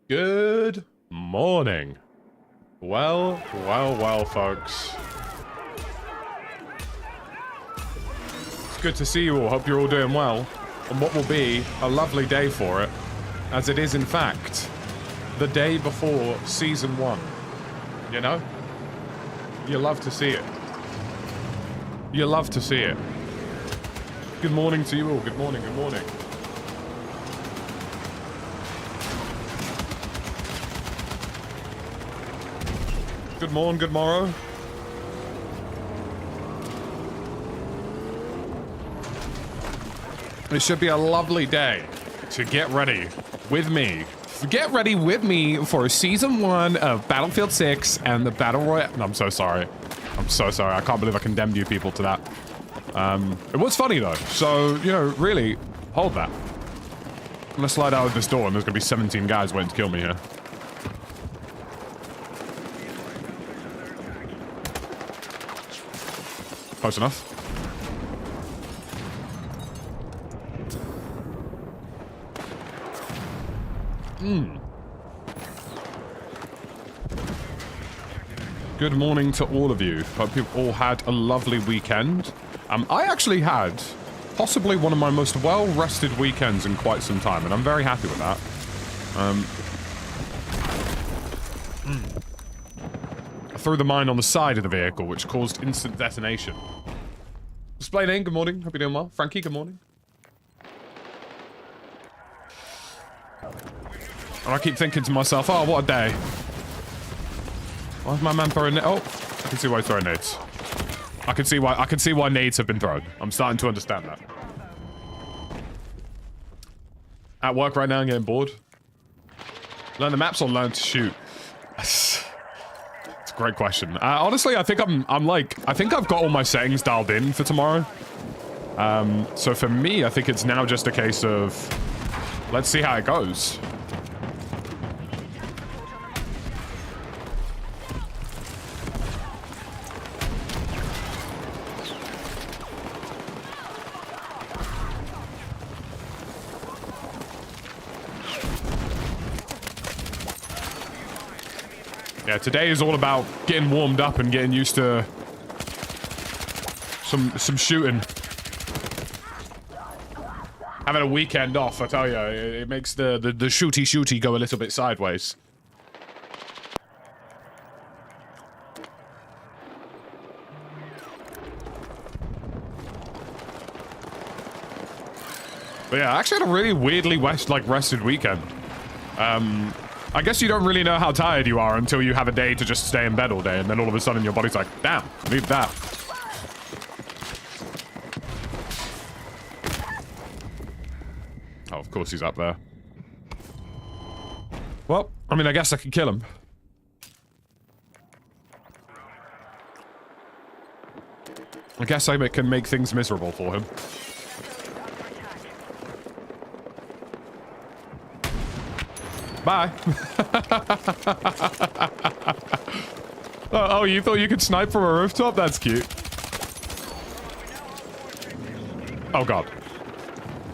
Good morning. Well, folks. It's good to see you all. Hope you're all doing well. And what will be a lovely day for it, as it is, in fact, the day before Season 1. You know? You love to see it. You love to see it. Good morning to you all. Good morning, good morning. Good morn, good morrow. It should be a lovely day to get ready with me. Get ready with me for Season 1 of Battlefield 6 and the Battle Royale. No, I'm so sorry. I'm so sorry. I can't believe I condemned you people to that. It was funny though. So, you know, really, hold that. I'm gonna slide out of this door and there's gonna be 17 guys waiting to kill me here. Close enough. Good morning to all of you. Hope you've all had a lovely weekend. I actually had possibly one of my most well-rested weekends in quite some time, and I'm very happy with that. I threw the mine on the side of the vehicle, which caused instant detonation. Display name, good morning. Hope you're doing well. Frankie, good morning. And I keep thinking to myself, oh, what a day. Why is my man throwing it? Oh, I can see why he's throwing nades. I can see why nades have been thrown. I'm starting to understand that. At work right now and getting bored. Learn the maps or learn to shoot? It's a great question. Honestly, I think I think I've got all my settings dialed in for tomorrow. So for me, I think it's now just a case of let's see how it goes. Yeah, today is all about getting warmed up and getting used to some shooting. Having a weekend off, I tell you, it makes the shooty go a little bit sideways. But yeah, I actually had a really weirdly rested weekend. I guess you don't really know how tired you are until you have a day to just stay in bed all day, and then all of a sudden your body's like, damn, need that. Oh, of course he's up there. Well, I mean, I guess I can kill him. I guess I can make things miserable for him. Bye. Oh, you thought you could snipe from a rooftop? That's cute. Oh god.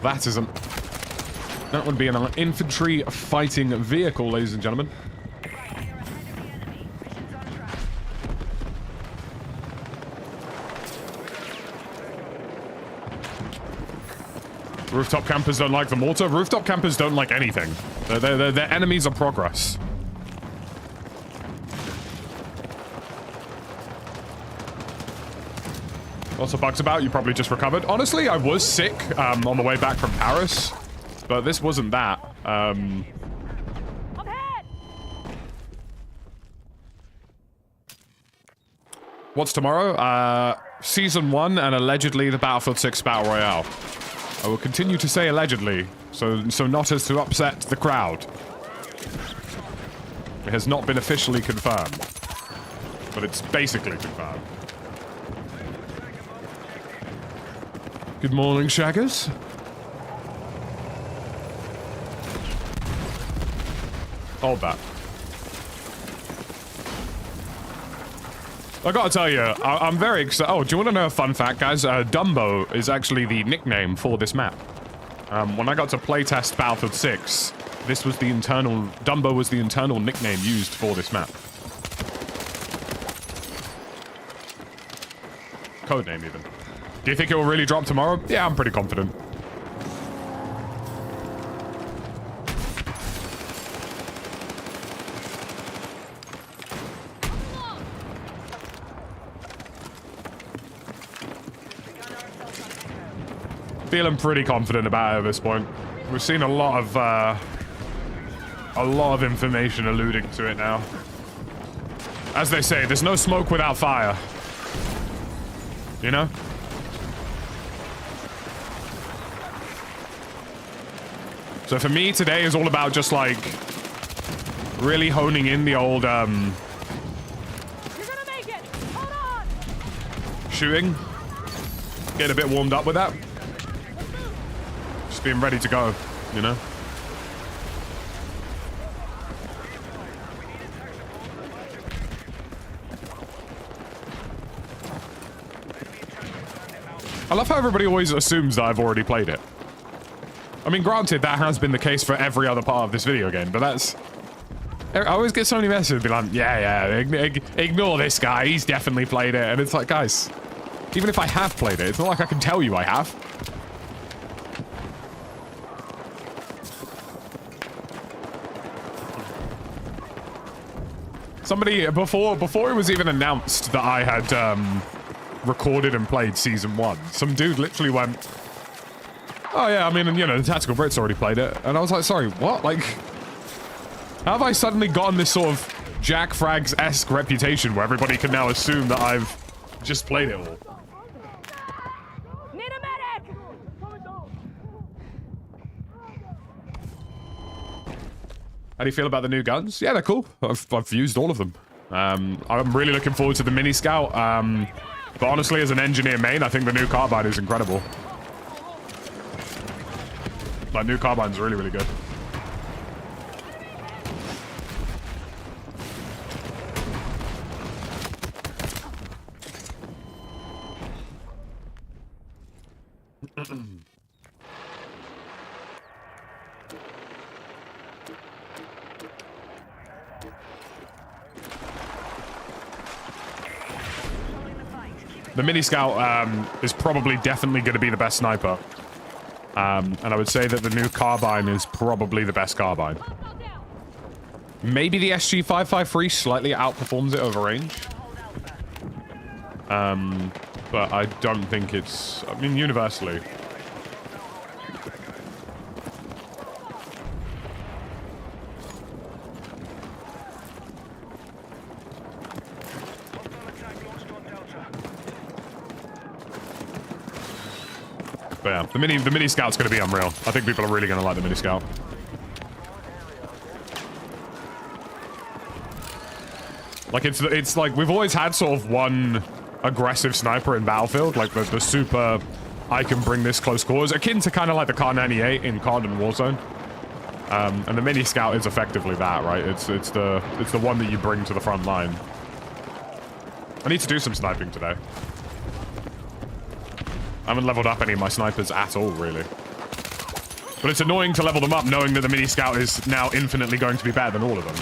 That would be an infantry fighting vehicle, ladies and gentlemen. Rooftop campers don't like the mortar. Rooftop campers don't like anything. They're enemies of progress. Lots of bugs about. You probably just recovered. Honestly, I was sick on the way back from Paris, but this wasn't that. What's tomorrow? Season 1 and allegedly the Battlefield 6 Battle Royale. I will continue to say allegedly, so not as to upset the crowd. It has not been officially confirmed, but it's basically confirmed. Good morning, Shaggers. Hold that. I gotta tell you, I'm very excited. Oh, do you want to know a fun fact, guys? Dumbo is actually the nickname for this map. When I got to playtest Battlefield 6, this was the internal, Dumbo was the internal nickname used for this map. Codename even. Do you think it will really drop tomorrow? Yeah, I'm pretty confident. Feeling pretty confident about it at this point. We've seen a lot of information alluding to it now. As they say, there's no smoke without fire. You know? So for me, today is all about just like really honing in the old You're gonna make it. Hold on. shooting. Getting a bit warmed up with that. Just being ready to go, you know? I love how everybody always assumes that I've already played it. I mean, granted, that has been the case for every other part of this video game, but that's... I always get so many messages be like, yeah, ignore this guy, he's definitely played it. And it's like, guys, even if I have played it, it's not like I can tell you I have. Somebody, before it was even announced that I had recorded and played Season 1, some dude literally went, oh yeah, I mean, you know, the Tactical Brits already played it. And I was like, sorry, what? Like, how have I suddenly gotten this sort of Jack Frags-esque reputation where everybody can now assume that I've just played it all? Need a medic. How do you feel about the new guns? Yeah, they're cool. I've used all of them. I'm really looking forward to the Mini Scout. But honestly, as an engineer main, I think the new Carbine is incredible. Like, new Carbine's really, really good. The Mini Scout is probably definitely going to be the best sniper. And I would say that the new Carbine is probably the best Carbine. Maybe the SG-553 slightly outperforms it over range. But I don't think it's... I mean, universally. But yeah, the mini Scout's going to be unreal. I think people are really going to like the Mini Scout. Like, it's like, we've always had sort of one aggressive sniper in Battlefield, like the super, I can bring this close quarters, akin to kind of like the Kar 98 in COD and Warzone. And the Mini Scout is effectively that, right? It's the one that you bring to the front line. I need to do some sniping today. I haven't leveled up any of my snipers at all, really. But it's annoying to level them up knowing that the Mini Scout is now infinitely going to be better than all of them.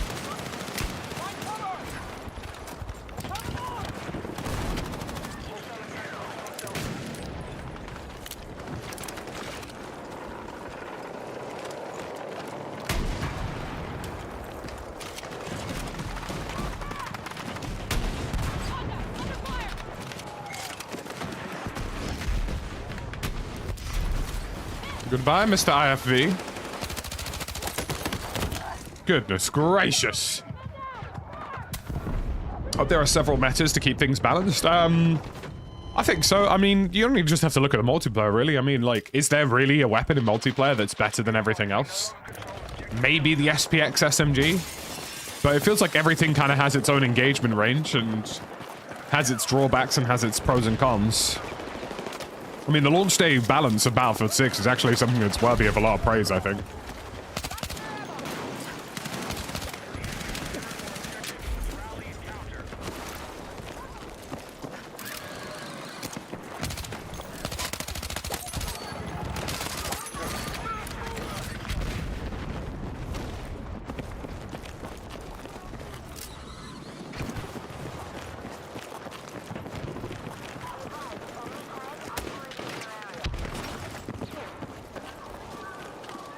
Goodbye, Mr. IFV. Goodness gracious. Oh, there are several metas to keep things balanced. I think so. I mean, you only just have to look at the multiplayer, really. I mean, like, is there really a weapon in multiplayer that's better than everything else? Maybe the SPX SMG? But it feels like everything kind of has its own engagement range and has its drawbacks and has its pros and cons. I mean, the launch day balance of Battlefield 6 is actually something that's worthy of a lot of praise, I think.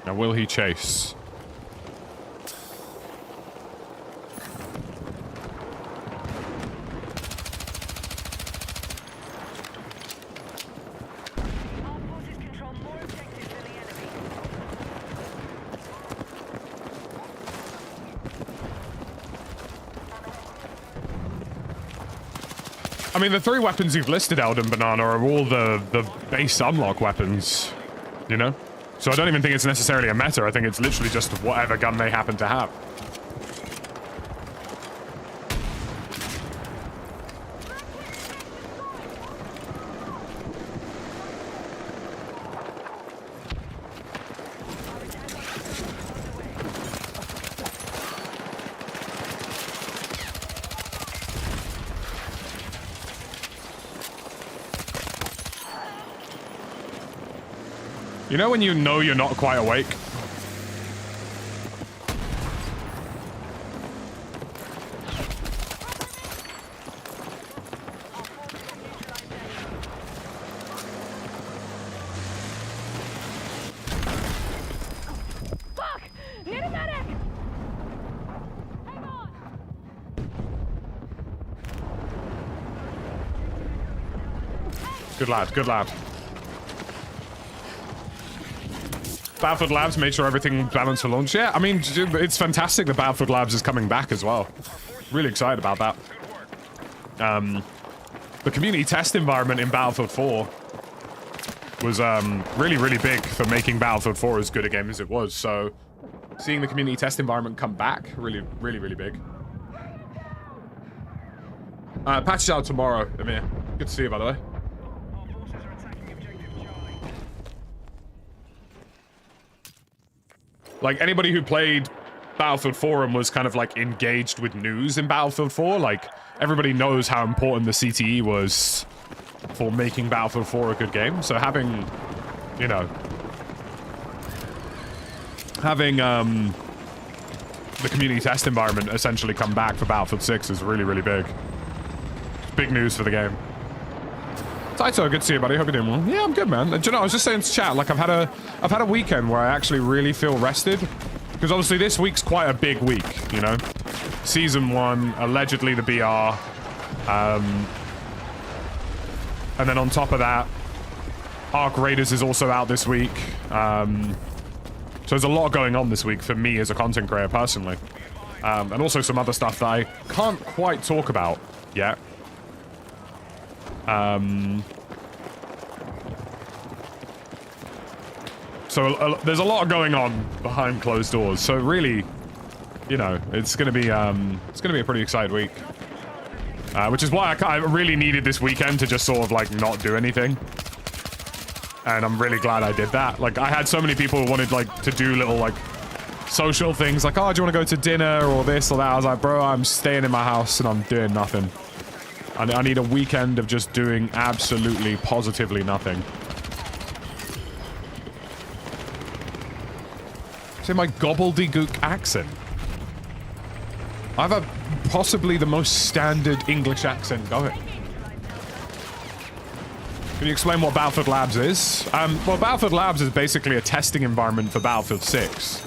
Now, will he chase? I mean, the 3 weapons you've listed, Eldon Banana, are all the base unlock weapons, you know? So I don't even think it's necessarily a meta. I think it's literally just whatever gun they happen to have. You know when you know you're not quite awake? Fuck! Need a medic! Hang on! Good lad, good lad. Battlefield Labs made sure everything balanced for launch. Yeah, I mean, it's fantastic that Battlefield Labs is coming back as well. Really excited about that. The community test environment in Battlefield 4 was really, really big for making Battlefield 4 as good a game as it was. So seeing the community test environment come back, really, really, really big. Patches out tomorrow, Amir. Good to see you, by the way. Like, anybody who played Battlefield 4 and was kind of, like, engaged with news in Battlefield 4, like, everybody knows how important the CTE was for making Battlefield 4 a good game. So having, you know, having, the community test environment essentially come back for Battlefield 6 is really, really big. Big news for the game. Taito, good to see you, buddy. Hope you're doing well. Yeah, I'm good, man. Do you know, I was just saying to chat, like, I've had a weekend where I actually really feel rested. Because obviously this week's quite a big week, you know? Season 1, allegedly the BR. And then on top of that, Arc Raiders is also out this week. So there's a lot going on this week for me as a content creator, personally. And also some other stuff that I can't quite talk about yet. So there's a lot going on behind closed doors. So really, you know, it's gonna be a pretty exciting week. Which is why I really needed this weekend to just sort of like not do anything. And I'm really glad I did that. Like, I had so many people who wanted like to do little like social things, like, oh, do you want to go to dinner or this or that? I was like, bro, I'm staying in my house and I'm doing nothing. I need a weekend of just doing absolutely, positively nothing. Say my gobbledygook accent. I have possibly the most standard English accent going. Can you explain what Battlefield Labs is? Well, Battlefield Labs is basically a testing environment for Battlefield 6.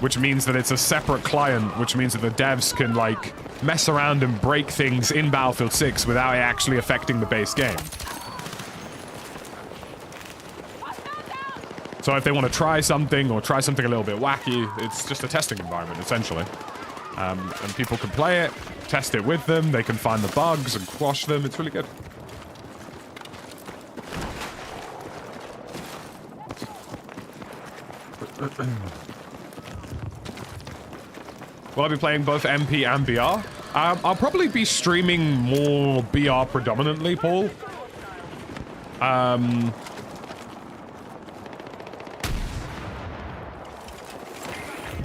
Which means that it's a separate client, which means that the devs can, like, mess around and break things in Battlefield 6 without it actually affecting the base game. So if they want to try something or try something a little bit wacky, it's just a testing environment, essentially. And people can play it, test it with them, they can find the bugs and quash them. It's really good. Will I be playing both MP and BR? I'll probably be streaming more BR predominantly, Paul.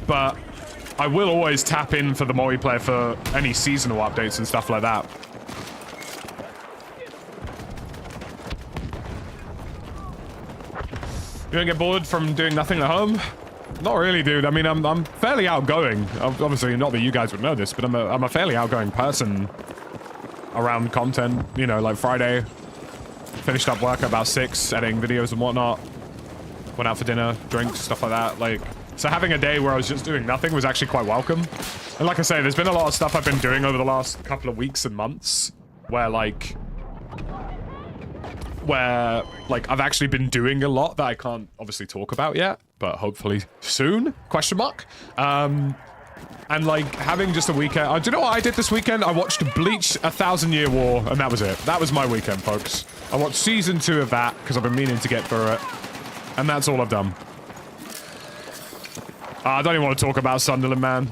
But I will always tap in for the multiplayer for any seasonal updates and stuff like that. You don't get bored from doing nothing at home? Not really, dude. I mean, I'm fairly outgoing. Obviously, not that you guys would know this, but I'm a fairly outgoing person around content. You know, like Friday, finished up work at about 6, editing videos and whatnot. went out for dinner, drinks, stuff like that. Like, so having a day where I was just doing nothing was actually quite welcome. And like I say, there's been a lot of stuff I've been doing over the last couple of weeks and months where like I've actually been doing a lot that I can't obviously talk about yet, but hopefully soon, question mark. And like having just a weekend, do you know what I did this weekend? I watched Bleach: A Thousand Year War, and that was it. That was my weekend, folks. I watched season 2 of that because I've been meaning to get through it, and that's all I've done. I don't even want to talk about Sunderland, man.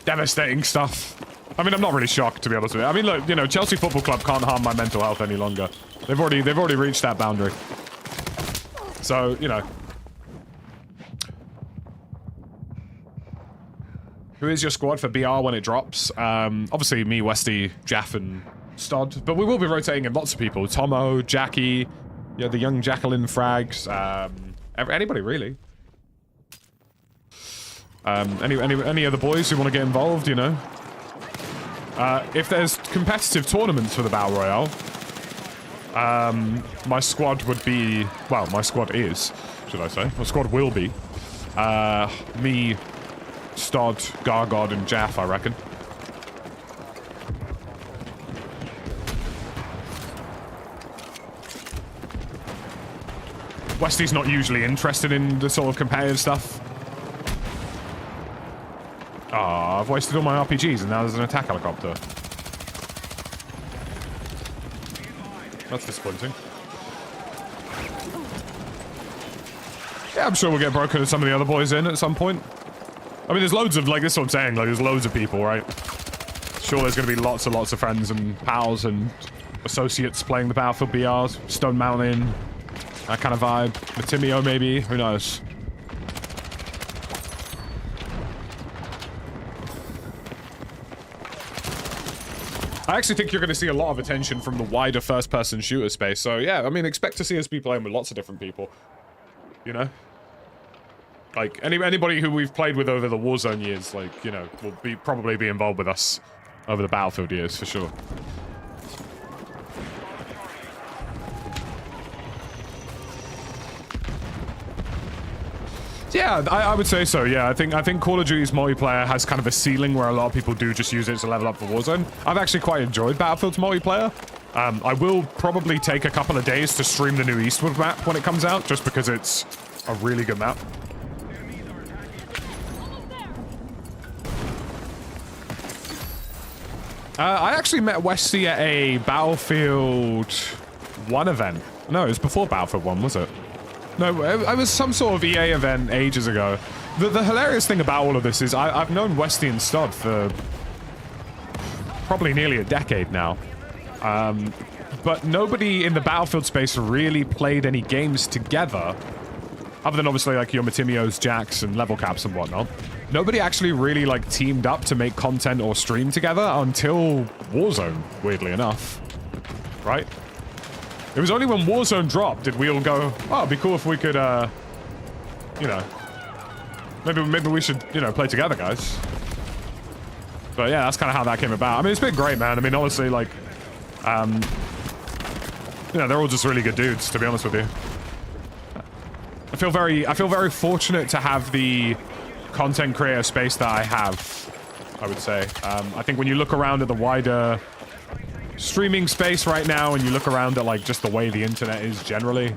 Devastating stuff. I mean, I'm not really shocked, to be honest with you. I mean, look, you know, Chelsea Football Club can't harm my mental health any longer. They've already reached that boundary. So, you know. Who is your squad for BR when it drops? Obviously me, Westy, Jaff, and Stod. But we will be rotating in lots of people. Tomo, Jackie, yeah, the young Jacqueline frags. Anybody really. Any other boys who want to get involved, you know? If there's competitive tournaments for the Battle Royale, my squad would be, well, my squad is, should I say? My squad will be, me, Stod, Gargod, and Jaff, I reckon. Westy's not usually interested in the sort of competitive stuff. Ah, I've wasted all my RPGs and now there's an attack helicopter. That's disappointing. Yeah, I'm sure we'll get broken and some of the other boys in at some point. I mean, there's loads of, like, this is what I'm saying, like, there's loads of people, right? Sure, there's gonna be lots and lots of friends and pals and associates playing the Battlefield BRs, Stone Mountain, that kind of vibe. Matimio, maybe, who knows? I actually think you're going to see a lot of attention from the wider first-person shooter space. So, yeah, I mean, expect to see us be playing with lots of different people. You know? Like, anybody who we've played with over the Warzone years, like, you know, will probably be involved with us over the Battlefield years, for sure. Yeah, I would say so, yeah. I think Call of Duty's multiplayer has kind of a ceiling where a lot of people do just use it to level up for Warzone. I've actually quite enjoyed Battlefield's multiplayer. I will probably take a couple of days to stream the new Eastwood map when it comes out, just because it's a really good map. I actually met Westy at a Battlefield 1 event. No, it was before Battlefield 1, was it? No, it was some sort of EA event ages ago. The hilarious thing about all of this is I've known Westy and Stod for probably nearly a decade now. But nobody in the Battlefield space really played any games together. Other than obviously like your Matimios, Jacks, and level caps and whatnot. Nobody actually really like teamed up to make content or stream together until Warzone, weirdly enough. Right? It was only when Warzone dropped did we all go, oh, it'd be cool if we could, you know, maybe we should, you know, play together, guys. But yeah, that's kind of how that came about. I mean, it's been great, man. I mean, honestly, like, you know, they're all just really good dudes, to be honest with you. I feel very fortunate to have the content creator space that I have, I would say. I think when you look around at the wider streaming space right now and you look around at like just the way the internet is generally,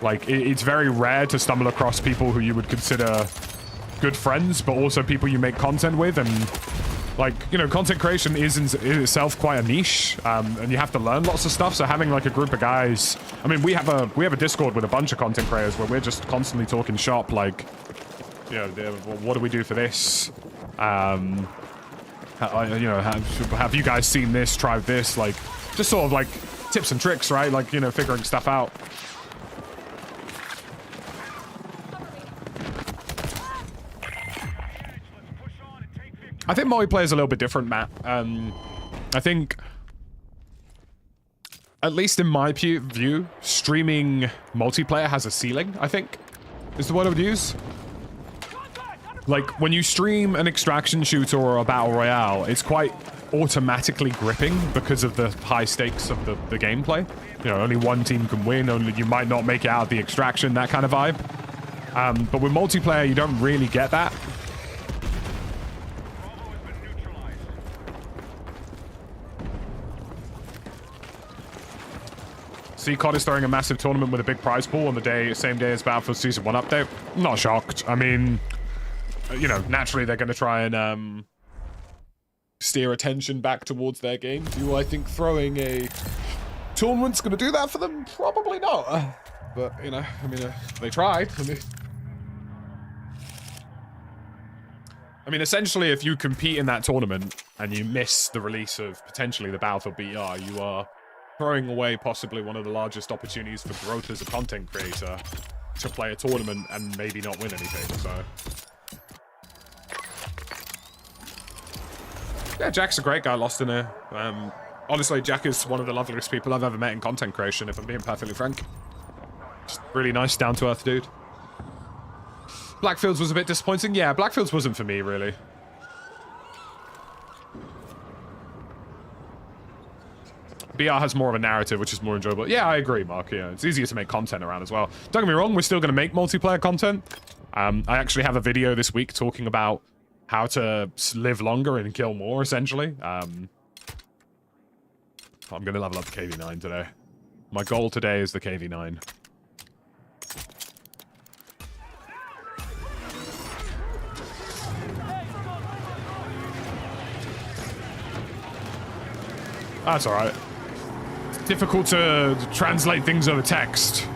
like it's very rare to stumble across people who you would consider good friends, but also people you make content with. And like, you know, content creation is in itself quite a niche, and you have to learn lots of stuff. So having like a group of guys, I mean, we have a Discord with a bunch of content creators where we're just constantly talking shop, like, you know, what do we do for this? You know, have you guys seen this? Tried this? Like, just sort of like tips and tricks, right? Like, you know, figuring stuff out. I think multiplayer is a little bit different, Matt. I think, at least in my view, streaming multiplayer has a ceiling, I think, is the word I would use. Like, when you stream an extraction shooter or a battle royale, it's quite automatically gripping because of the high stakes of the gameplay. You know, only one team can win, only you might not make it out of the extraction, that kind of vibe. But with multiplayer, you don't really get that. COD is throwing a massive tournament with a big prize pool on the same day as Battlefield Season 1 update. I'm not shocked. I mean, you know, naturally they're going to try and steer attention back towards their game. Do I think throwing a tournament's going to do that for them? Probably not. But, you know, I mean, they tried. I mean, essentially, if you compete in that tournament and you miss the release of potentially the Battlefield BR, you are throwing away possibly one of the largest opportunities for growth as a content creator to play a tournament and maybe not win anything, so. Yeah, Jack's a great guy, lost in here. Honestly, Jack is one of the loveliest people I've ever met in content creation, if I'm being perfectly frank. Just really nice, down-to-earth dude. Blackfields was a bit disappointing. Yeah, Blackfields wasn't for me, really. BR has more of a narrative, which is more enjoyable. Yeah, I agree, Mark. Yeah, it's easier to make content around as well. Don't get me wrong, we're still going to make multiplayer content. I actually have a video this week talking about how to live longer and kill more, essentially. I'm going to level up the KV-9 today. My goal today is the KV-9. That's alright. Difficult to translate things over text.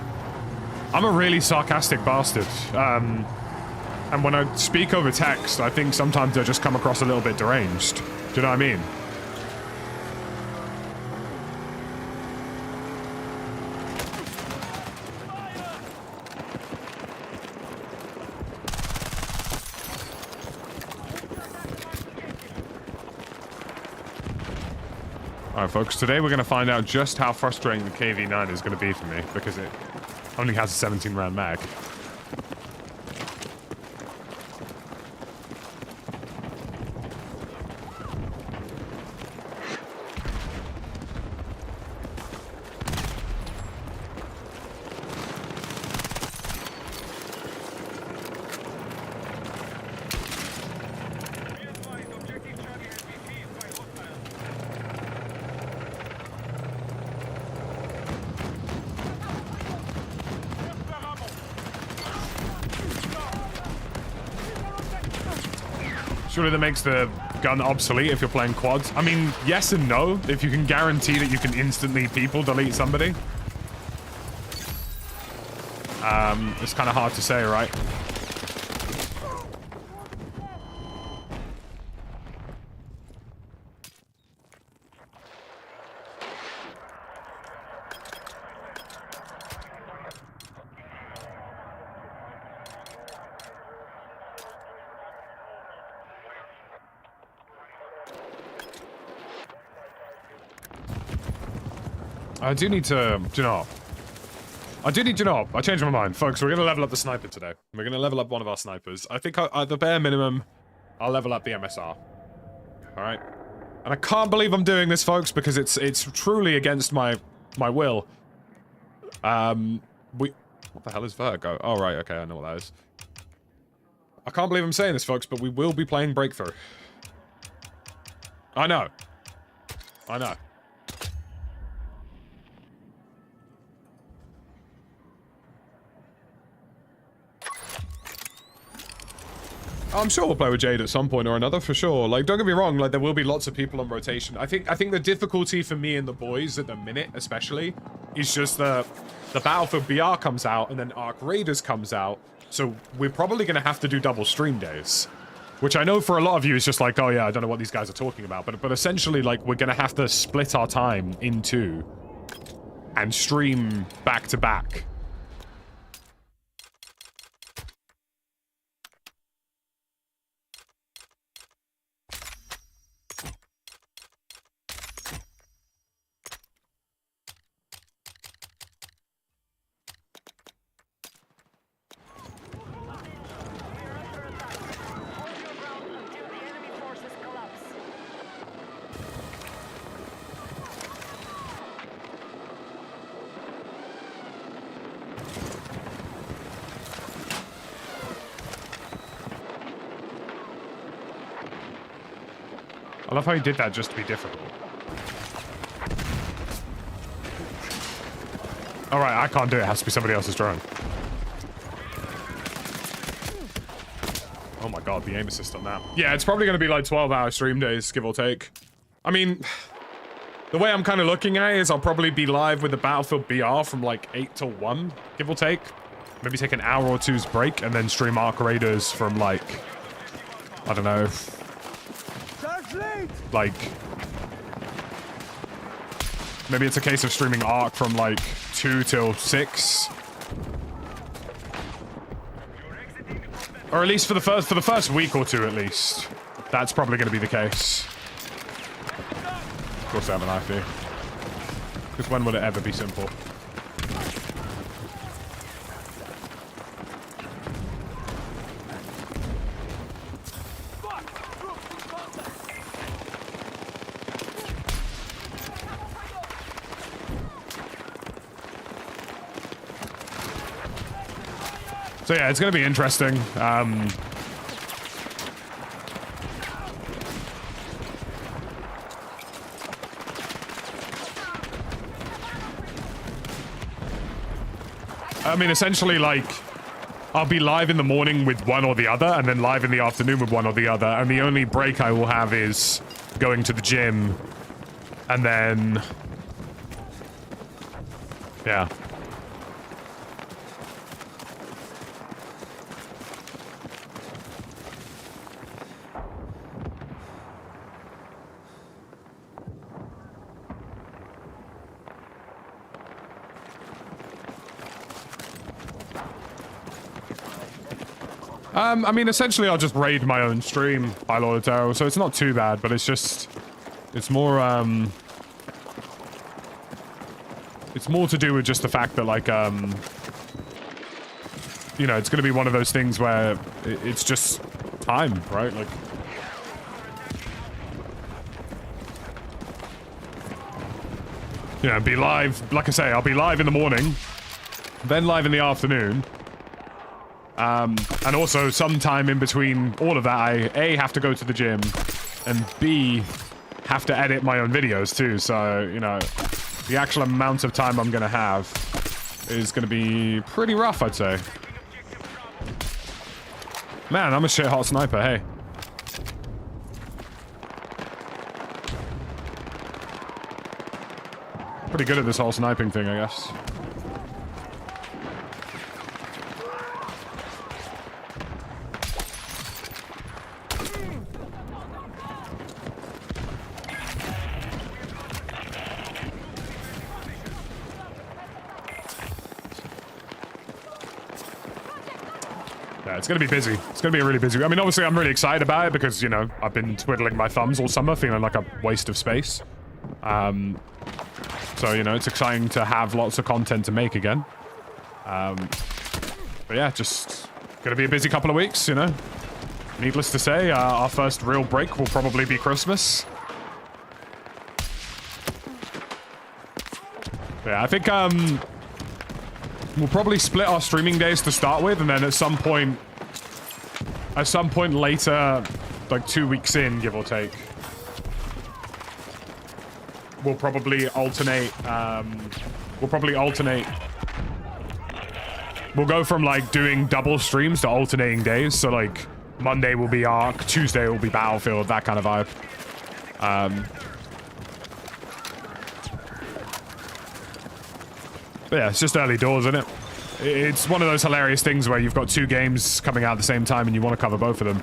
I'm a really sarcastic bastard. And when I speak over text, I think sometimes I just come across a little bit deranged. Do you know what I mean? Alright folks, today we're going to find out just how frustrating the KV-9 is going to be for me, because it only has a 17 round mag. Surely that makes the gun obsolete if you're playing quads. I mean, yes and no. If you can guarantee that you can instantly people delete somebody. It's kind of hard to say, right? I do need to, do you know, I changed my mind. Folks, we're going to level up the sniper today. We're going to level up one of our snipers. I think at the bare minimum, I'll level up the MSR. Alright? And I can't believe I'm doing this, folks, because it's truly against my will. What the hell is Virgo? Oh, right, okay, I know what that is. I can't believe I'm saying this, folks, but we will be playing Breakthrough. I know. I know. I'm sure we'll play with Jade at some point or another, for sure. Like, don't get me wrong, like, there will be lots of people on rotation. I think the difficulty for me and the boys at the minute, especially, is just the Battlefield BR comes out and then Arc Raiders comes out. So we're probably going to have to do double stream days. Which I know for a lot of you is just like, oh yeah, I don't know what these guys are talking about. But essentially, like, we're going to have to split our time in two and stream back to back. I love how he did that just to be difficult. All right, I can't do it. It has to be somebody else's drone. Oh my god, the aim assist on that. Yeah, it's probably going to be like 12-hour stream days, give or take. I mean, the way I'm kind of looking at it is I'll probably be live with the Battlefield BR from like 8 till 1, give or take. Maybe take an hour or two's break and then stream Arc Raiders from like, I don't know, like, maybe it's a case of streaming Arc from like 2 till 6. Or at least for the first week or two, at least. That's probably going to be the case. Of course, I have an IP. Because when would it ever be simple? So yeah, it's going to be interesting. I mean, essentially, like, I'll be live in the morning with one or the other, and then live in the afternoon with one or the other, and the only break I will have is going to the gym, and then... yeah. I mean, essentially, I'll just raid my own stream by Lordo, so it's not too bad, but it's just... it's more, it's more to do with just the fact that, like, you know, it's gonna be one of those things where it's just time, right? Like... yeah, be live, like I say, I'll be live in the morning, then live in the afternoon. And also sometime in between all of that, I A, have to go to the gym, and B, have to edit my own videos too, so, you know, the actual amount of time I'm gonna have is gonna be pretty rough, I'd say. Man, I'm a shit-hot sniper, hey. Pretty good at this whole sniping thing, I guess. It's gonna be busy. It's gonna be really busy. I mean, obviously, I'm really excited about it because, you know, I've been twiddling my thumbs all summer, feeling like a waste of space. So, you know, it's exciting to have lots of content to make again. But yeah, just gonna be a busy couple of weeks, you know. Needless to say, our first real break will probably be Christmas. But yeah, I think, we'll probably split our streaming days to start with, and then at some point later, like 2 weeks in, give or take, we'll probably alternate, we'll go from like doing double streams to alternating days, so like Monday will be Arc, Tuesday will be Battlefield, that kind of vibe. But yeah, it's just early doors, isn't it? It's one of those hilarious things where you've got two games coming out at the same time and you want to cover both of them.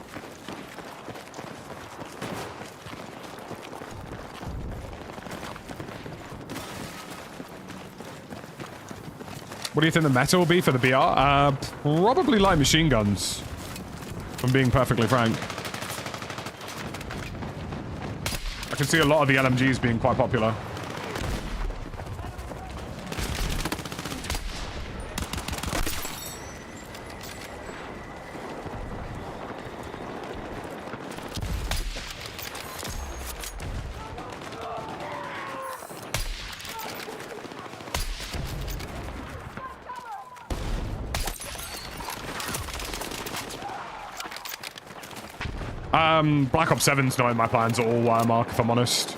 What do you think the meta will be for the BR? Probably light machine guns, if I'm being perfectly frank. I can see a lot of the LMGs being quite popular. Black Ops 7's not in my plans at all, Mark, if I'm honest.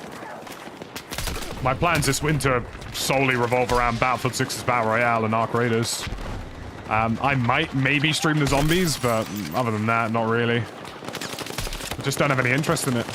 My plans this winter solely revolve around Battlefield 6's Battle Royale and Arc Raiders. I might maybe stream the zombies, but other than that, not really. I just don't have any interest in it.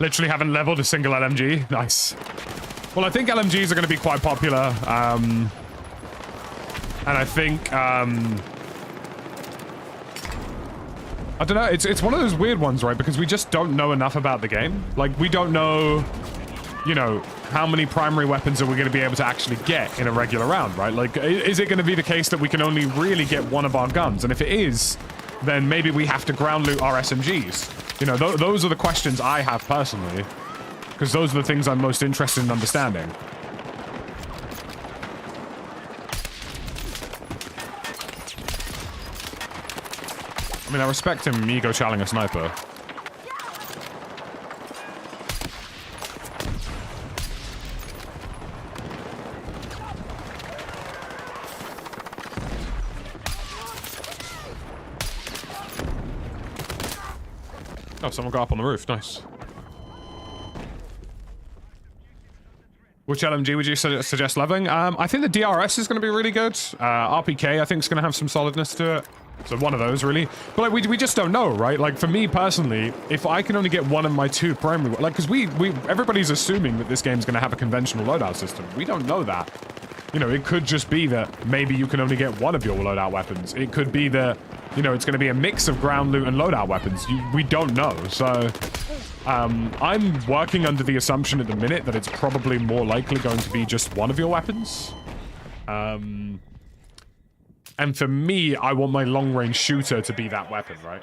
Literally haven't leveled a single LMG. Nice. Well, I think LMGs are going to be quite popular. And I think, I don't know, it's one of those weird ones, right? Because we just don't know enough about the game. Like, we don't know, you know, how many primary weapons are we going to be able to actually get in a regular round, right? Like, is it going to be the case that we can only really get one of our guns? And if it is, then maybe we have to ground loot our SMGs. You know, those are the questions I have personally, because those are the things I'm most interested in understanding. I mean, I respect him ego-challing a sniper. Oh, someone got up on the roof. Nice. Which LMG would you suggest leveling? I think the DRS is going to be really good. RPK, I think, is going to have some solidness to it. So one of those, really. But like, we just don't know, right? Like, for me personally, if I can only get one of my two primary... Like, because everybody's assuming that this game's going to have a conventional loadout system. We don't know that. You know, it could just be that maybe you can only get one of your loadout weapons. It could be that, you know, it's going to be a mix of ground loot and loadout weapons. We don't know. So, I'm working under the assumption at the minute that it's probably more likely going to be just one of your weapons. And for me, I want my long-range shooter to be that weapon, right?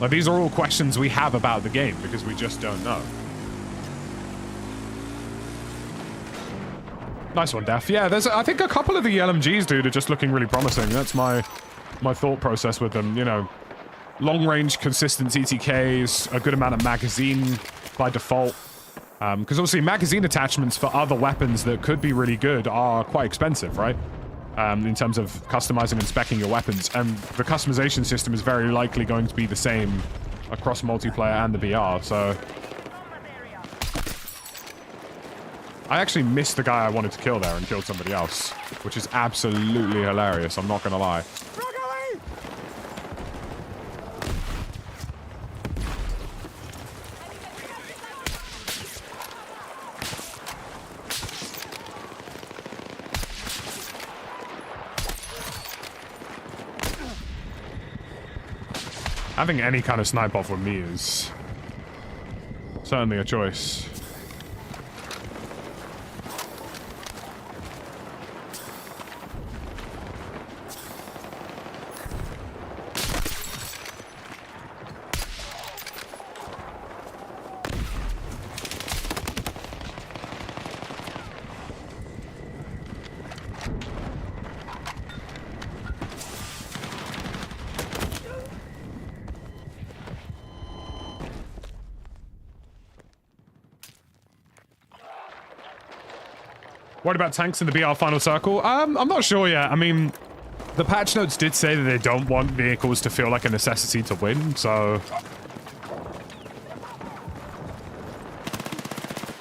Like, these are all questions we have about the game because we just don't know. Nice one, Def. Yeah, there's, I think a couple of the LMGs, dude, are just looking really promising. That's my thought process with them, you know. Long-range, consistent TTKs, a good amount of magazine by default. Because obviously magazine attachments for other weapons that could be really good are quite expensive, right? In terms of customizing and speccing your weapons. And the customization system is very likely going to be the same across multiplayer and the BR, so... I actually missed the guy I wanted to kill there and killed somebody else, which is absolutely hilarious, I'm not gonna lie. Having any kind of snipe off with me is certainly a choice. What about tanks in the BR final circle? I'm not sure yet. I mean, the patch notes did say that they don't want vehicles to feel like a necessity to win, so...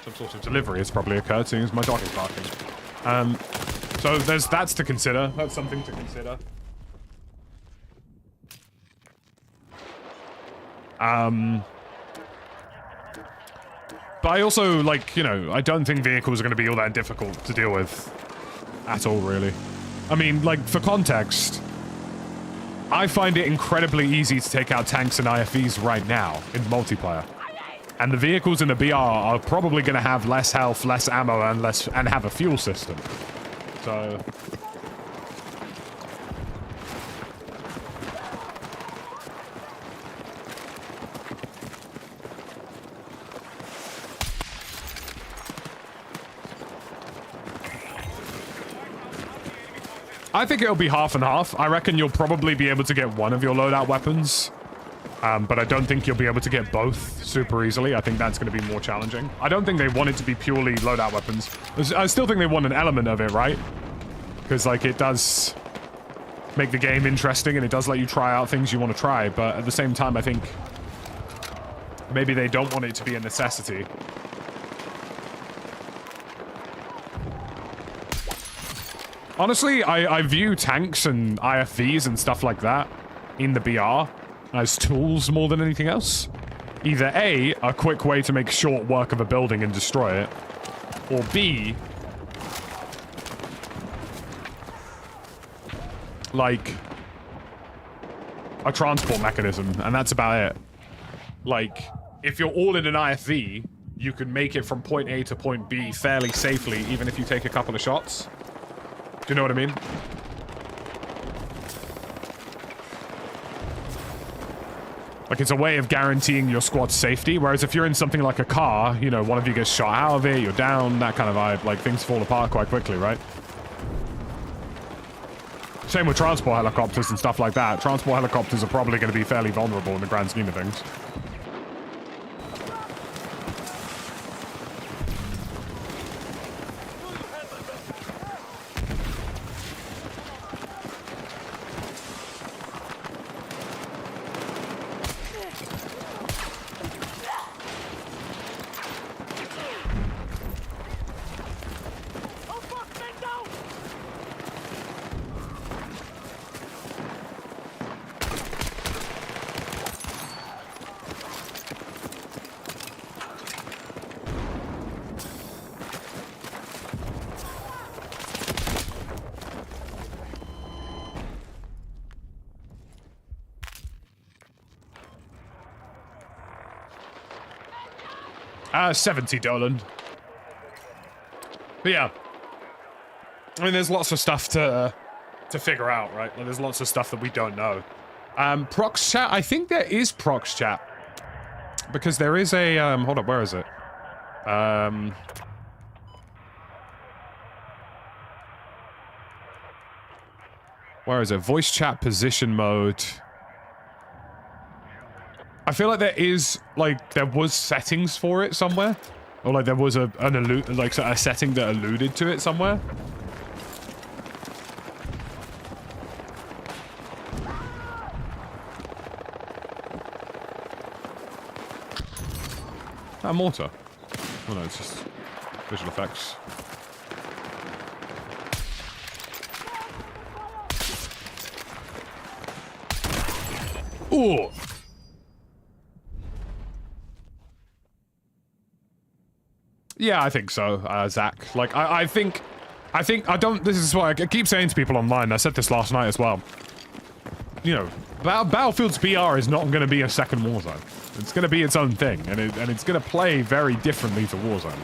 Some sort of delivery has probably occurred, seeing as my dog is barking. So that's to consider. That's something to consider. But I also, like, you know, I don't think vehicles are going to be all that difficult to deal with. At all, really. I mean, like, for context, I find it incredibly easy to take out tanks and IFVs right now in multiplayer. And the vehicles in the BR are probably going to have less health, less ammo, and have a fuel system. So... I think it'll be half and half. I reckon you'll probably be able to get one of your loadout weapons. But I don't think you'll be able to get both super easily. I think that's going to be more challenging. I don't think they want it to be purely loadout weapons. I still think they want an element of it, right? Because, like, it does make the game interesting and it does let you try out things you want to try. But at the same time, I think maybe they don't want it to be a necessity. Honestly, I view tanks and IFVs and stuff like that in the BR as tools more than anything else. Either A, a quick way to make short work of a building and destroy it, or B, like, a transport mechanism, and that's about it. Like, if you're all in an IFV, you can make it from point A to point B fairly safely, even if you take a couple of shots. Do you know what I mean? Like, it's a way of guaranteeing your squad's safety, whereas if you're in something like a car, you know, one of you gets shot out of it, you're down, that kind of vibe, like, things fall apart quite quickly, right? Same with transport helicopters and stuff like that. Transport helicopters are probably going to be fairly vulnerable in the grand scheme of things. $70 Dolan. But yeah. I mean, there's lots of stuff to figure out, right? Like, there's lots of stuff that we don't know. Prox chat, I think there is Prox chat. Because there is a, hold up, where is it? Where is it? Voice chat position mode. I feel like there is, like, there was settings for it somewhere. Or, like, there was a setting that alluded to it somewhere. Ah, mortar. Oh no, it's just visual effects. Ooh! Yeah, I think so, Zach. Like, I think, this is why I keep saying to people online, I said this last night as well. You know, Battlefield's BR is not going to be a second Warzone. It's going to be its own thing, and it's going to play very differently to Warzone.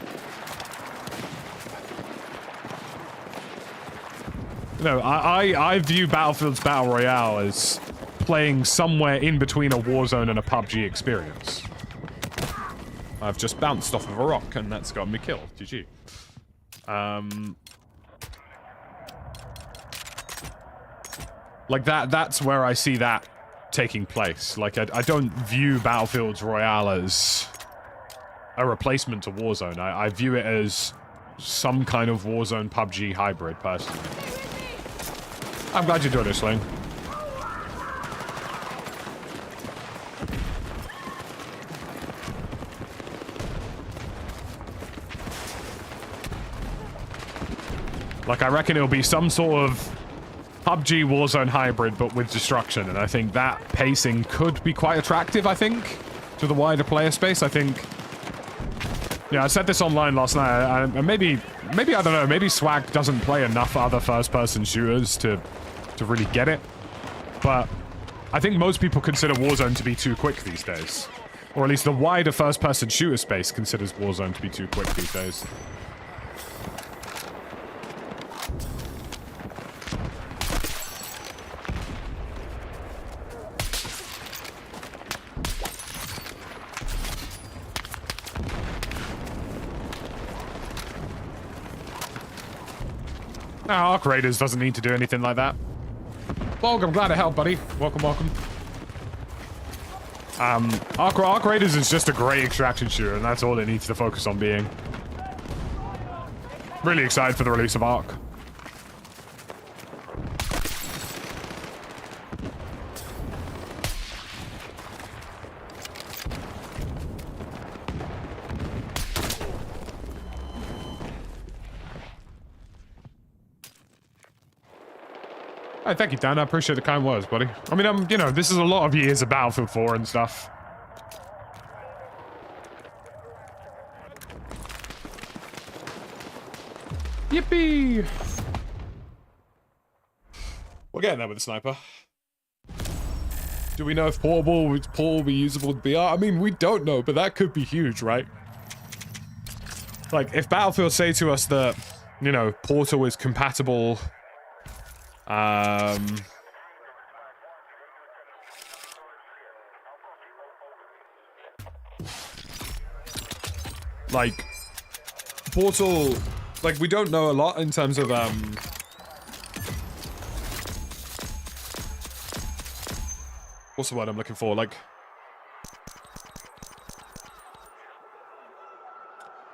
You know, I view Battlefield's Battle Royale as playing somewhere in between a Warzone and a PUBG experience. I've just bounced off of a rock, and that's got me killed. GG. Like, that's where I see that taking place. Like, I don't view Battlefield's Royale as a replacement to Warzone. I view it as some kind of Warzone PUBG hybrid, personally. I'm glad you enjoyed it, Sling. Like, I reckon it'll be some sort of PUBG Warzone hybrid, but with destruction, and I think that pacing could be quite attractive, I think, to the wider player space. I think... Yeah, I said this online last night, and maybe, I don't know, maybe Swag doesn't play enough other first-person shooters to really get it, but I think most people consider Warzone to be too quick these days. Or at least the wider first-person shooter space considers Warzone to be too quick these days. Arc Raiders doesn't need to do anything like that. Bog, I'm glad to help, buddy. Welcome, welcome. Arc Raiders is just a great extraction shooter, and that's all it needs to focus on being. Really excited for the release of Arc. Hey, thank you, Dan. I appreciate the kind words, buddy. I mean, you know, this is a lot of years of Battlefield 4 and stuff. Yippee! We're getting there with the sniper. Do we know if portable will be usable with BR? I mean, we don't know, but that could be huge, right? Like, if Battlefield say to us that, you know, Portal is compatible... like, Portal... Like, we don't know a lot in terms of, what's the word I'm looking for? Like...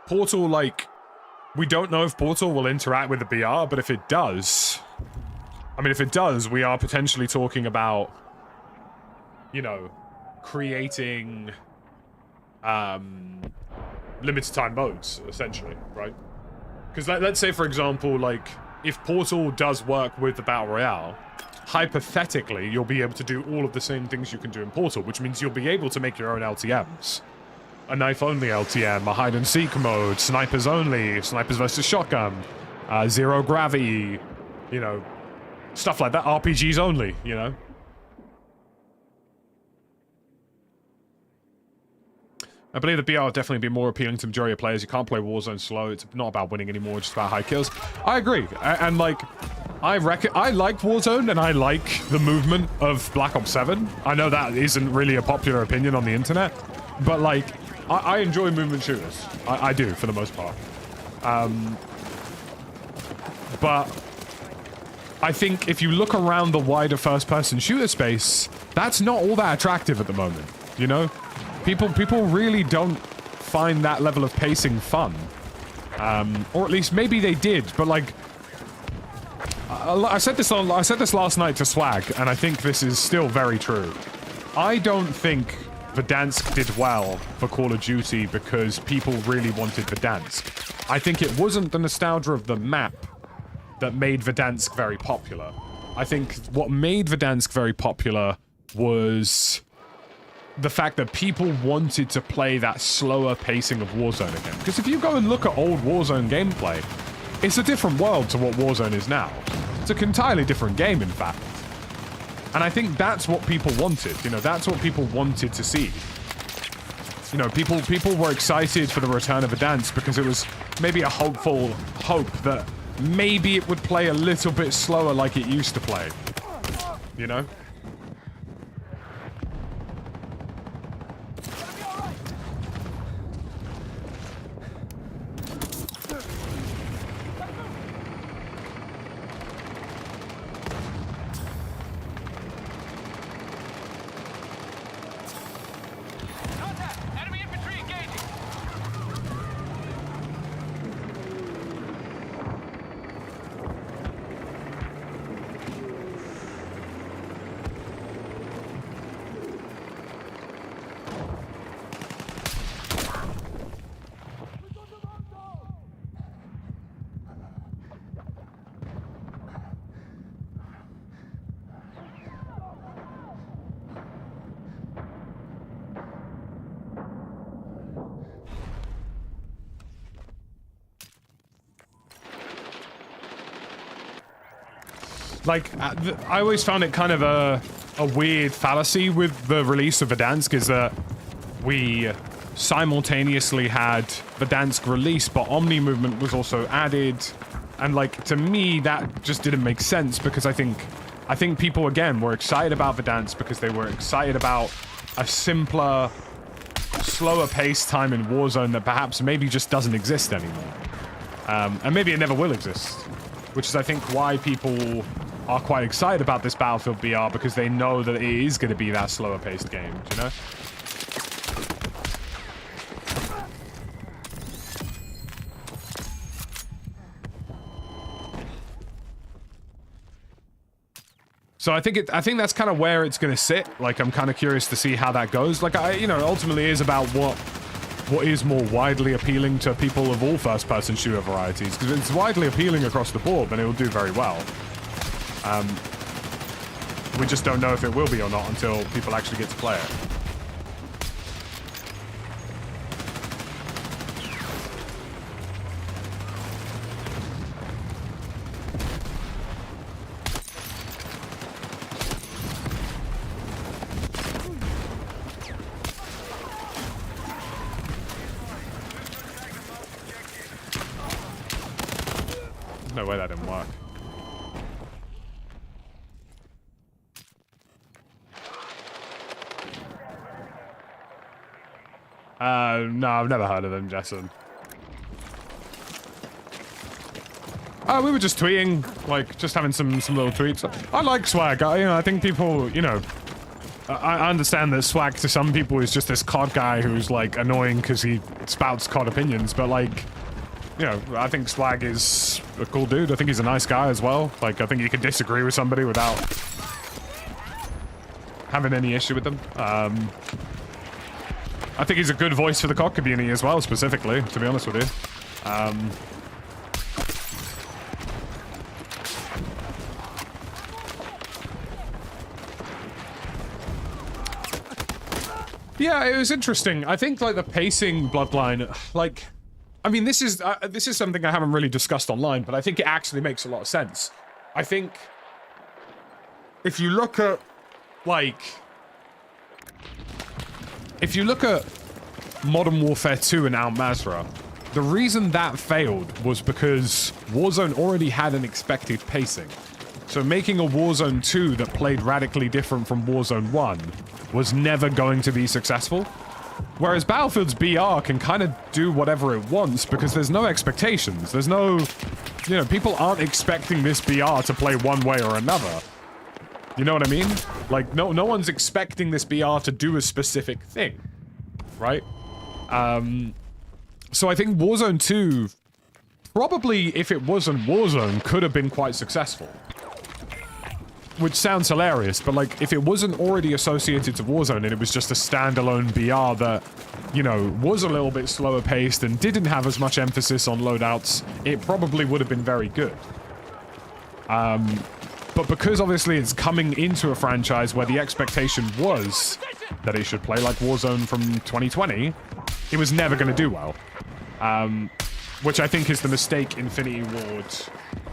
Portal, like... We don't know if Portal will interact with the BR, but if it does... I mean, if it does, we are potentially talking about... You know... Creating... limited time modes, essentially, right? Because let's say, for example, like, if Portal does work with the Battle Royale, hypothetically, you'll be able to do all of the same things you can do in Portal, which means you'll be able to make your own LTMs. A knife-only LTM, a hide-and-seek mode, snipers only, snipers versus shotgun, zero gravity, you know, stuff like that, RPGs only, you know? I believe the BR will definitely be more appealing to the majority of players. You can't play Warzone slow. It's not about winning anymore, it's just about high kills. I agree. And like, I like Warzone and I like the movement of Black Ops 7. I know that isn't really a popular opinion on the internet, but like, I enjoy movement shooters. I do, for the most part. But I think if you look around the wider first-person shooter space, that's not all that attractive at the moment, you know? People really don't find that level of pacing fun. Or at least maybe they did, but like... I said this last night to Swag, and I think this is still very true. I don't think Verdansk did well for Call of Duty because people really wanted Verdansk. I think it wasn't the nostalgia of the map that made Verdansk very popular. I think what made Verdansk very popular was the fact that people wanted to play that slower pacing of Warzone again. Because if you go and look at old Warzone gameplay, it's a different world to what Warzone is now. It's an entirely different game, in fact. And I think that's what people wanted. You know, that's what people wanted to see. You know, people were excited for the return of Verdansk because it was maybe a hopeful hope that maybe it would play a little bit slower like it used to play. You know? Like, I always found it kind of a weird fallacy with the release of Verdansk is that we simultaneously had Verdansk release, but Omni movement was also added. And like, to me, that just didn't make sense because I think people, again, were excited about Verdansk because they were excited about a simpler, slower pace time in Warzone that perhaps maybe just doesn't exist anymore. And maybe it never will exist. which is, I think, why people are quite excited about this Battlefield BR, because they know that it is going to be that slower paced game, do you know? So I think that's kind of where it's going to sit. Like, I'm kind of curious to see how that goes. Like, you know, ultimately is about what is more widely appealing to people of all first-person shooter varieties. Because if it's widely appealing across the board, then it will do very well. We just don't know if it will be or not until people actually get to play it. No way that didn't work. No, I've never heard of them, Jason. We were just tweeting, like, just having some little tweets. I like swag. I think people, you know, I understand that swag to some people is just this COD guy who's, like, annoying because he spouts COD opinions, but, like, you know, I think swag is a cool dude. I think he's a nice guy as well. Like, I think you can disagree with somebody without having any issue with them. I think he's a good voice for the COD community as well, specifically, to be honest with you. Yeah, it was interesting. I think, like, the pacing Bloodline, like, I mean, this is something I haven't really discussed online, but I think it actually makes a lot of sense. I think if you look at, like, if you look at Modern Warfare 2 and Al Mazrah, the reason that failed was because Warzone already had an expected pacing. So making a Warzone 2 that played radically different from Warzone 1 was never going to be successful. Whereas Battlefield's BR can kind of do whatever it wants because there's no expectations. There's no, you know, people aren't expecting this BR to play one way or another. You know what I mean? Like, no one's expecting this BR to do a specific thing, right? So I think Warzone 2, probably if it wasn't Warzone, could have been quite successful. Which sounds hilarious, but, like, if it wasn't already associated to Warzone and it was just a standalone BR that, you know, was a little bit slower paced and didn't have as much emphasis on loadouts, it probably would have been very good. But because obviously it's coming into a franchise where the expectation was that it should play like Warzone from 2020, it was never going to do well. Which I think is the mistake Infinity Ward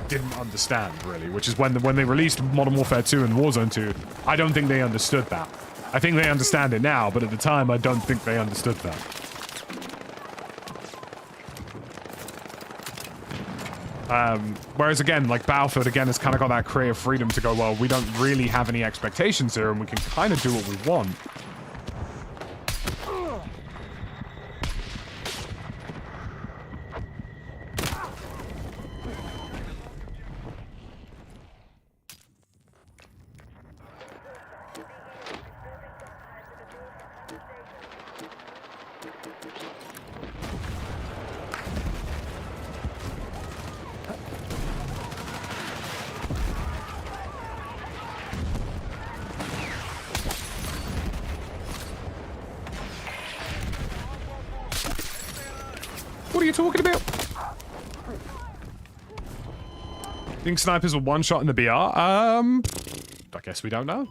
didn't understand, really, which is when they released Modern Warfare 2 and Warzone 2, I don't think they understood that. I think they understand it now, but at the time, I don't think they understood that. Whereas again, like Battlefield, again, has kind of got that creative freedom to go, well, we don't really have any expectations here, and we can kind of do what we want. What are you talking about? Think snipers will one shot in the BR? I guess we don't know.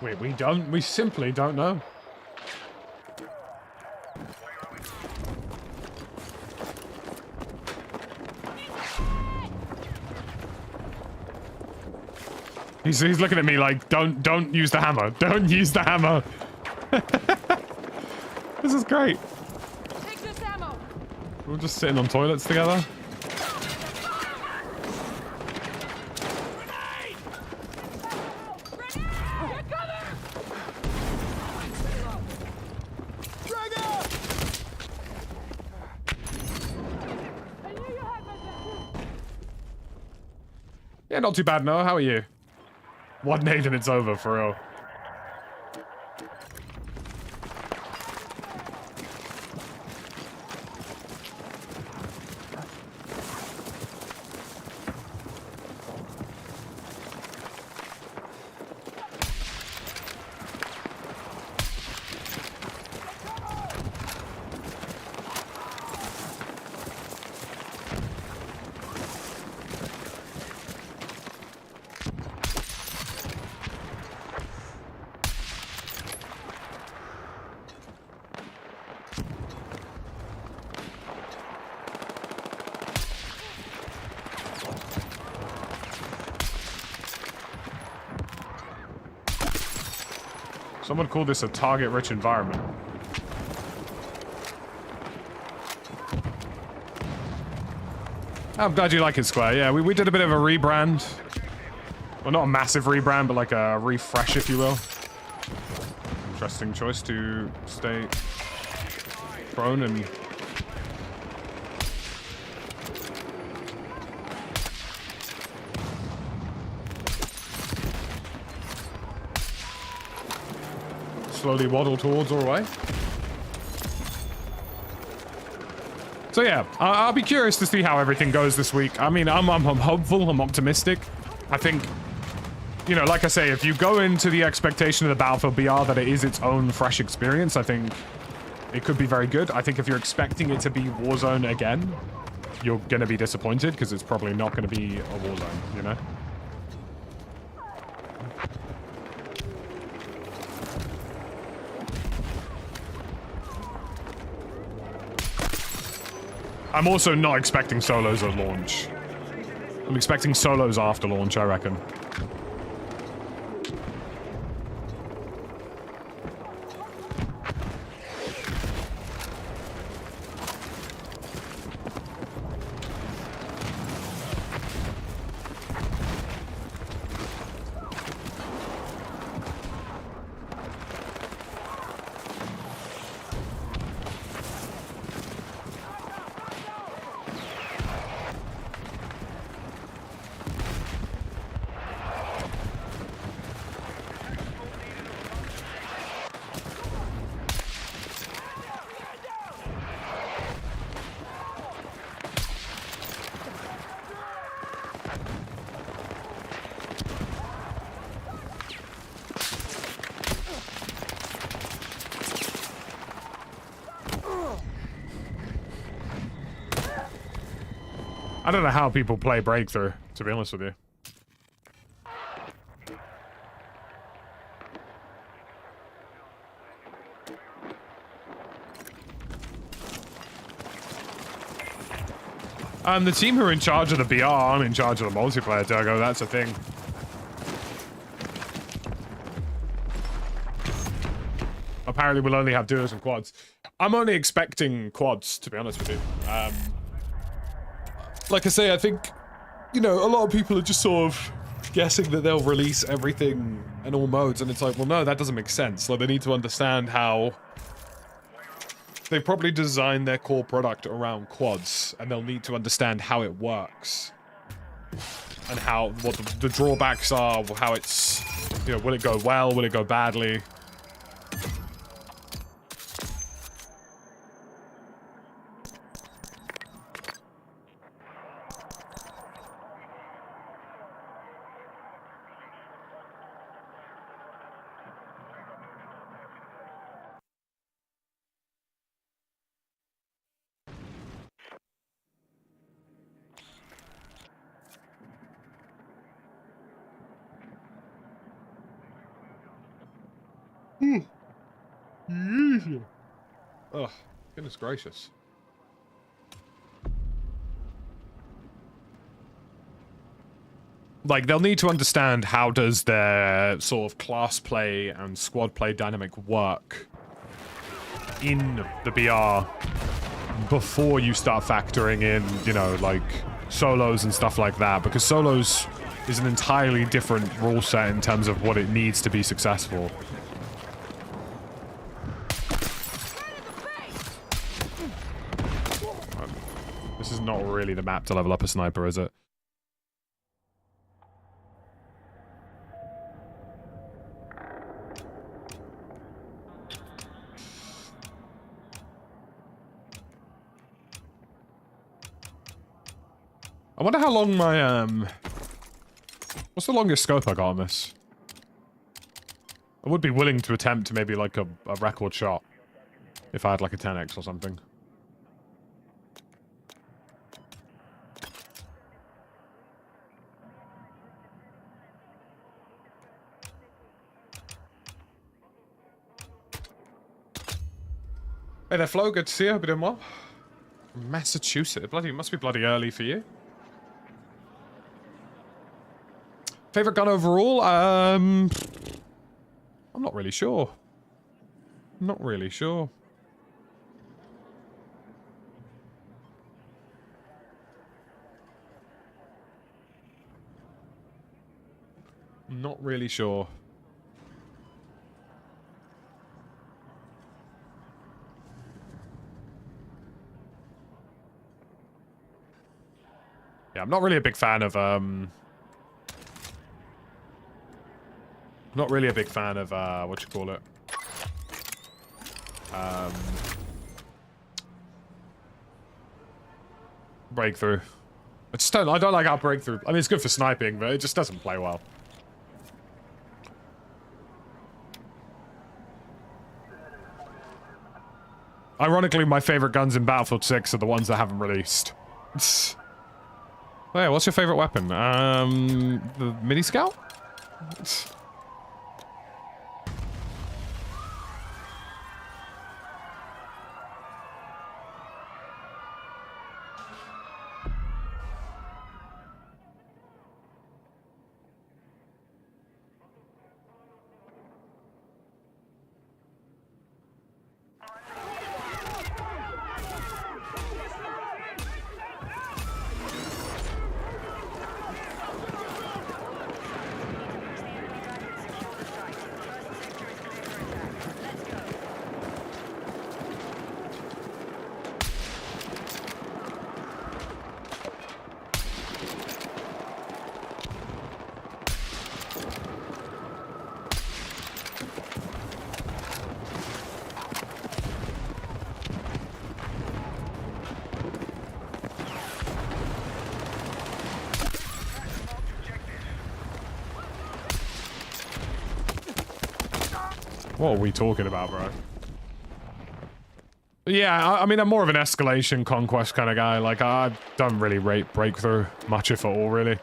We simply don't know. He's looking at me like, don't use the hammer. Don't use the hammer. This is great. We're just sitting on toilets together. Yeah, not too bad, Noah. How are you? One nade and it's over, for real. Someone called this a target-rich environment. I'm glad you like it, Square. Yeah, we did a bit of a rebrand. Well, not a massive rebrand, but like a refresh, if you will. Interesting choice to stay prone and... slowly waddle towards our way. So yeah, I'll be curious to see how everything goes this week. I mean, I'm hopeful, I'm optimistic. I think, you know, like I say, if you go into the expectation of the Battlefield BR that it is its own fresh experience, I think it could be very good. I think if you're expecting it to be Warzone again, you're going to be disappointed because it's probably not going to be a Warzone, you know? I'm also not expecting solos at launch. I'm expecting solos after launch, I reckon. I don't know how people play Breakthrough, to be honest with you. The team who are in charge of the BR aren't in charge of the multiplayer, Durgo. That's the thing. Apparently we'll only have duos and quads. I'm only expecting quads, to be honest with you. Like I say, I think, you know, a lot of people are just sort of guessing that they'll release everything in all modes, and it's like, well, no, that doesn't make sense. Like, they need to understand how... They probably designed their core product around quads, and they'll need to understand how it works. And how, what the drawbacks are, how it's, you know, will it go well, will it go badly? Oh, goodness gracious. Like, they'll need to understand how does their sort of class play and squad play dynamic work in the BR before you start factoring in, you know, like, solos and stuff like that, because solos is an entirely different rule set in terms of what it needs to be successful. This is not really the map to level up a sniper, is it? I wonder how long my, what's the longest scope I got on this? I would be willing to attempt maybe like a record shot. If I had like a 10x or something. Hey there, Flo. Good to see you. Hope you're doing well. Massachusetts. Bloody, it must be bloody early for you. Favorite gun overall? I'm not really sure. Not really sure. Not really sure. Yeah, I'm not really a big fan of, not really a big fan of, what you call it? Breakthrough. I don't like how breakthrough, I mean, it's good for sniping, but it just doesn't play well. Ironically, my favorite guns in Battlefield 6 are the ones that haven't released. Oh yeah, what's your favorite weapon? The mini scout? What are we talking about, bro? Yeah, I mean, I'm more of an escalation conquest kind of guy. Like, I don't really rate breakthrough much, if at all, really.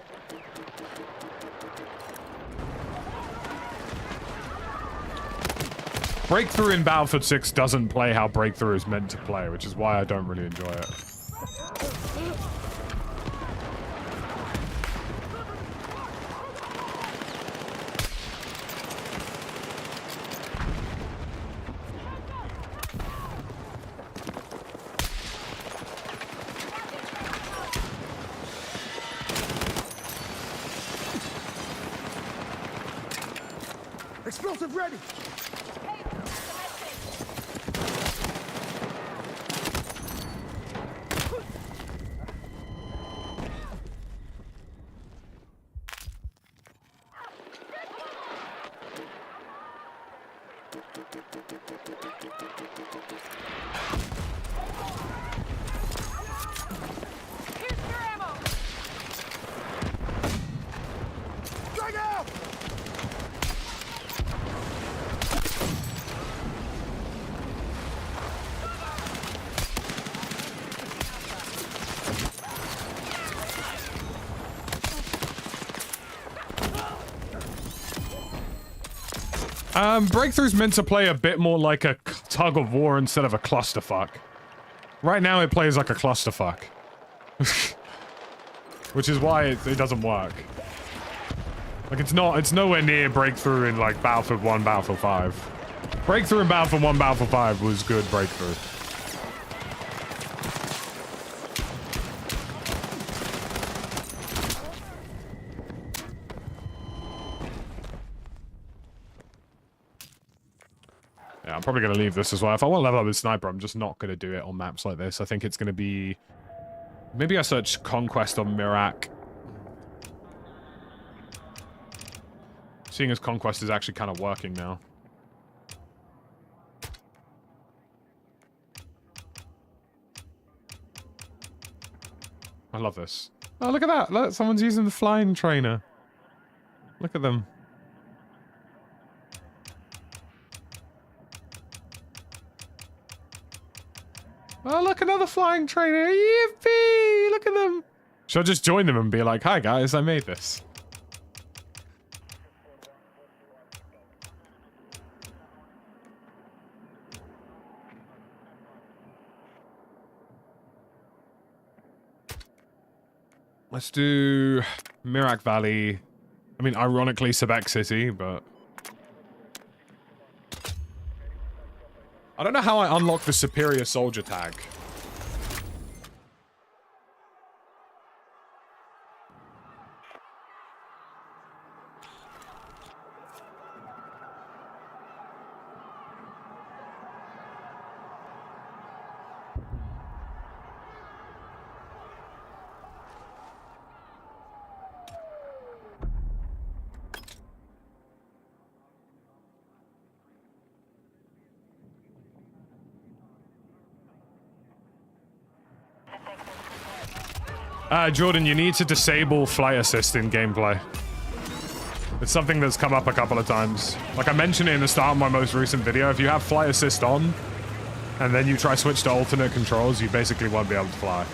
Breakthrough in Battlefield 6 doesn't play how breakthrough is meant to play, which is why I don't really enjoy it. Explosive ready! Breakthrough's meant to play a bit more like a tug of war instead of a clusterfuck. Right now it plays like a clusterfuck. Which is why it doesn't work. Like, it's nowhere near Breakthrough in, like, Battlefield 1, Battlefield 5. Breakthrough in Battlefield 1, Battlefield 5 was good Breakthrough. Yeah, I'm probably going to leave this as well. If I want to level up with Sniper, I'm just not going to do it on maps like this. I think it's going to be... Maybe I search Conquest on Mirac. Seeing as Conquest is actually kind of working now. I love this. Oh, look at that. Look, someone's using the flying trainer. Look at them. Oh, look, another flying trainer. Yippee! Look at them. Should I just join them and be like, hi guys, I made this? Let's do Mirak Valley. I mean, ironically, Sebek City, but... I don't know how I unlock the Superior Soldier tag. Jordan, you need to disable fly assist in gameplay. It's something that's come up a couple of times. Like I mentioned it in the start of my most recent video, if you have fly assist on, and then you try switch to alternate controls, you basically won't be able to fly.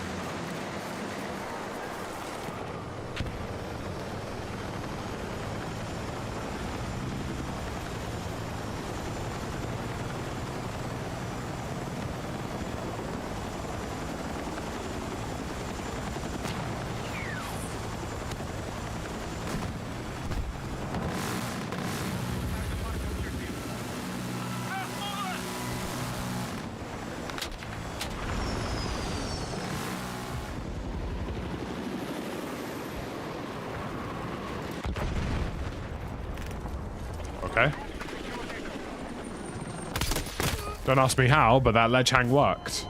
Don't ask me how, but that ledge hang worked.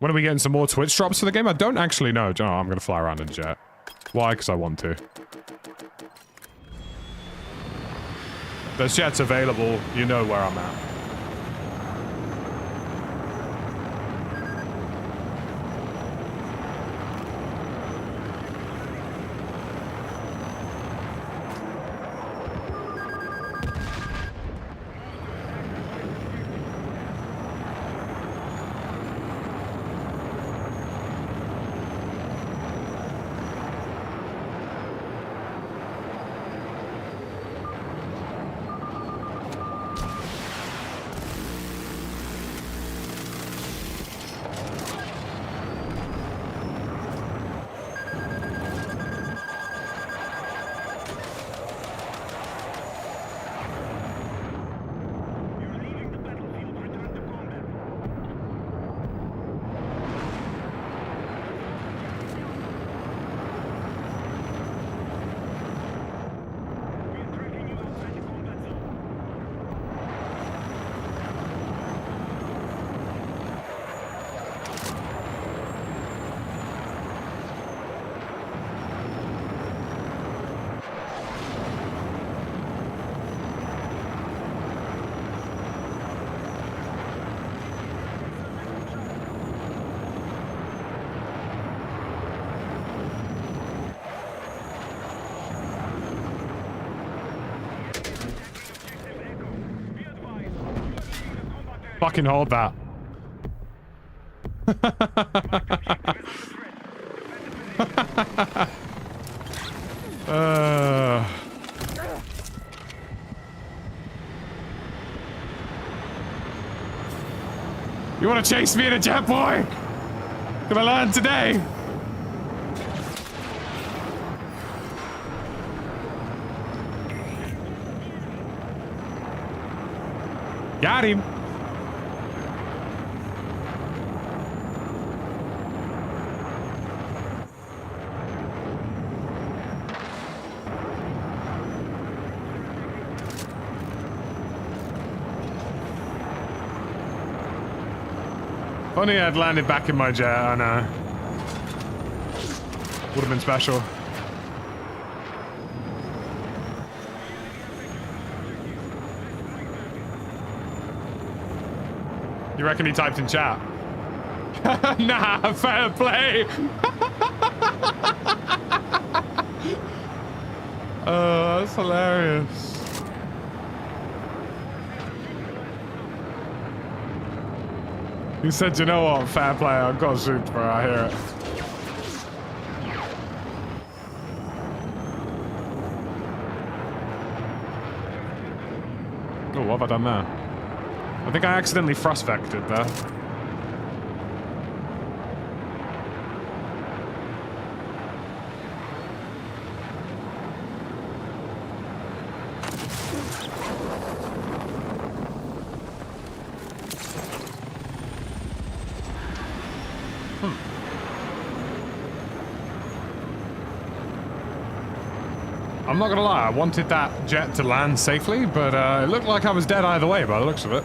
When are we getting some more Twitch drops for the game? I don't actually know. Oh, I'm going to fly around in a jet. Why? Because I want to. There's jets available. You know where I'm at. Fucking hold that. You want to chase me in a jet, boy? Gonna learn today. Got him. If only I'd landed back in my jet, I know. Would have been special. You reckon he typed in chat? Nah, fair play. Oh, that's hilarious. He said, you know what, fair play, I've got zooped, bro, I hear it. Oh, what have I done there? I think I accidentally thrust vectored there. I'm not gonna lie, I wanted that jet to land safely, but it looked like I was dead either way by the looks of it.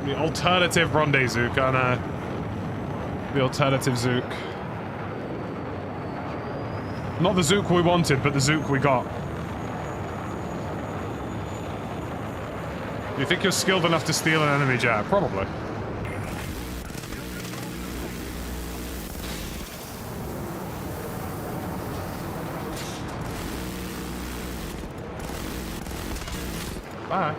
The alternative rendezvous, I know. The alternative Zook. Not the Zook we wanted, but the Zook we got. You think you're skilled enough to steal an enemy jet? Probably. Bye.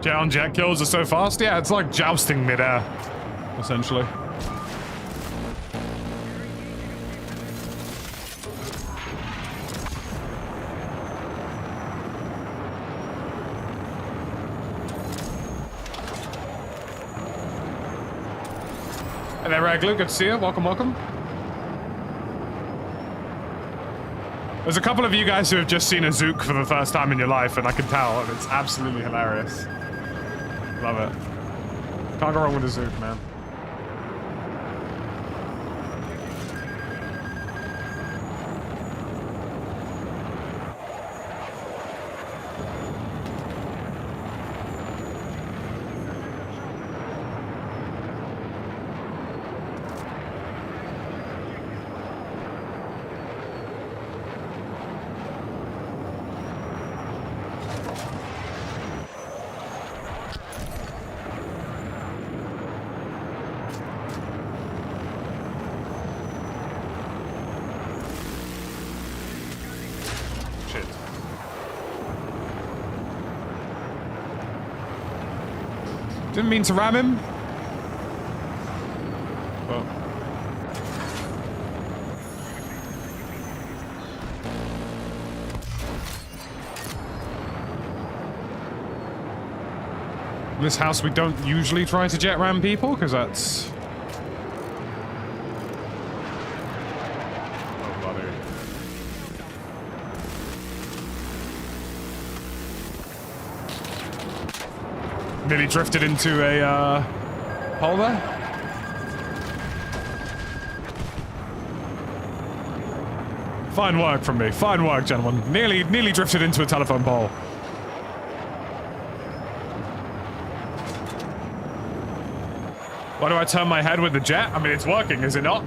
Jet on jet kills are so fast. Yeah, it's like jousting midair, essentially. Hey there, Raglu. Good to see you. Welcome, welcome. There's a couple of you guys who have just seen a Zook for the first time in your life, and I can tell, and it's absolutely hilarious. Love it. Can't go wrong with a Zook, man. Didn't mean to ram him. Well. In this house, we don't usually try to jet ram people, because that's... Oh, buddy. Nearly drifted into a, hole there. Fine work from me. Fine work, gentlemen. Nearly drifted into a telephone pole. Why do I turn my head with the jet? I mean, it's working, is it not?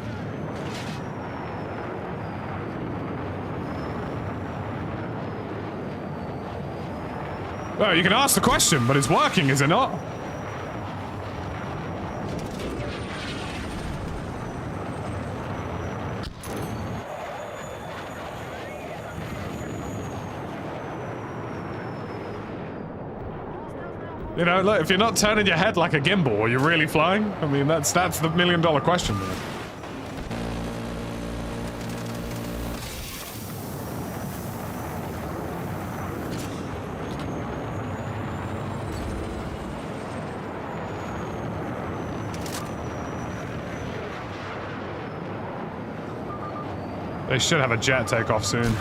Well, you can ask the question, but it's working, is it not? You know, look, if you're not turning your head like a gimbal, are you really flying? I mean, that's the million-dollar question there. They should have a jet take off soon.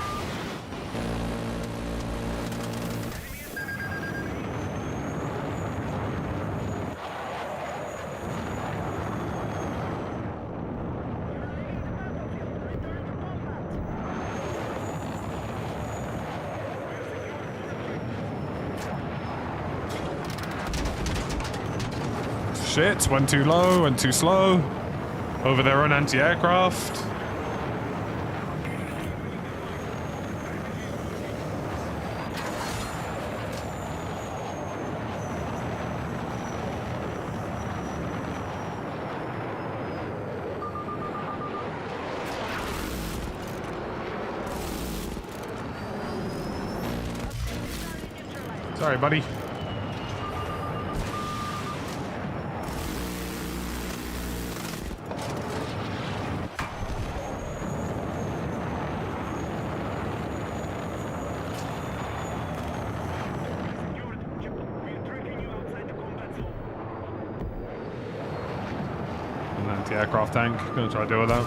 Shit, went too low, went too slow. Over their own anti-aircraft. Sorry, buddy. An anti-aircraft tank. Gonna try to deal with that.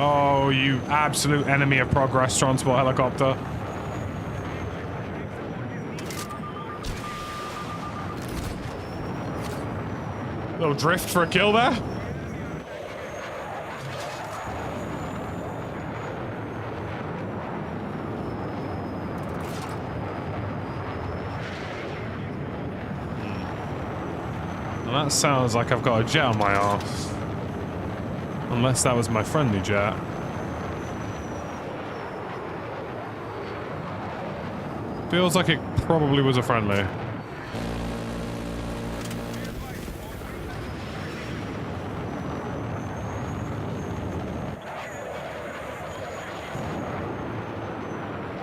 Oh, you absolute enemy of progress, transport helicopter. Little drift for a kill there. Well, that sounds like I've got a jet on my arse. Unless that was my friendly jet. Feels like it probably was a friendly.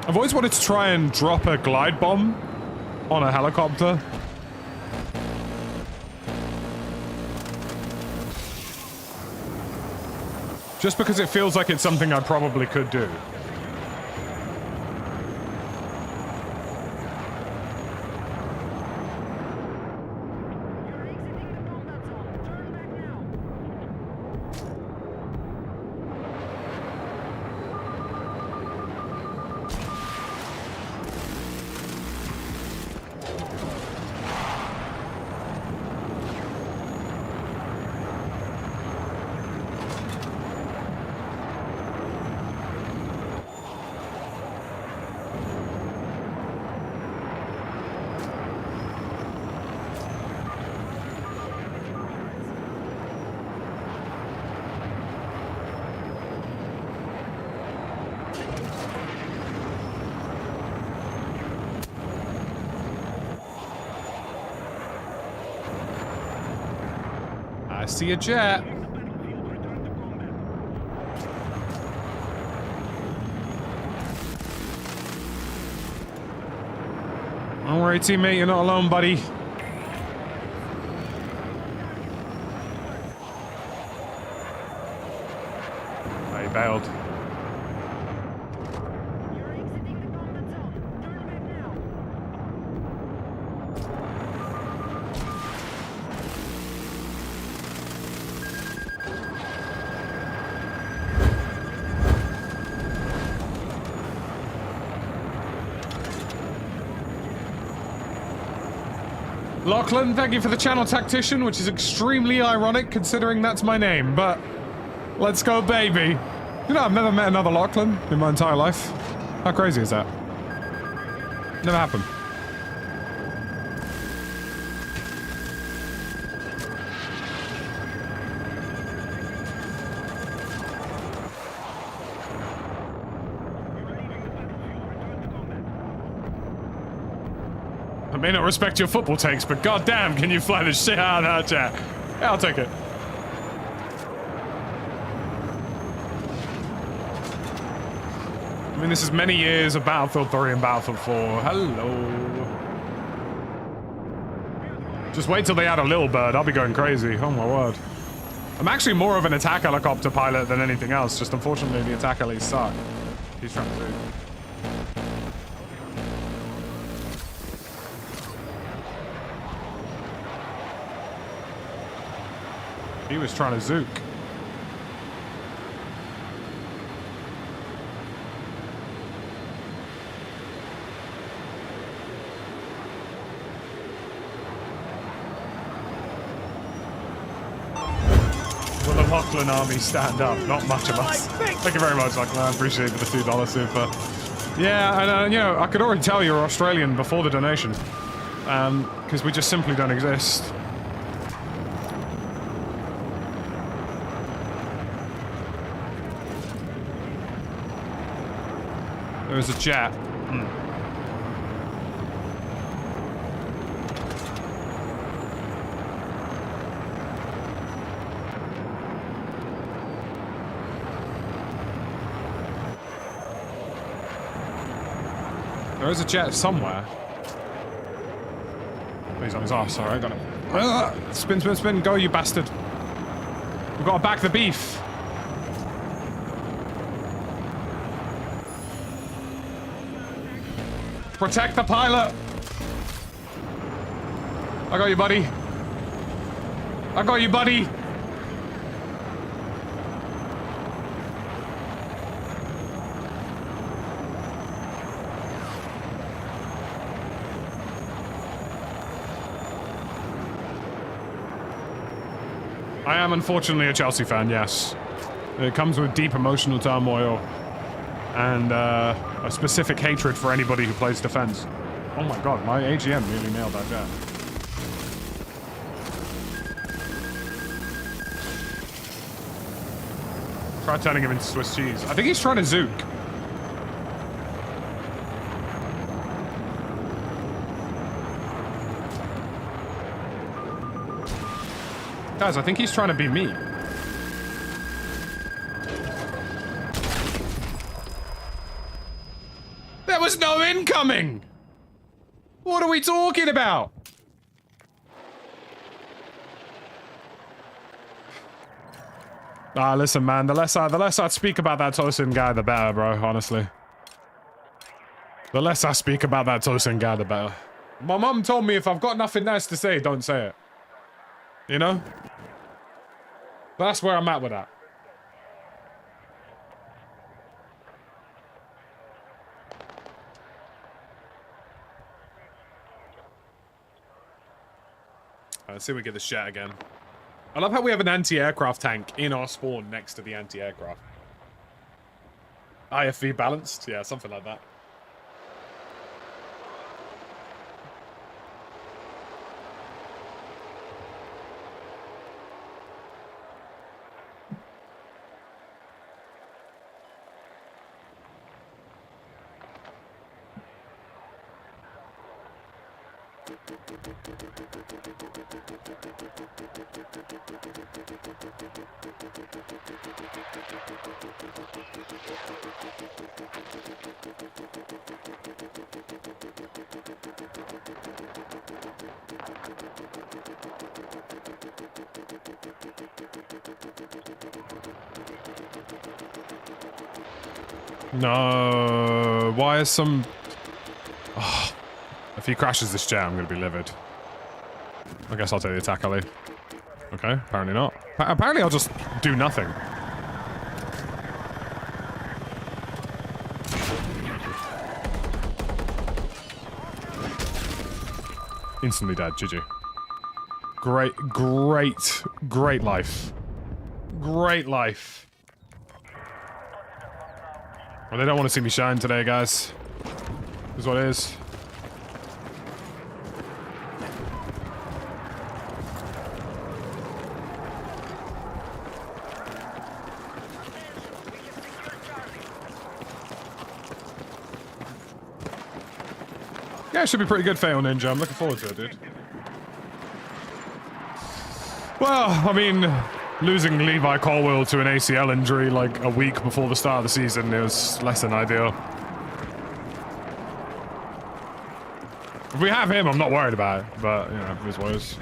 I've always wanted to try and drop a glide bomb on a helicopter. Just because it feels like it's something I probably could do. I see a jet. Don't worry, teammate, you're not alone, buddy. Oh, he bailed. Lachlan, thank you for the channel tactician, which is extremely ironic considering that's my name, but let's go, baby. You know, I've never met another Lachlan in my entire life. How crazy is that? Never happened. I may not respect your football takes, but goddamn, can you fly the shit out of that jet? Yeah, I'll take it. I mean, this is many years of Battlefield 3 and Battlefield 4. Hello. Just wait till they add a little bird. I'll be going crazy. Oh my word. I'm actually more of an attack helicopter pilot than anything else. Just unfortunately, the attack helis suck. He's trying to do. He was trying to zook. Will the Lachlan army stand up? Not much of us. Thank you very much, Lachlan. I appreciate the $2 super. Yeah, and you know, I could already tell you're Australian before the donation. Because we just simply don't exist. There's a jet. There is a jet somewhere. Oh, he's on his arse. Alright, got it. Spin, spin, spin. Go, you bastard. We've got to back the beef. Protect the pilot. I got you, buddy. I got you, buddy. I am unfortunately a Chelsea fan, yes. It comes with deep emotional turmoil and a specific hatred for anybody who plays defense. Oh my god, my AGM really nailed that jet. Try turning him into Swiss cheese. I think he's trying to zook. Guys, I think he's trying to be me. There was no incoming! What are we talking about? Ah, listen, man, the less I speak about that Tosin guy, the better, bro, honestly. The less I speak about that Tosin guy, the better. My mum told me if I've got nothing nice to say, don't say it. You know? That's where I'm at with that. Let's see if we get the shot again. I love how we have an anti-aircraft tank in our spawn next to the anti-aircraft. IFV balanced? Yeah, something like that. No, why is some... Oh, if he crashes this jet, I'm going to be livid. I guess I'll take the attack alley. Okay, apparently not. Apparently I'll just do nothing. Instantly dead, GG. Great life. Great life. Well, they don't want to see me shine today, guys. Is what it is. Yeah, it should be pretty good, Fail Ninja. I'm looking forward to it, dude. Well, I mean, Losing Levi Colwell to an ACL injury like a week before the start of the season, it was less than ideal. If we have him, I'm not worried about it, but, you know, it is what it is.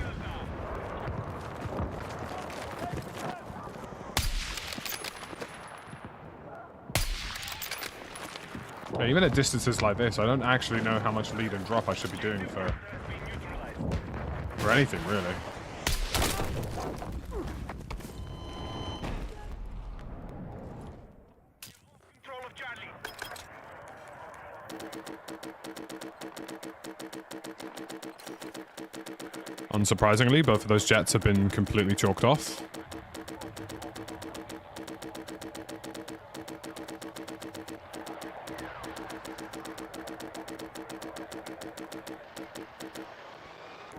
Yeah, even at distances like this, I don't actually know how much lead and drop I should be doing for anything, really. Unsurprisingly, both of those jets have been completely chalked off.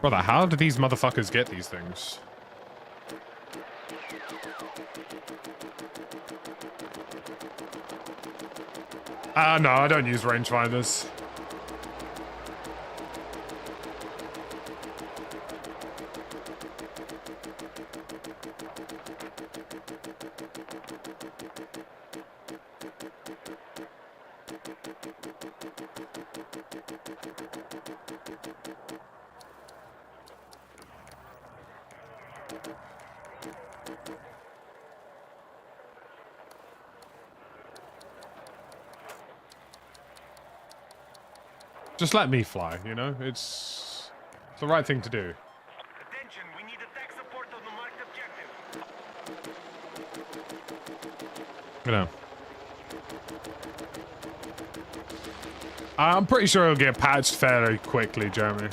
Brother, how do these motherfuckers get these things? No, I don't use rangefinders. Just let me fly, you know? It's the right thing to do. Attention, we need attack support on the marked objective. You know. I'm pretty sure it'll get patched fairly quickly, Jeremy.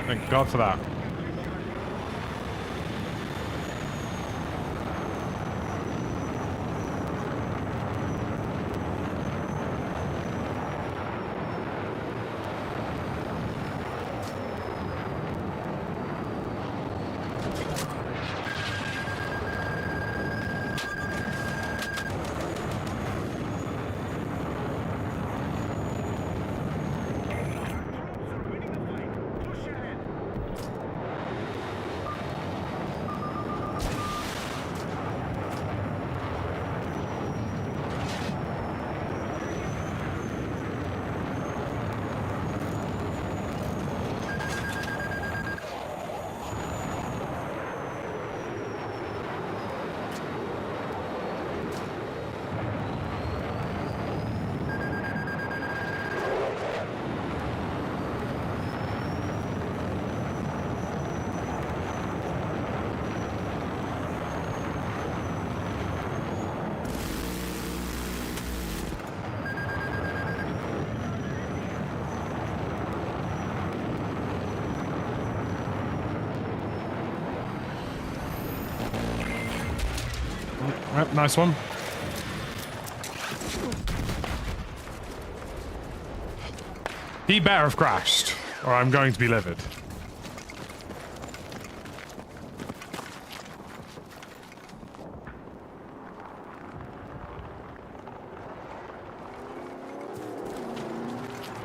Thank God for that. Yep, nice one. He better have crashed, or I'm going to be livid.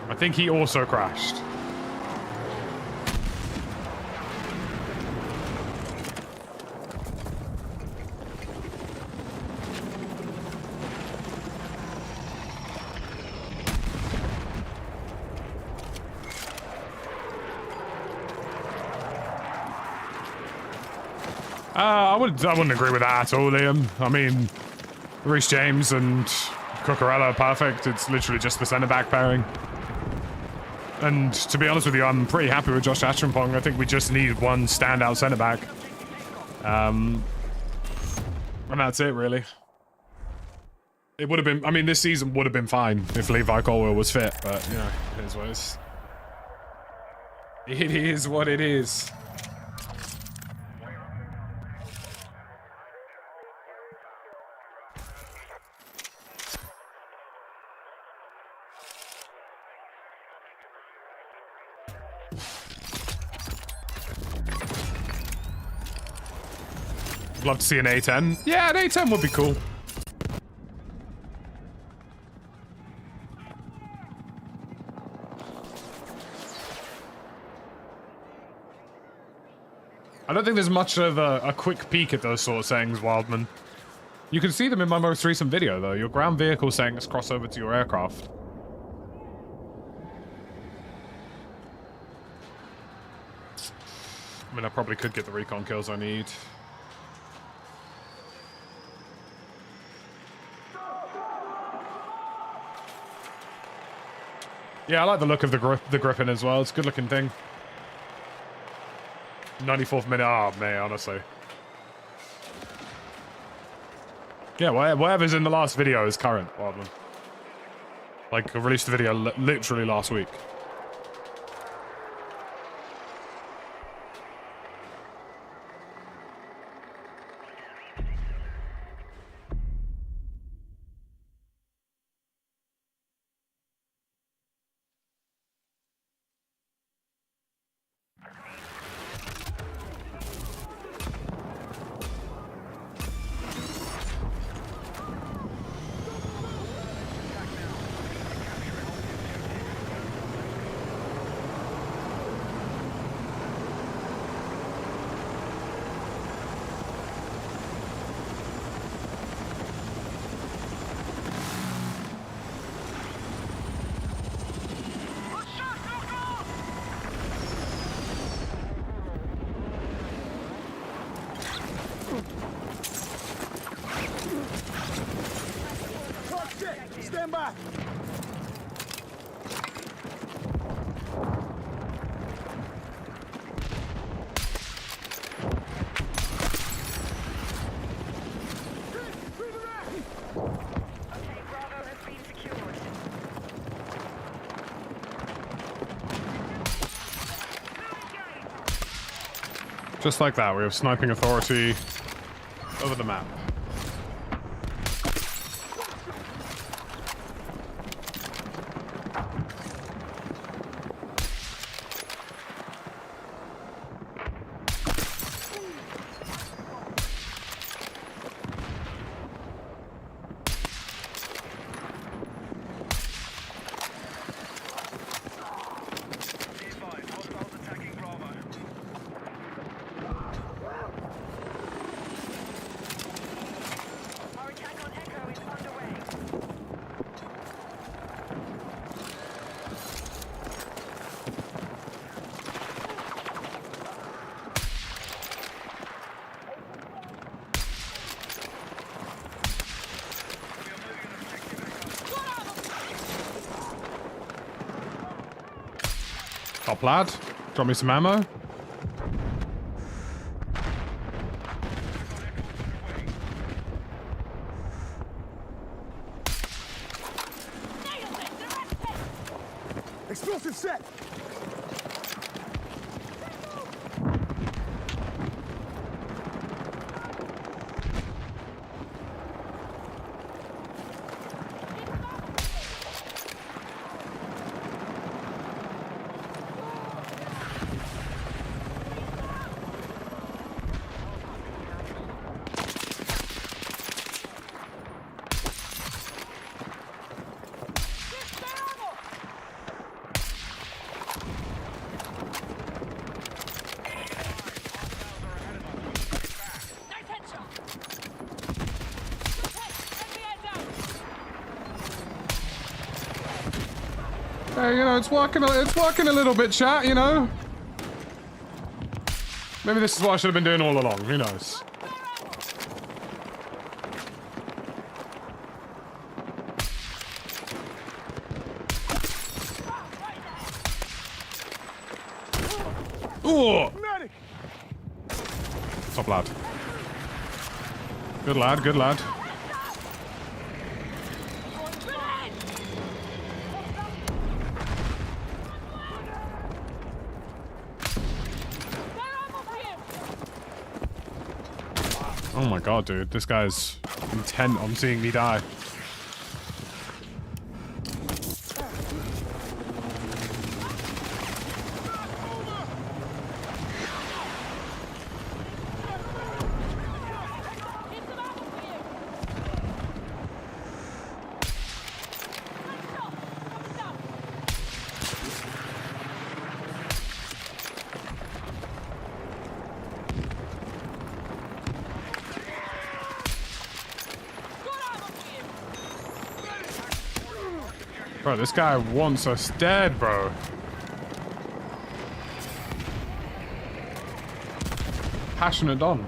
I think he also crashed. I wouldn't agree with that at all, Liam. I mean, Reece James and Cucurella are perfect. It's literally just the centre-back pairing. And to be honest with you, I'm pretty happy with Josh Acheronpong. I think we just need one standout centre-back. And that's it, really. It would have been... I mean, this season would have been fine if Levi Colwell was fit, but, you know, it is what it is. It is what it is. Love to see an A10. Yeah, an A10 would be cool. I don't think there's much of a quick peek at those sort of settings, Wildman. You can see them in my most recent video, though. Your ground vehicle settings cross over to your aircraft. I mean, I probably could get the recon kills I need. Yeah, I like the look of the Griffin as well. It's a good-looking thing. 94th minute. Oh, man, honestly. Yeah, whatever's in the last video is current, Wildman. Like, I released the video literally last week. Stand by. Just like that, we have sniping authority over the map. Top lad, drop me some ammo. Explosive set. Hey, you know, it's working a little bit, chat, you know? Maybe this is what I should have been doing all along, who knows? Ooh! Top lad. Good lad, good lad. Oh my god, dude. This guy's intent on seeing me die. Bro, this guy wants us dead, bro. Passionate Don.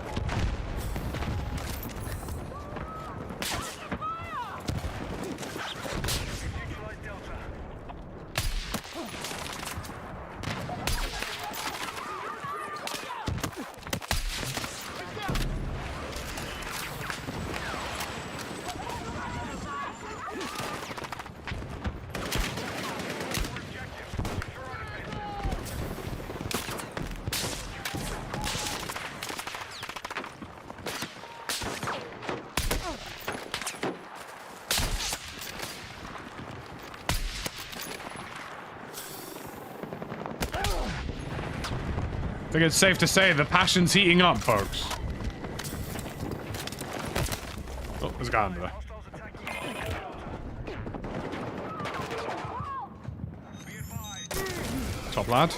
I think it's safe to say the passion's heating up, folks. Oh, there's a guy under there. Top lad.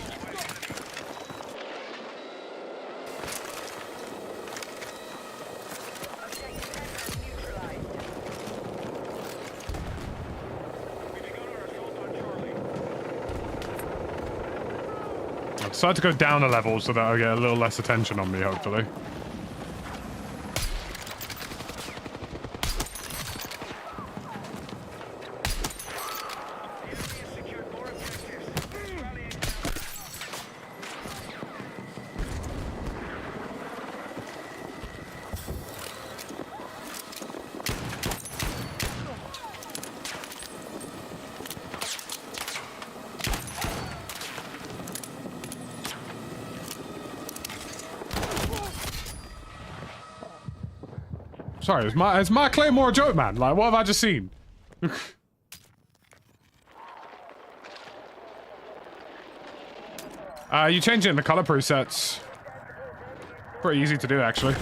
I decided to go down a level so that I'll get a little less attention on me, hopefully. Sorry, is my Claymore a joke, man? Like, what have I just seen? You change it in the color presets. Pretty easy to do, actually.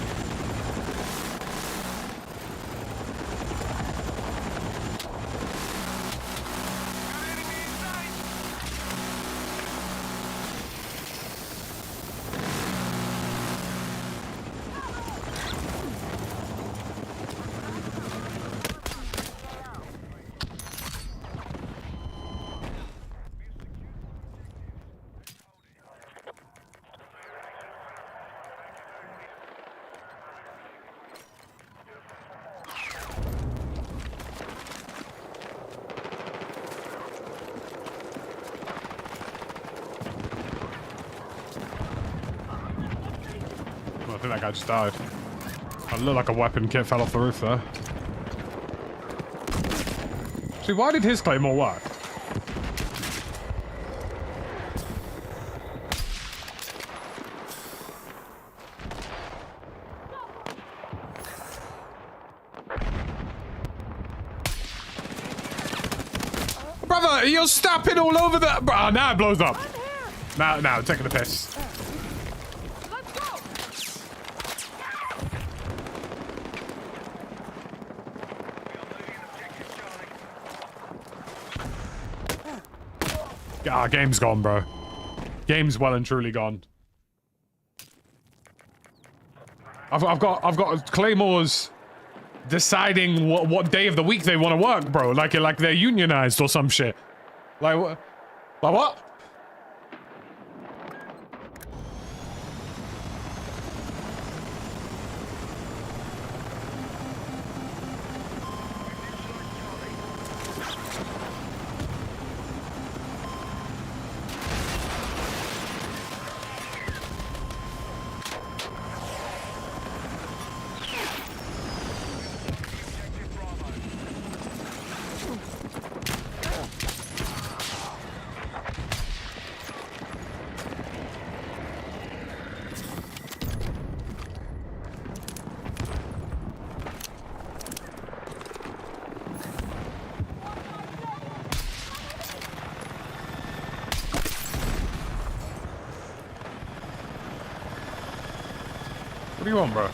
I think that guy just died. I look like a weapon kit fell off the roof there. See, why did his claymore work? Brother, you're stepping all over the... Oh, now it blows up. Now, taking the piss. Ah, game's gone, bro. Game's well and truly gone. I've got Claymores deciding what day of the week they want to work, bro. Like they're unionized or some shit. Like what? Like what? What do you want, bro?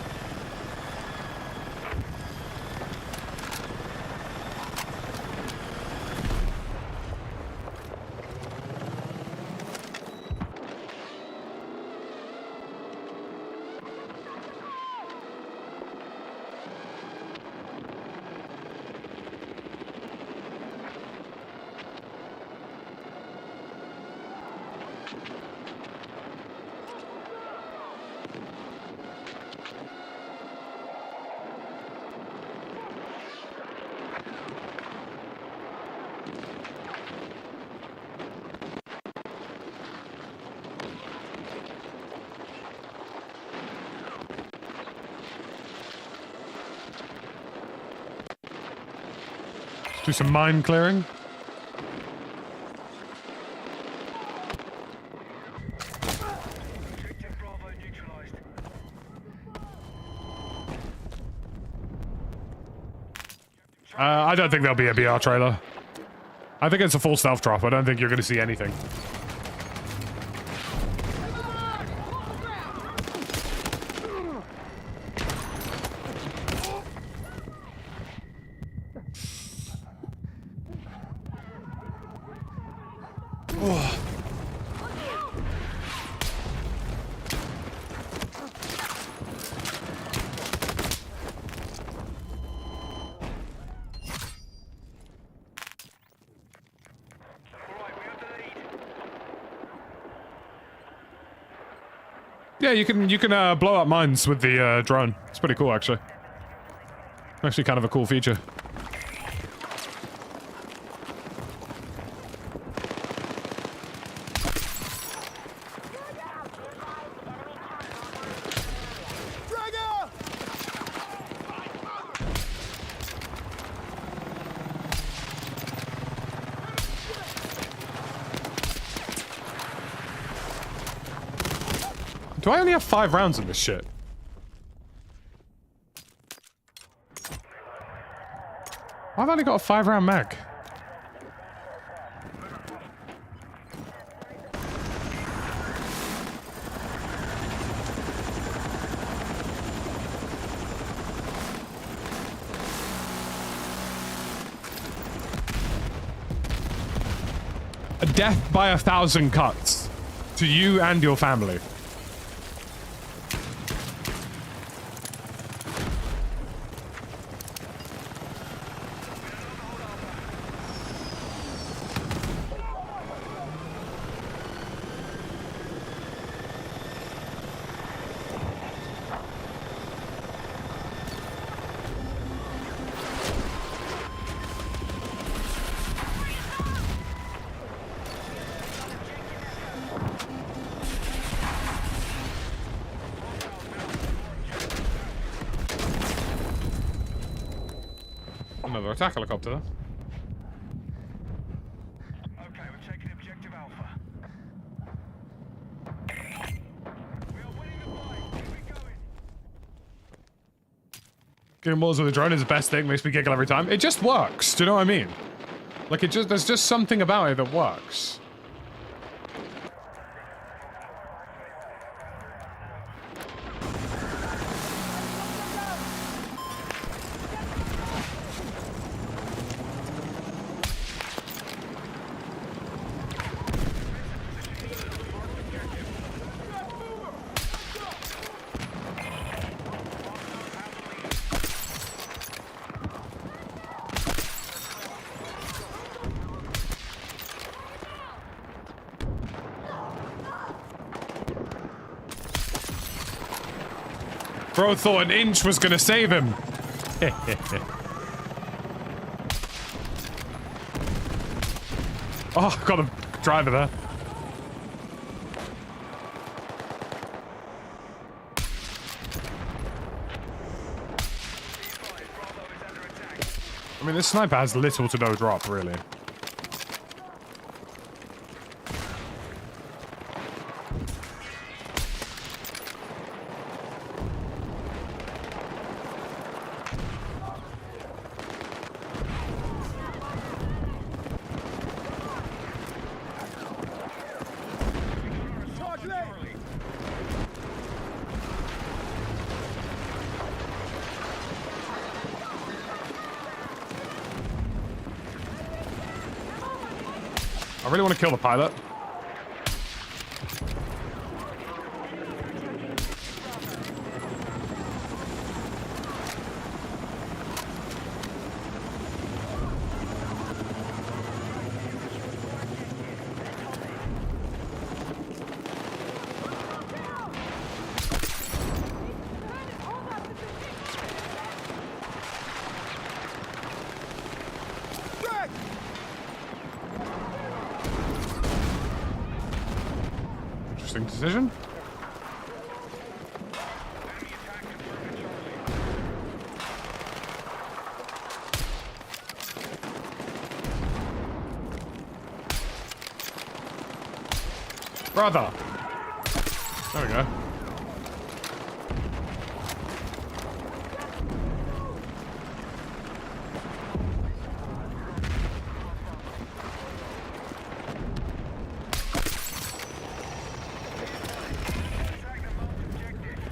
Do some mine clearing. Objective Bravo neutralized. I don't think there'll be a BR trailer. I think it's a full stealth drop. I don't think you're going to see anything. Yeah, you can blow up mines with the drone. It's pretty cool, actually. Actually, kind of a cool feature. Do I only have 5 rounds in this shit? I've only got a 5-round mag. A death by 1,000 cuts. To you and your family. Another attack helicopter. Okay, we're taking objective Alpha. We are winning the fight. Keep it going. Getting balls with the drone is the best thing. Makes me giggle every time. It just works. Do you know what I mean? Like there's just something about it that works. Bro thought an inch was gonna save him. Oh, got a driver there. I mean, this sniper has little to no drop, really. I really want to kill the pilot. Interesting decision. Brother. There we go.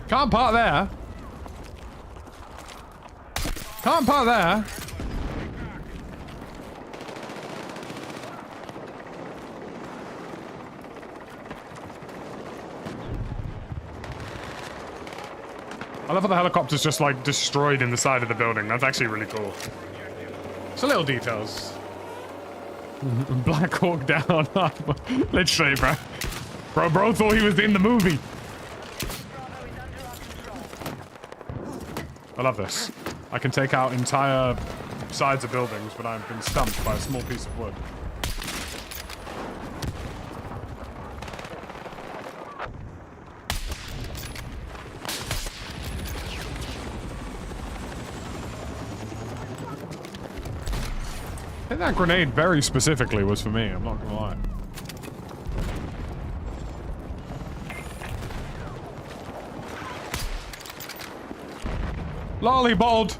Can't park there. Can't park there. I love how the helicopter's just like destroyed in the side of the building. That's actually really cool. It's a little details. Black Hawk down. Literally, bro. Bro thought he was in the movie. I love this. I can take out entire sides of buildings, but I've been stumped by a small piece of wood. I think that grenade very specifically was for me, I'm not gonna lie. Lollybold!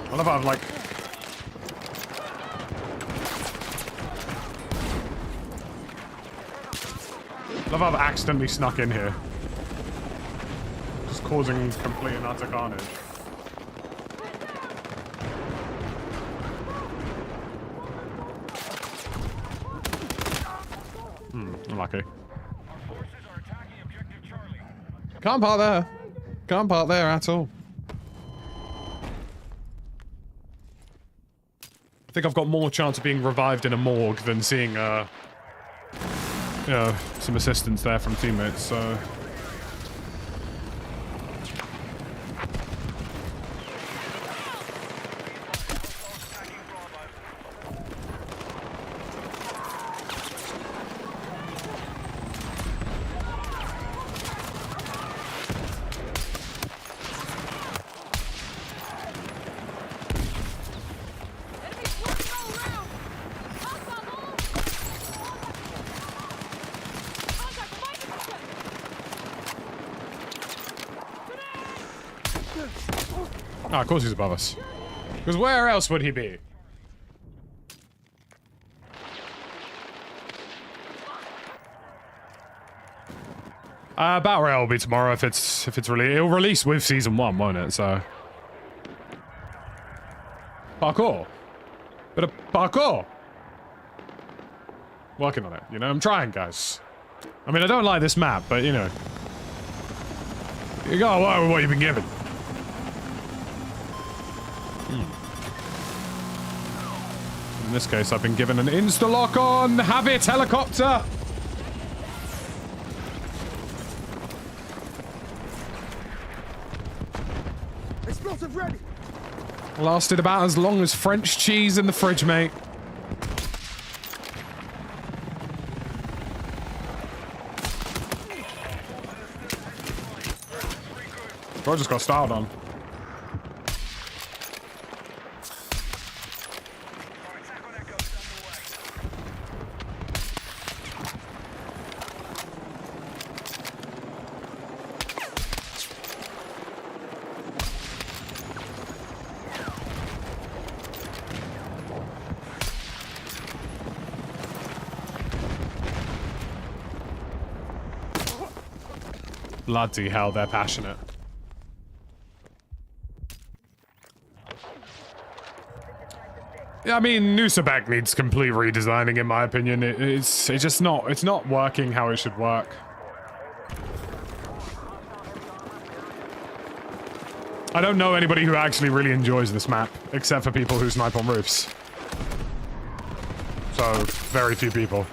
I love how I've like... I love how I've accidentally snuck in here. Just causing complete and utter carnage. Unlucky. Can't park there. Can't park there at all. I think I've got more chance of being revived in a morgue than seeing, you know, some assistance there from teammates, so... Ah, of course he's above us. Because where else would he be? Battle Royale will be tomorrow if it's it'll release with season 1, won't it? So parkour. Bit of parkour. Working on it, you know, I'm trying, guys. I mean, I don't like this map, but you know. You gotta work with what you've been given. In this case, I've been given an insta-lock on. Have it, helicopter! Explosive ready. Lasted about as long as French cheese in the fridge, mate. Bro just got styled on. Bloody hell, they're passionate. Yeah, I mean, Nusabek needs complete redesigning, in my opinion. It's just not, it's not working how it should work. I don't know anybody who actually really enjoys this map, except for people who snipe on roofs. So, very few people.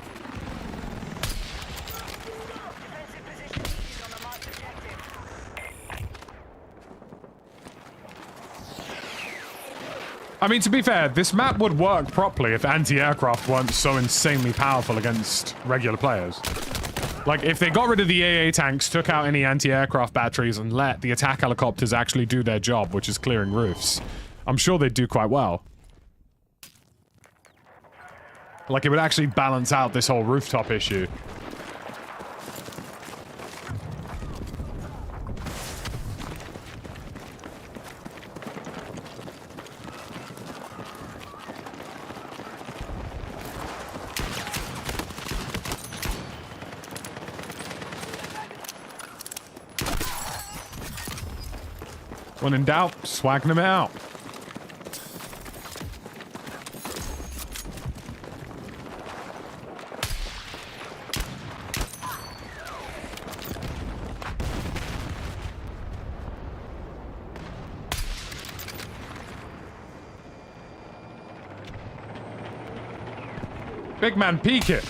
I mean, to be fair, this map would work properly if anti-aircraft weren't so insanely powerful against regular players. Like, if they got rid of the AA tanks, took out any anti-aircraft batteries, and let the attack helicopters actually do their job, which is clearing roofs, I'm sure they'd do quite well. Like, it would actually balance out this whole rooftop issue. When in doubt, swag them out. Big man, peek it.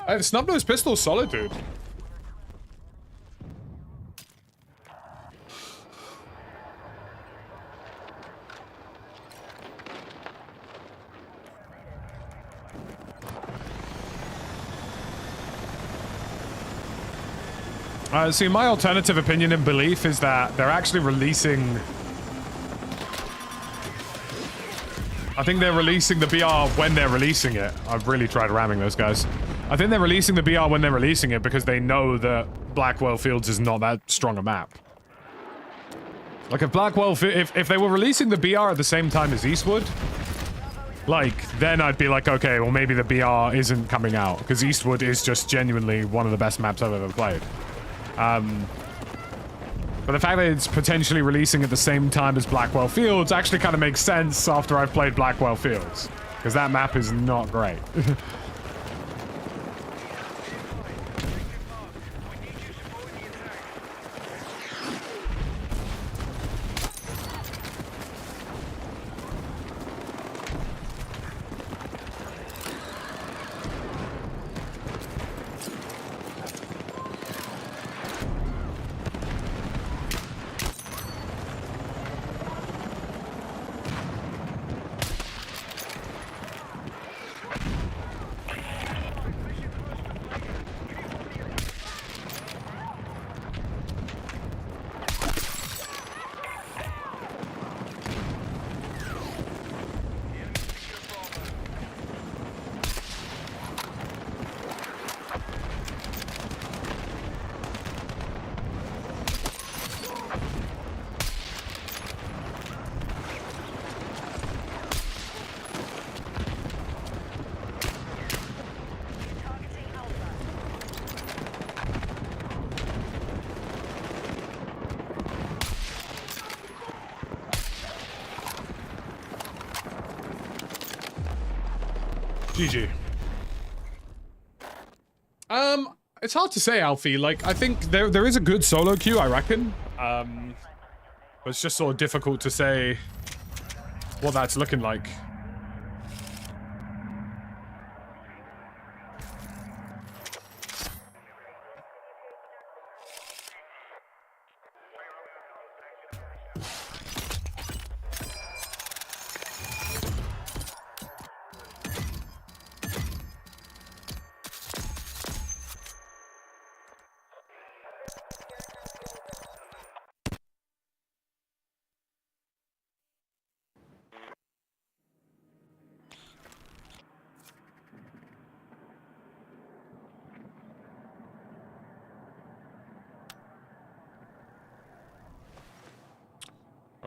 Hey, the snub-nose pistol's solid, dude. See, my alternative opinion and belief is that they're actually releasing... I think they're releasing the BR when they're releasing it. I've really tried ramming those guys. I think they're releasing the BR when they're releasing it because they know that Blackwell Fields is not that strong a map. Like, if they were releasing the BR at the same time as Eastwood, like, then I'd be like, okay, well, maybe the BR isn't coming out, because Eastwood is just genuinely one of the best maps I've ever played. But the fact that it's potentially releasing at the same time as Blackwell Fields actually kind of makes sense after I've played Blackwell Fields, because that map is not great. GG. It's hard to say, Alfie. Like, I think there is a good solo queue, I reckon. But it's just sort of difficult to say what that's looking like.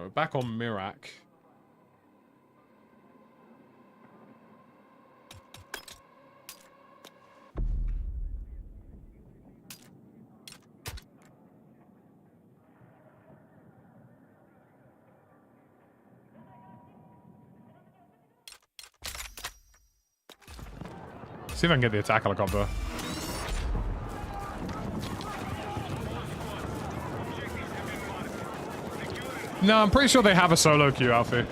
we're back on Mirak. See if I can get the attack helicopter. No, I'm pretty sure they have a solo queue, Alfie.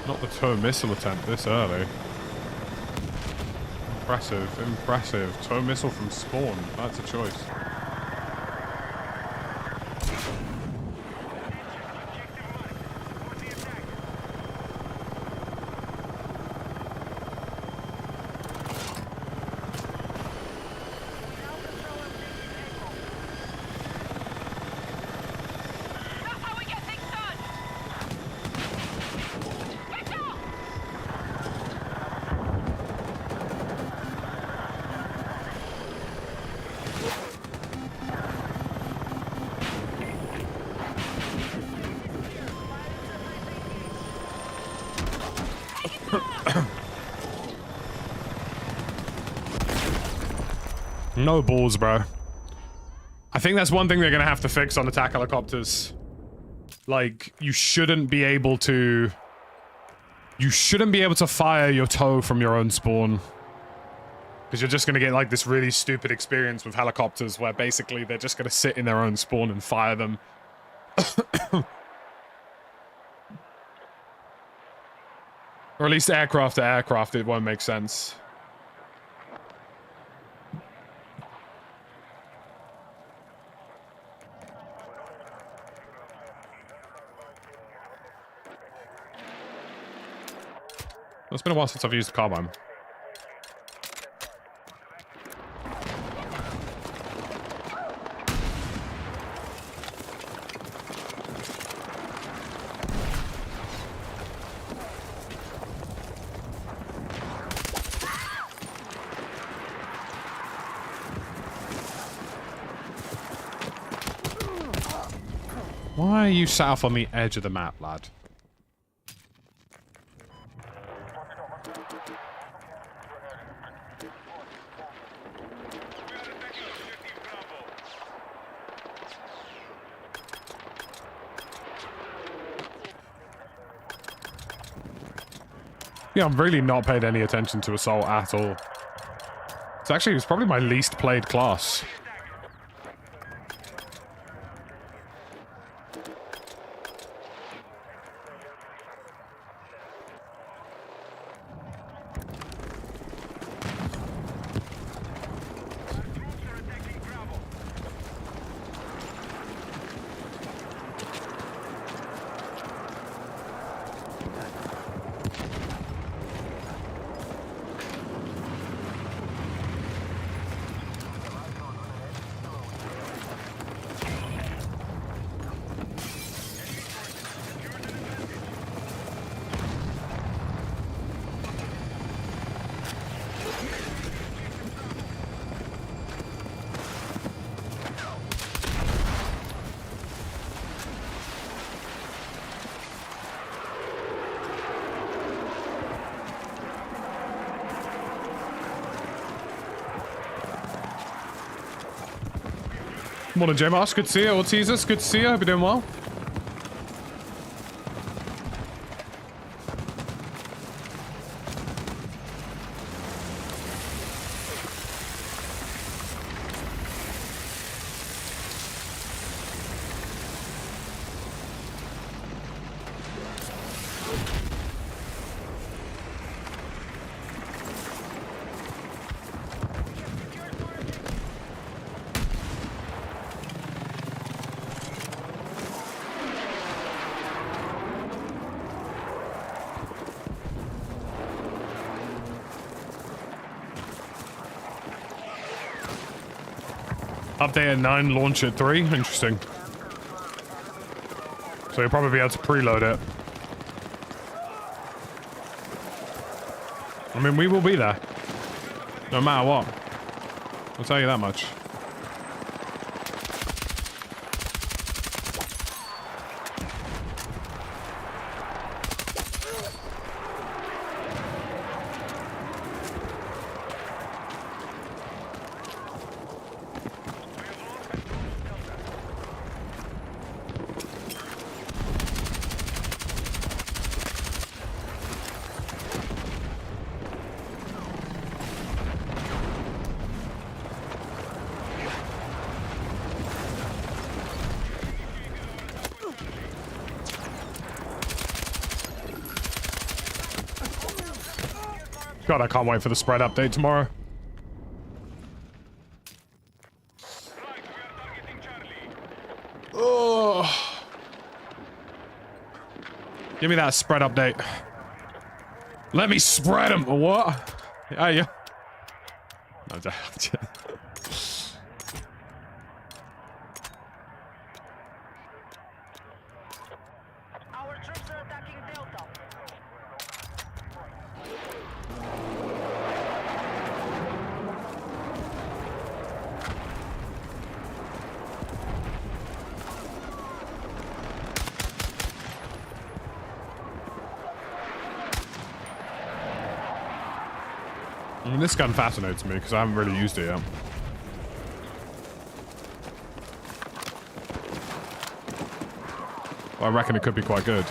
Not the tow missile attempt this early. Impressive, impressive. Tow missile from spawn. That's a choice. No balls, bro. I think that's one thing they're gonna have to fix on attack helicopters. Like, you shouldn't be able to fire your tow from your own spawn. Because you're just gonna get like this really stupid experience with helicopters where basically they're just gonna sit in their own spawn and fire them. Or at least aircraft to aircraft, it won't make sense. It's been a while since I've used the Carbine. Why are you south on the edge of the map, lad? Yeah, I'm really not paid any attention to Assault at all. It's probably my least played class. Morning, J-Marsh. Good to see you. Ortizas, good to see you. Hope you're doing well. Update at 9, launch at 3. Interesting. So you'll probably be able to preload it. I mean, we will be there. No matter what. I'll tell you that much. God, I can't wait for the spread update tomorrow. Oh. Give me that spread update. Let me spread them. What? Yeah, yeah. No, Our troops are attacking Delta. I mean, this gun fascinates me because I haven't really used it yet. I reckon it could be quite good.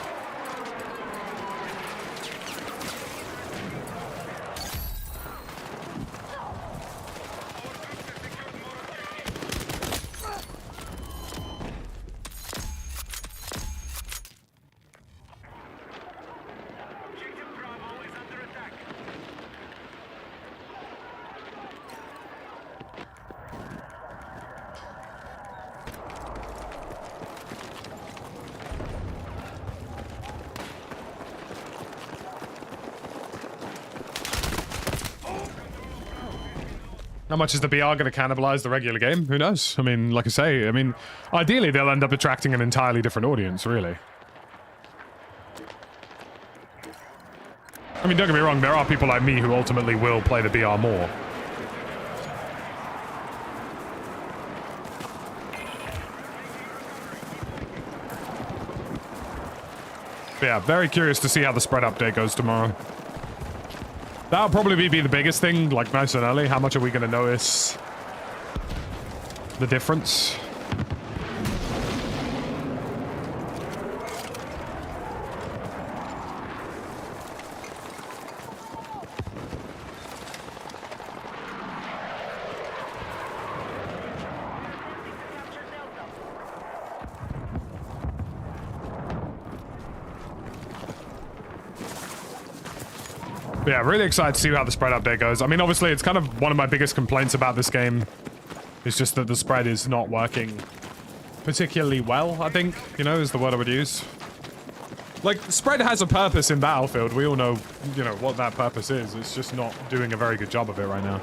How much is the BR going to cannibalize the regular game? Who knows? I mean, like I say, I mean, ideally they'll end up attracting an entirely different audience, really. I mean, don't get me wrong, there are people like me who ultimately will play the BR more. But yeah, very curious to see how the spread update goes tomorrow. That'll probably be the biggest thing, like nice and early. How much are we going to notice the difference? But yeah, really excited to see how the spread update goes. I mean, obviously, it's kind of one of my biggest complaints about this game. It's just that the spread is not working particularly well, I think, you know, is the word I would use. Like, the spread has a purpose in Battlefield. We all know, you know, what that purpose is. It's just not doing a very good job of it right now.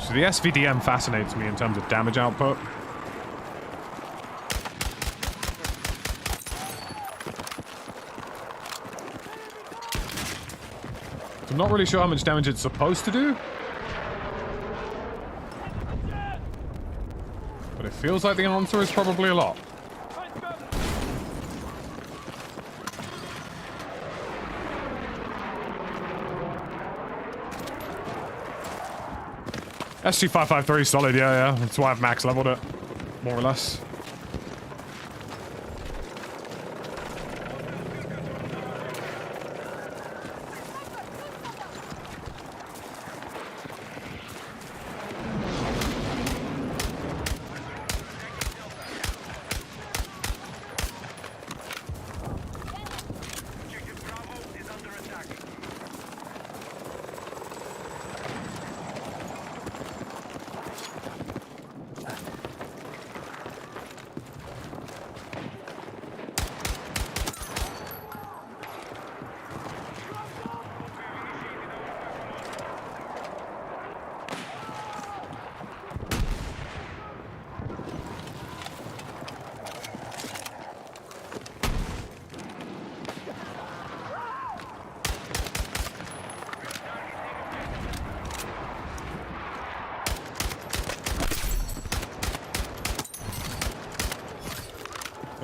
So the SVDM fascinates me in terms of damage output. I'm not really sure how much damage it's supposed to do. But it feels like the answer is probably a lot. SG553 solid, yeah. That's why I've max leveled it, more or less.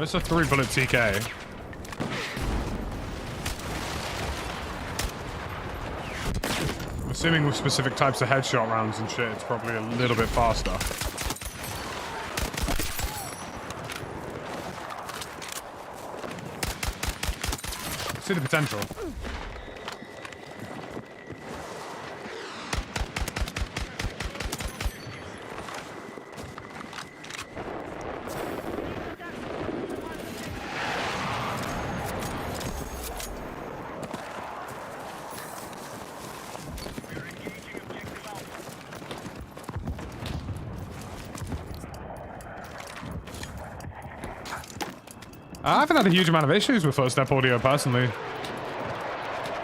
That's a 3-bullet TK. I'm assuming with specific types of headshot rounds and shit, it's probably a little bit faster. See the potential. I haven't had a huge amount of issues with first step audio personally.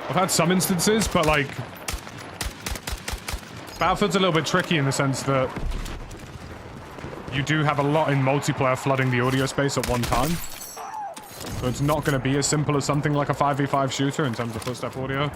I've had some instances, but like Battlefield's a little bit tricky in the sense that you do have a lot in multiplayer flooding the audio space at one time. So it's not going to be as simple as something like a 5v5 shooter in terms of first step audio.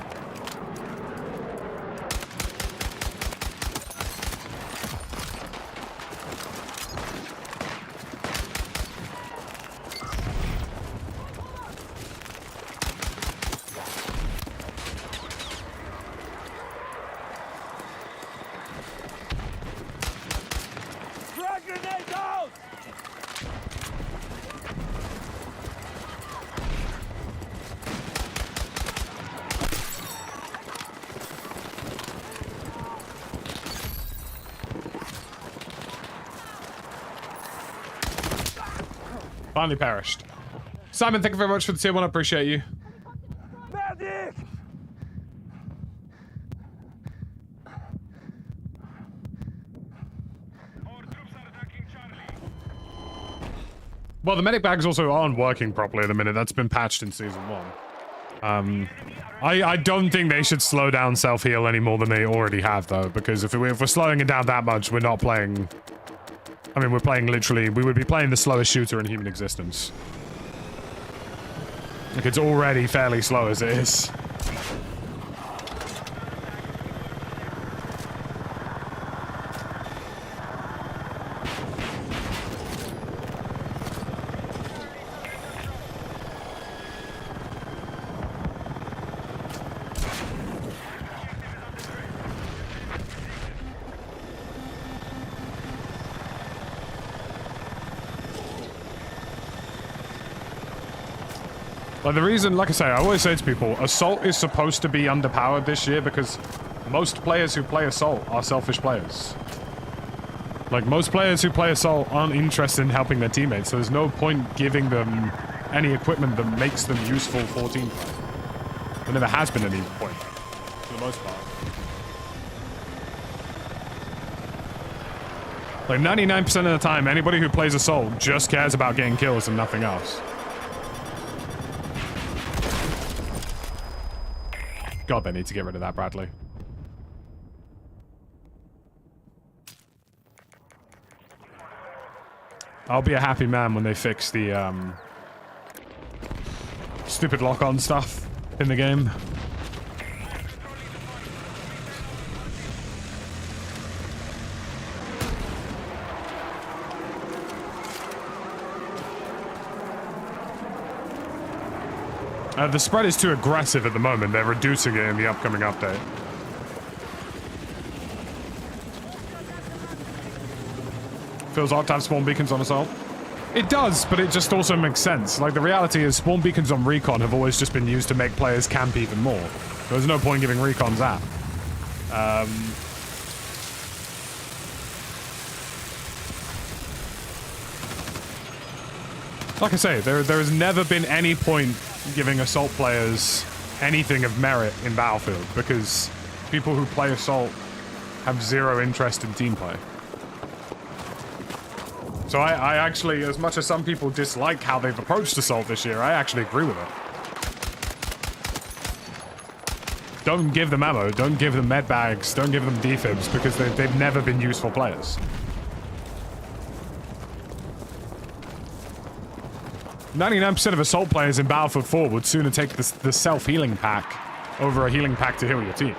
Finally perished. Simon, thank you very much for the tier 1. I appreciate you. Medic! Our troops are attacking Charlie. Well, the medic bags also aren't working properly at the minute. That's been patched in Season 1. I don't think they should slow down self-heal any more than they already have, though, because if we're slowing it down that much, we're not playing... I mean, we're playing literally... We would be playing the slowest shooter in human existence. Like, it's already fairly slow as it is. Like, the reason, like I say, I always say to people, Assault is supposed to be underpowered this year because most players who play Assault are selfish players. Like, most players who play Assault aren't interested in helping their teammates, so there's no point giving them any equipment that makes them useful for team play. There never has been any point, for the most part. Like, 99% of the time, anybody who plays Assault just cares about getting kills and nothing else. God, they need to get rid of that, Bradley. I'll be a happy man when they fix the, stupid lock-on stuff in the game. The spread is too aggressive at the moment. They're reducing it in the upcoming update. Feels odd to have spawn beacons on Assault. It does, but it just also makes sense. Like, the reality is spawn beacons on Recon have always just been used to make players camp even more. There's no point giving Recons that. Like I say, there has never been any point giving Assault players anything of merit in Battlefield because people who play Assault have zero interest in team play. So I actually, as much as some people dislike how they've approached Assault this year, I actually agree with it. Don't give them ammo, don't give them med bags, don't give them defibs because they've never been useful players. 99% of Assault players in Battlefield 4 would sooner take the self-healing pack over a healing pack to heal your team.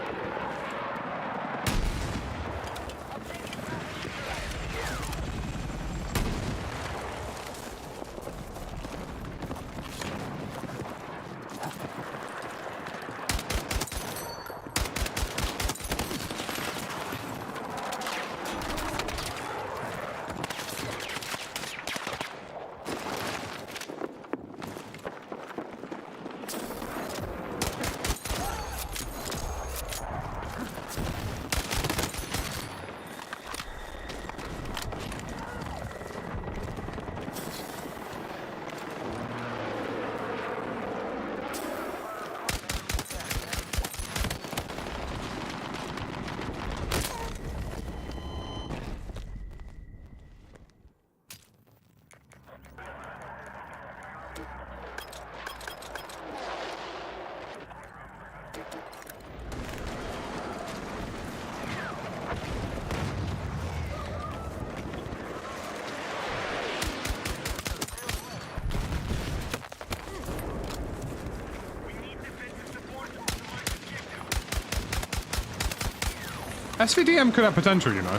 SVDM could have potential, you know.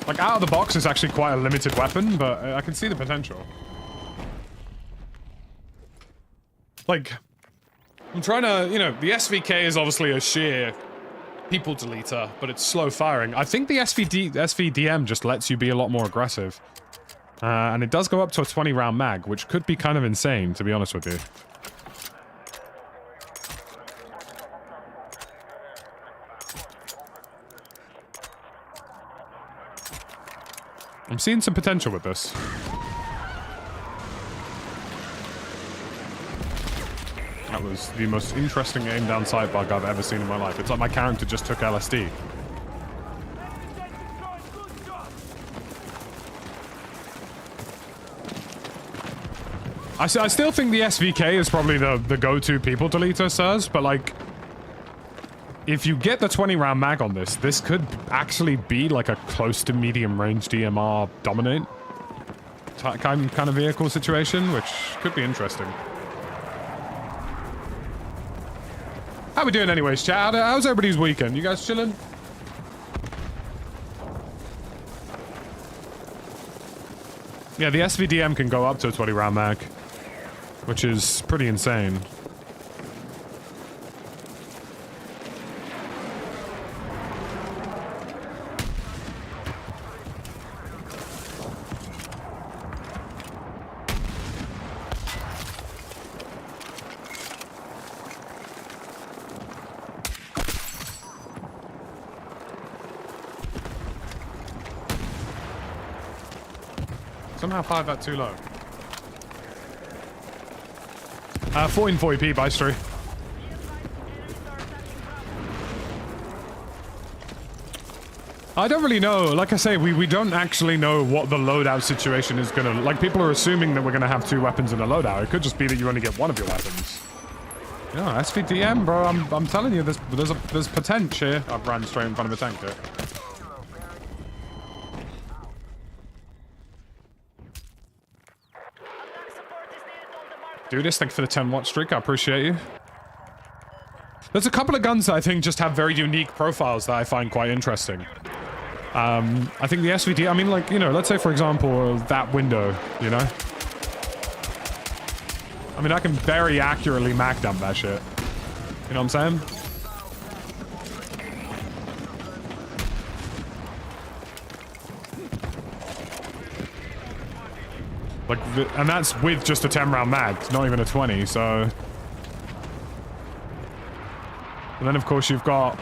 Like, out of the box, it's actually quite a limited weapon, but I can see the potential. Like, I'm trying to, you know, the SVK is obviously a sheer people deleter, but it's slow firing. I think the SVDM just lets you be a lot more aggressive. And it does go up to a 20-round mag, which could be kind of insane, to be honest with you. I'm seeing some potential with this. That was the most interesting aim down sight bug I've ever seen in my life. It's like my character just took LSD. I still think the SVK is probably the go-to people deleter, sirs, but like, if you get the 20-round mag on this, this could actually be like a close to medium-range DMR dominate kind of vehicle situation, which could be interesting. How we doing anyways, chat? How's everybody's weekend? You guys chilling? Yeah, the SVDM can go up to a 20-round mag, which is pretty insane. Somehow fired that too low. 1440p by Stru. I don't really know. Like I say, we don't actually know what the loadout situation is gonna... Like, people are assuming that we're gonna have 2 weapons in a loadout. It could just be that you only get 1 of your weapons. Yeah, SVDM, bro. I'm telling you, there's potential here. I've ran straight in front of a tank here. Dude, thank you for the 10-watt streak. I appreciate you. There's a couple of guns that I think just have very unique profiles that I find quite interesting. I think the SVD, I mean, like, you know, let's say, for example, that window, you know? I mean, I can very accurately mag dump that shit. You know what I'm saying? Like, and that's with just a 10-round mag, not even a 20, so... And then, of course, you've got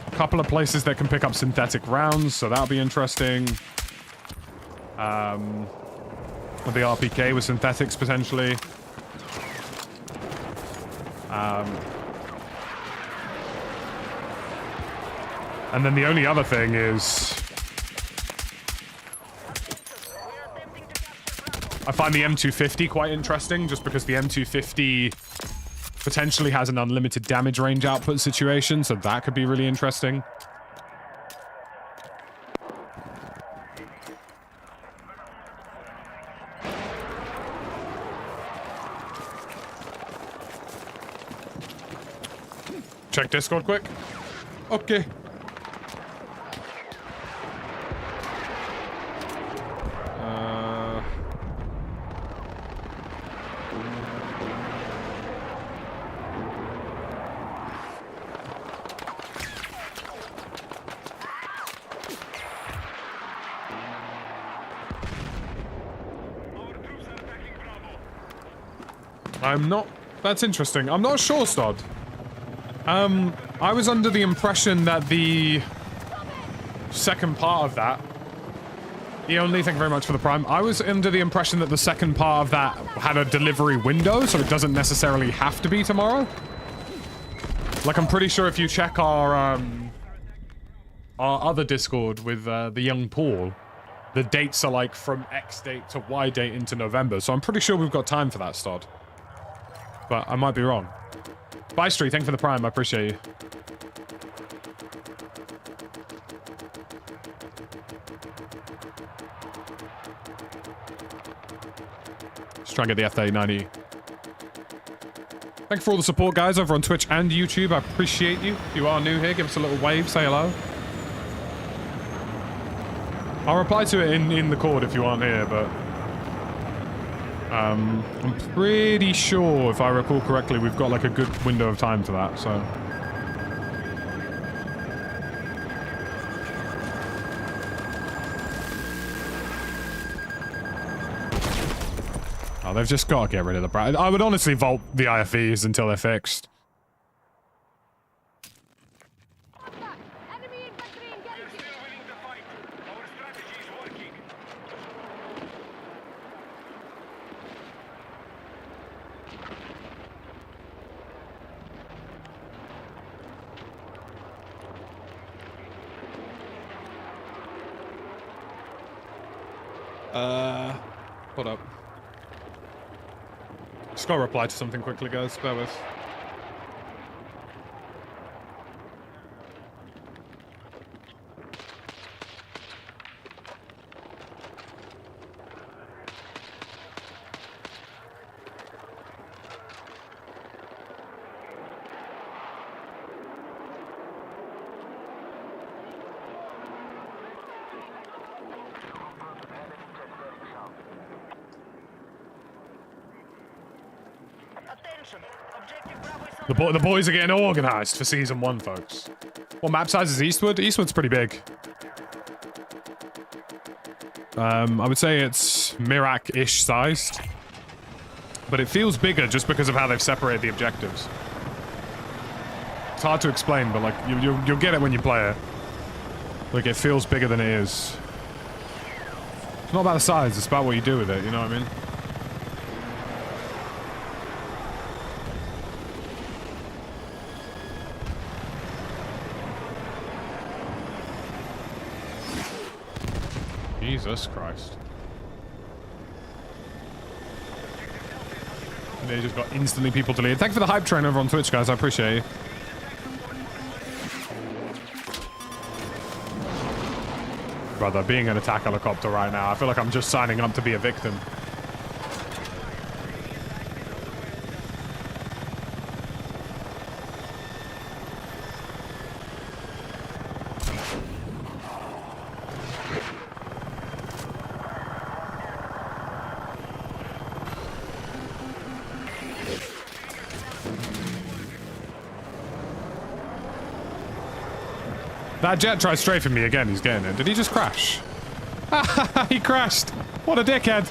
a couple of places that can pick up synthetic rounds, so that'll be interesting. With the RPK with synthetics, potentially. And then the only other thing is... I find the M250 quite interesting, just because the M250 potentially has an unlimited damage range output situation, so that could be really interesting. Check Discord quick. Okay. I'm not... That's interesting. I'm not sure, Stod. I was under the impression that the second part of that... Thank you very much for the prime. I was under the impression that the second part of that had a delivery window, so it doesn't necessarily have to be tomorrow. Like, I'm pretty sure if you check our other Discord with the young Paul, the dates are like from X date to Y date into November, so I'm pretty sure we've got time for that, Stod. But I might be wrong. Bye, Street. Thank you for the prime. I appreciate you. Just try and get the F-3090. Thank you for all the support, guys, over on Twitch and YouTube. I appreciate you. If you are new here, give us a little wave. Say hello. I'll reply to it in the cord if you aren't here, but... I'm pretty sure, if I recall correctly, we've got like a good window of time for that, so... Oh, they've just got to get rid of the brat. I would honestly vault the IFVs until they're fixed. Enemy infantry We're engaging. still winning the fight. Our strategy is working. Hold up. Just gotta reply to something quickly, guys. Bear with. The boys are getting organized for season 1, folks. What map size is Eastwood? Eastwood's pretty big. I would say it's Mirak-ish sized. But it feels bigger just because of how they've separated the objectives. It's hard to explain, but like you'll get it when you play it. Like it feels bigger than it is. It's not about the size, it's about what you do with it, you know what I mean? Jesus Christ. And they just got instantly people deleted. Thank you for the hype train over on Twitch, guys. I appreciate you. Brother, being an attack helicopter right now, I feel like I'm just signing up to be a victim. That jet tried strafing me again. He's getting it. Did he just crash? He crashed. What a dickhead.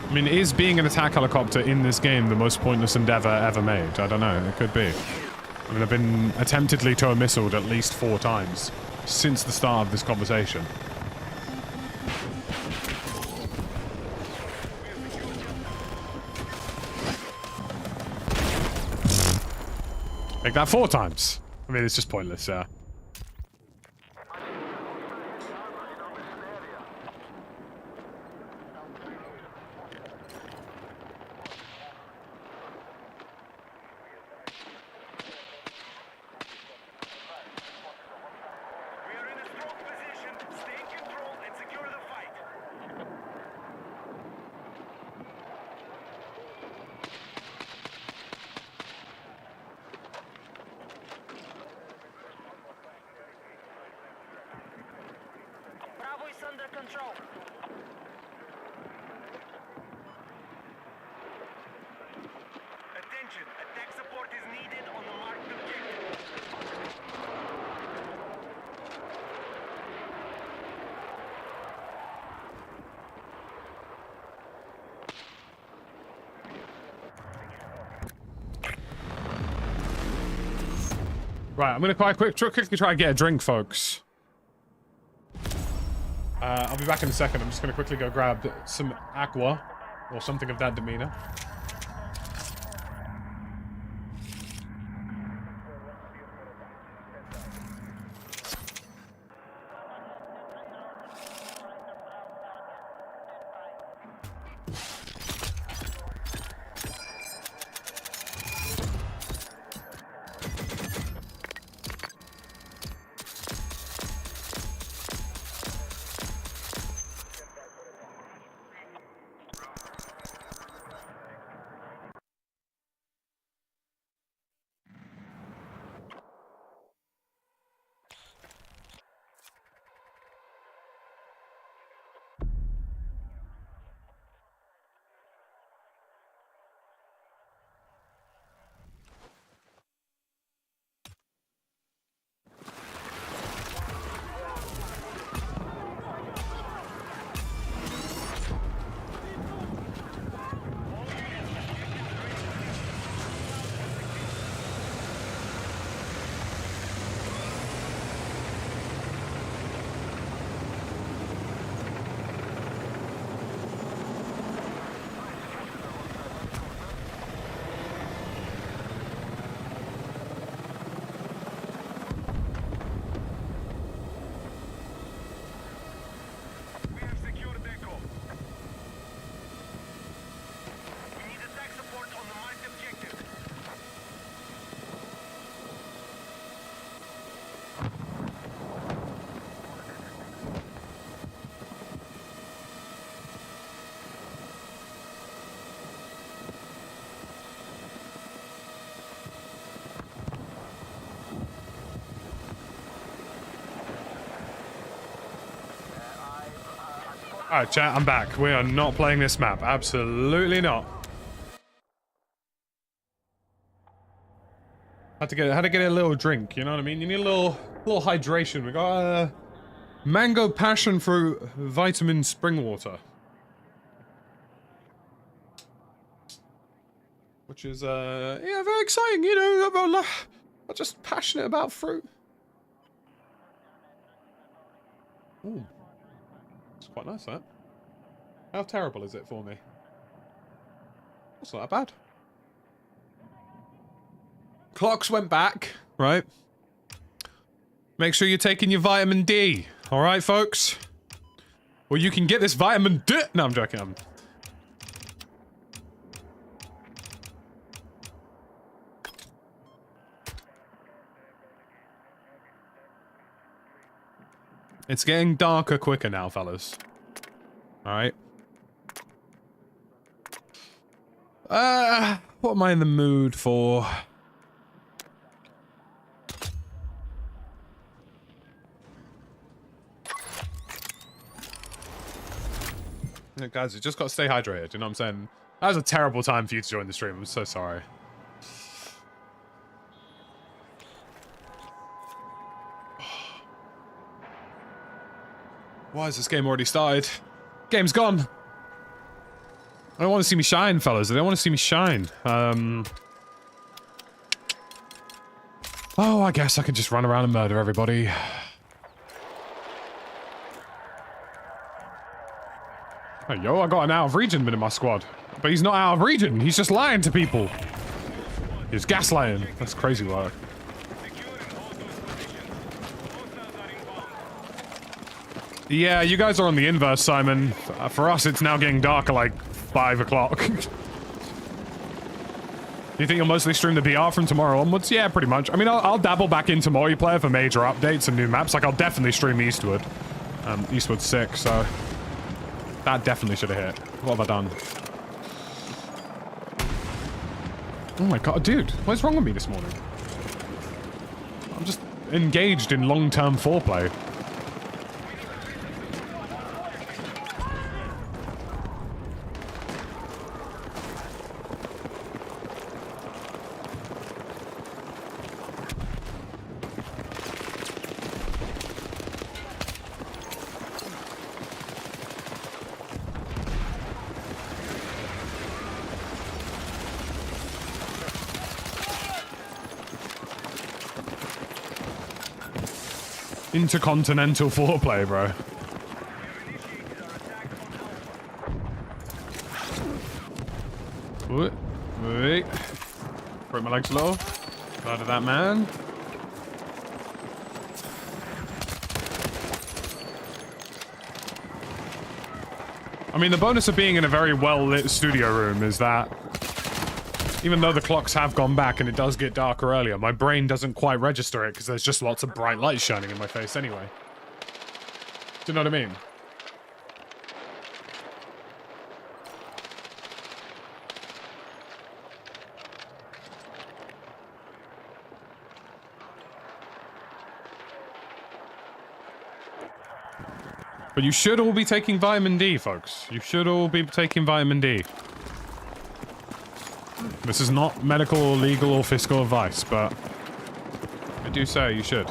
I mean, is being an attack helicopter in this game the most pointless endeavor ever made? I don't know. It could be. I mean, I've been attemptedly tow-missiled at least 4 times since the start of this conversation. Like that 4 times. I mean, it's just pointless, yeah. Right, I'm gonna quickly try and get a drink, folks. I'll be back in a second. I'm just gonna quickly go grab some aqua or something of that demeanor. All right, chat, I'm back. We are not playing this map. Absolutely not. Had to get a little drink, you know what I mean? You need a little hydration. We got mango passion fruit vitamin spring water. Which is yeah, very exciting, you know. I'm just passionate about fruit. Ooh. It's quite nice, that. How terrible is it for me? That's not that bad. Clocks went back, right? Make sure you're taking your vitamin D, all right, folks? Or you can get this vitamin D. No, I'm joking. It's getting darker quicker now, fellas. All right. What am I in the mood for? Guys, you just got to stay hydrated, you know what I'm saying? That was a terrible time for you to join the stream. I'm so sorry. Why has this game already started? Game's gone. I don't want to see me shine, fellas. They don't want to see me shine. Oh, I guess I could just run around and murder everybody. Hey, yo, I got an out of region man in my squad. But he's not out of region. He's just lying to people. He's gaslighting. That's crazy work. Yeah, you guys are on the inverse, Simon. For us, it's now getting dark at like 5 o'clock. You think you'll mostly stream the BR from tomorrow onwards? Yeah, pretty much. I mean, I'll dabble back into multiplayer for major updates and new maps. Like, I'll definitely stream Eastwood. Eastwood 6, so... That definitely should have hit. What have I done? Oh my god, dude. What's wrong with me this morning? I'm just engaged in long-term foreplay. Intercontinental foreplay, bro. Wait. Break my legs a little. Out of that man. I mean, the bonus of being in a very well-lit studio room is that even though the clocks have gone back and it does get darker earlier, my brain doesn't quite register it because there's just lots of bright lights shining in my face anyway. Do you know what I mean? But you should all be taking vitamin D, folks. You should all be taking vitamin D. This is not medical or legal or fiscal advice, but I do say you should.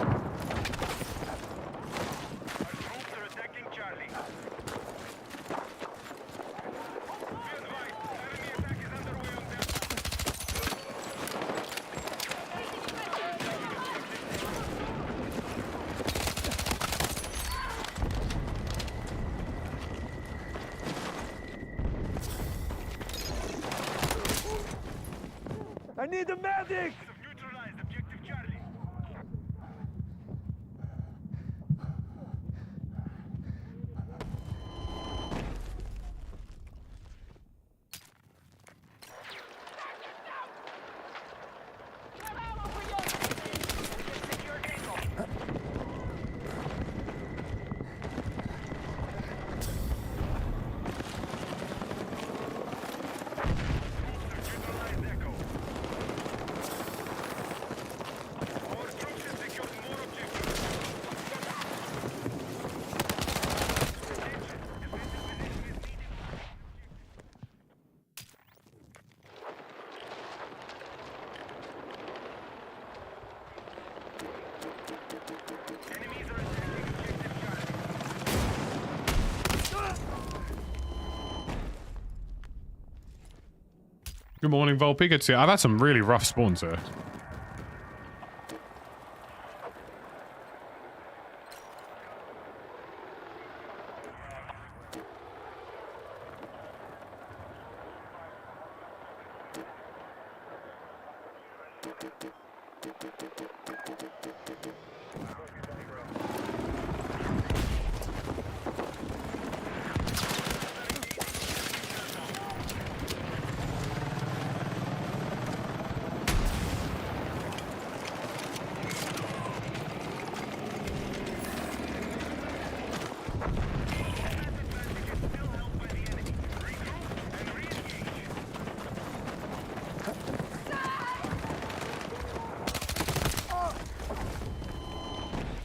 I need a medic! Neutralized objective Charlie. Good morning, Volpe. Good to see you. I've had some really rough spawns here.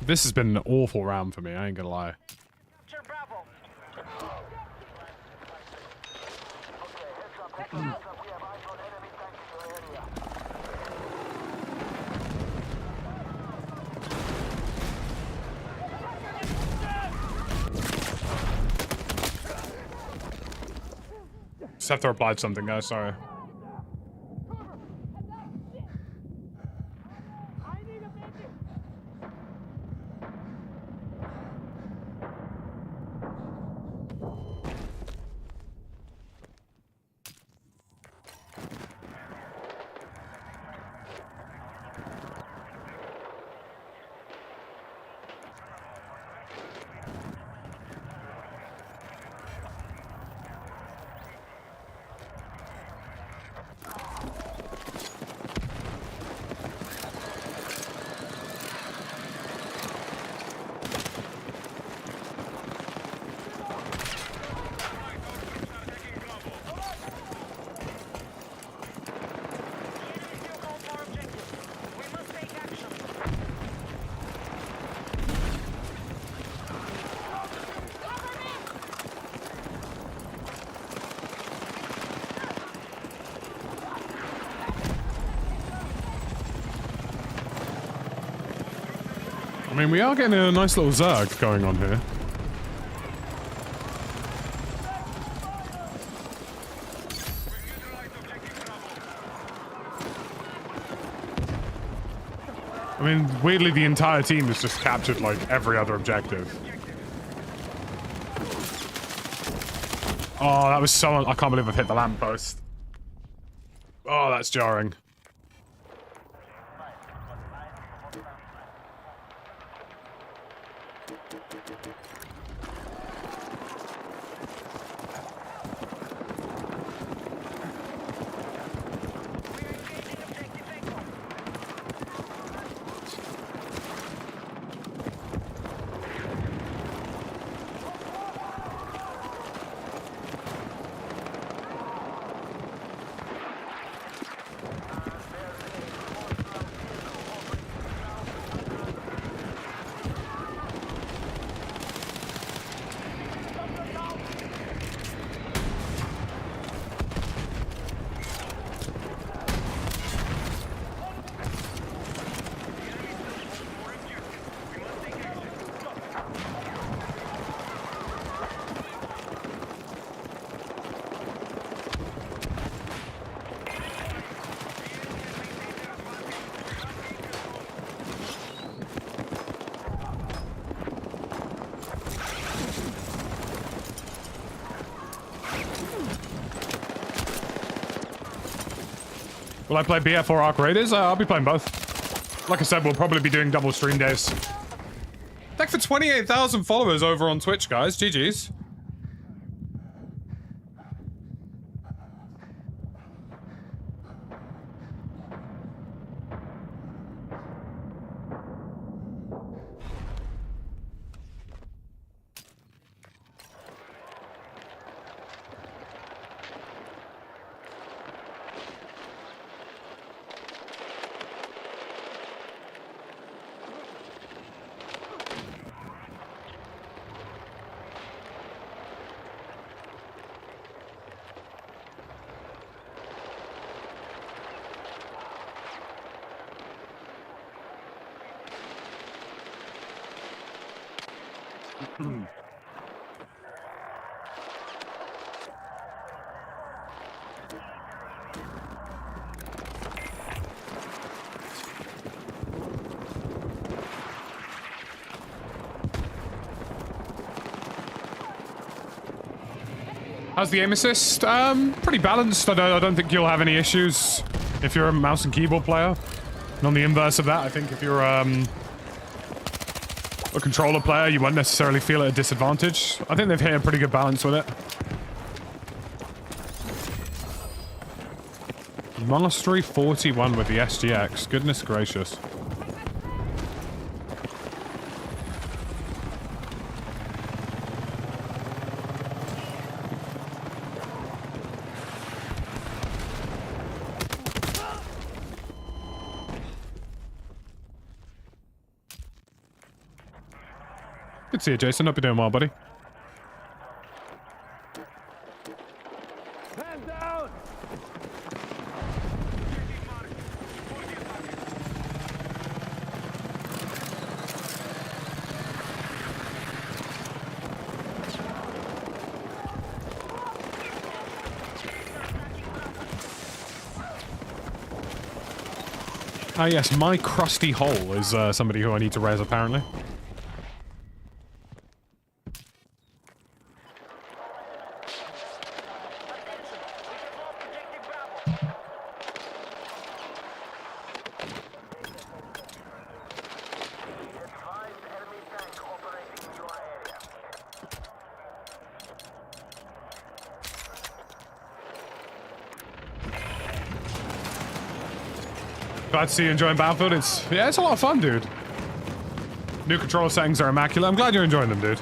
This has been an awful round for me, I ain't gonna lie. Just have to reply to something, guys, sorry. I mean, we are getting a nice little zerg going on here. I mean, weirdly, the entire team has just captured, like, every other objective. Oh, that was so... I can't believe I've hit the lamppost. Oh, that's jarring. Will I play BF or Arc Raiders? I'll be playing both. Like I said, we'll probably be doing double stream days. Thanks for 28,000 followers over on Twitch, guys. GG's. How's the aim assist? Pretty balanced. I don't think you'll have any issues if you're a mouse and keyboard player. And on the inverse of that, I think if you're a controller player, you won't necessarily feel at a disadvantage. I think they've hit a pretty good balance with it. Monastery 41 with the SGX. Goodness gracious. Good to see you, Jason. Hope you're doing well, buddy. Man down! Ah, yes, my crusty hole is somebody who I need to res, apparently. Glad to see you enjoying Battlefield. It's a lot of fun, dude. New controller settings are immaculate. I'm glad you're enjoying them, dude.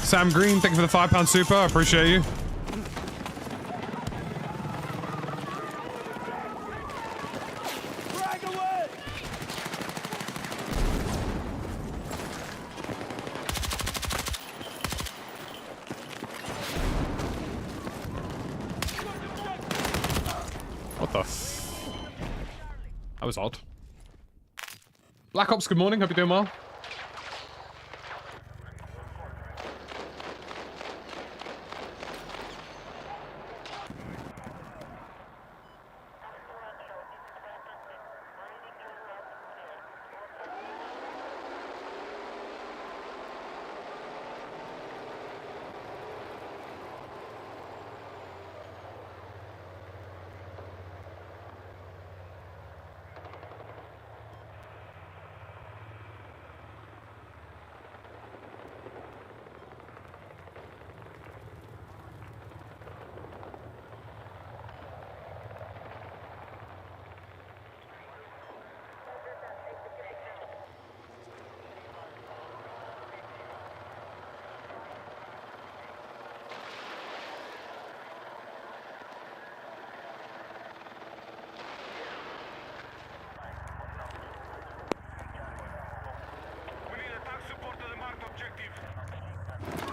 Sam Green, thank you for the £5 super. I appreciate you. Drag away! What the f... That was odd. Black Ops, good morning. Hope you're doing well.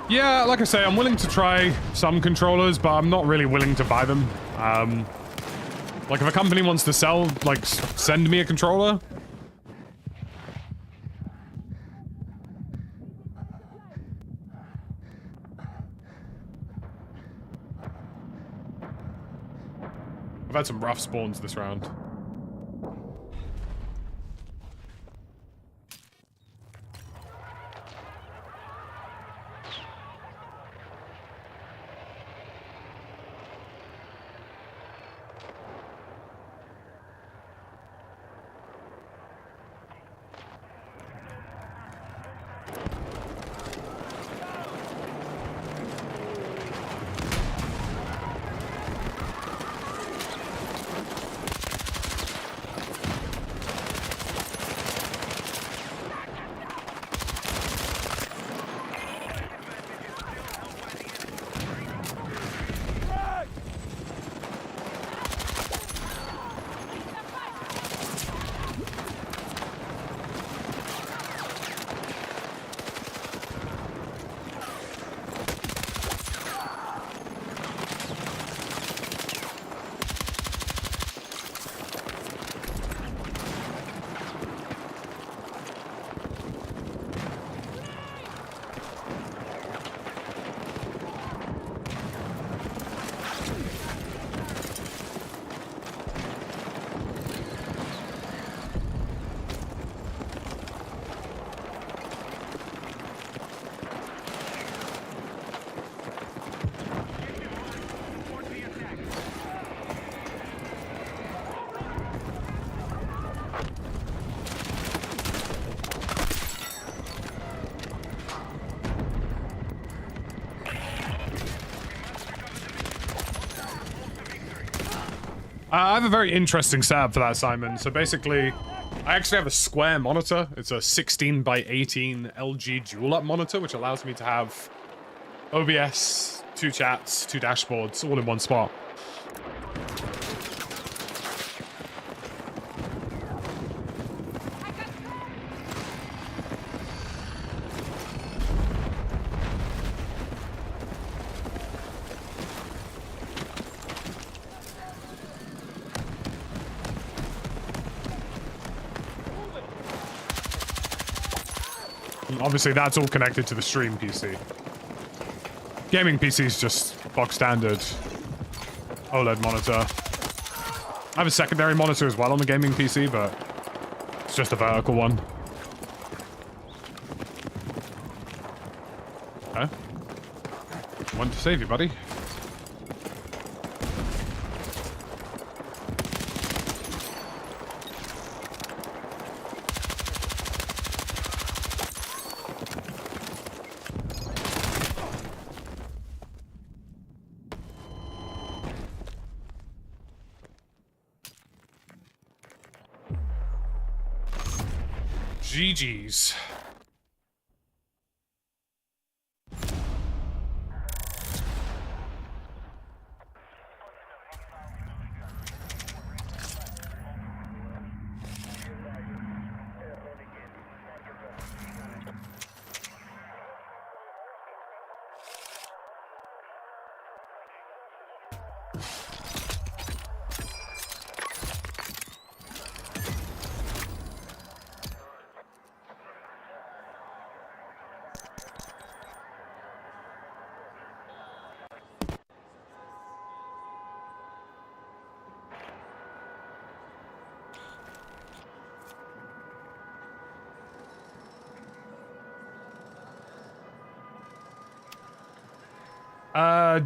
Yeah, like I say, I'm willing to try some controllers, but I'm not really willing to buy them. Like, if a company wants to sell, like, send me a controller. I've had some rough spawns this round. I have a very interesting setup for that, Simon. So basically, I actually have a square monitor. It's a 16 by 18 LG dual-up monitor, which allows me to have OBS, 2 chats, 2 dashboards, all in one spot. Obviously, that's all connected to the stream PC. Gaming PC is just box standard OLED monitor. I have a secondary monitor as well on the gaming PC, but it's just a vertical one. Okay. Wanted to save you, buddy. GG's.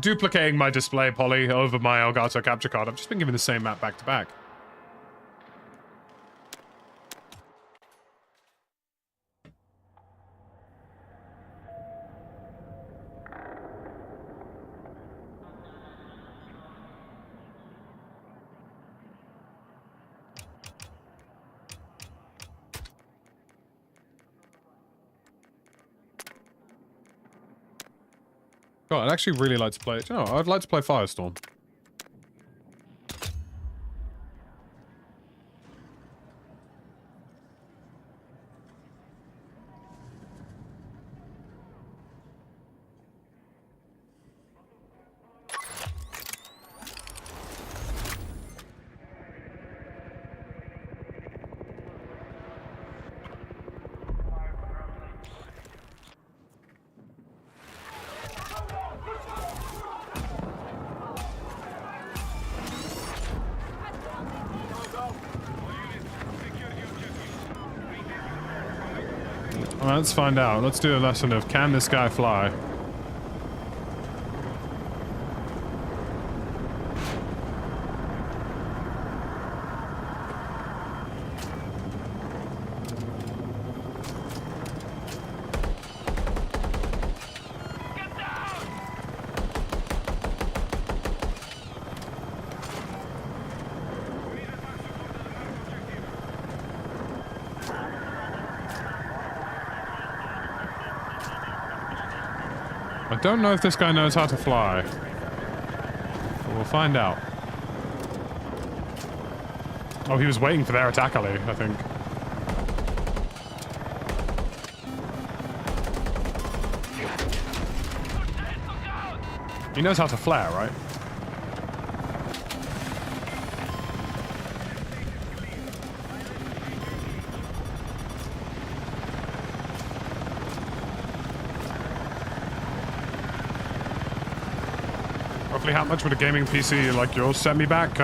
Duplicating my display poly over my Elgato capture card. I've just been given the same map back to back. God, I'd actually really like to play it. Oh, I'd like to play Firestorm. Alright, let's find out. Let's do a lesson of can this guy fly? I don't know if this guy knows how to fly. But we'll find out. Oh, he was waiting for their attack alley, I think. He knows how to flare, right? Roughly how much would a gaming PC like yours set me back?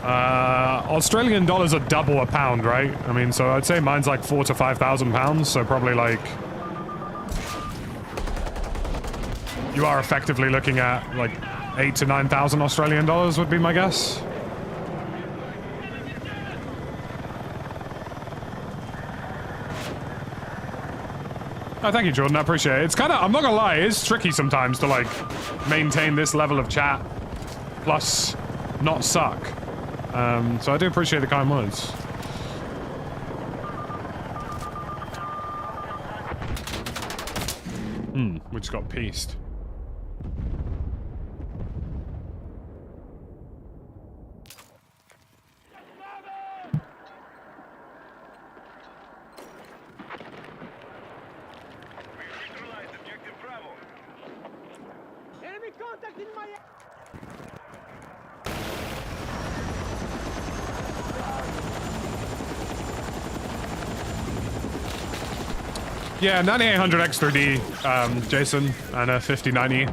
Australian dollars are double a pound, right? I mean, so I'd say mine's like £4,000 to £5,000, so probably like... You are effectively looking at like 8,000 to 9,000 Australian dollars would be my guess. Oh, thank you, Jordan. I appreciate it. It's kind of, I'm not gonna lie, it's tricky sometimes to like maintain this level of chat. Plus, not suck. So I do appreciate the kind words. We just got pieced. Enemy contact in my... Yeah, 9800 X3D, Jason, and a 5090.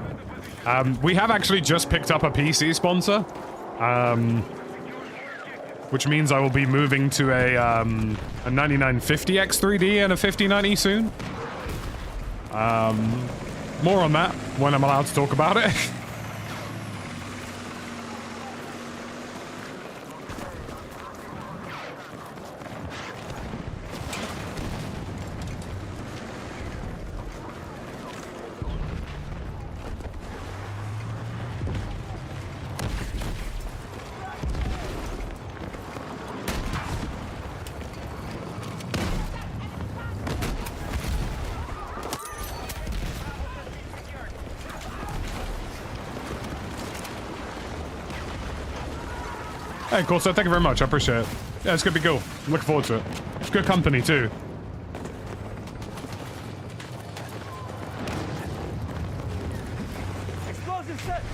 We have actually just picked up a PC sponsor, which means I will be moving to a 9950 X3D and a 5090 soon. More on that when I'm allowed to talk about it. Hey, cool, so thank you very much. I appreciate it. Yeah, it's gonna be cool. I'm looking forward to it. It's good company, too. Explosive set!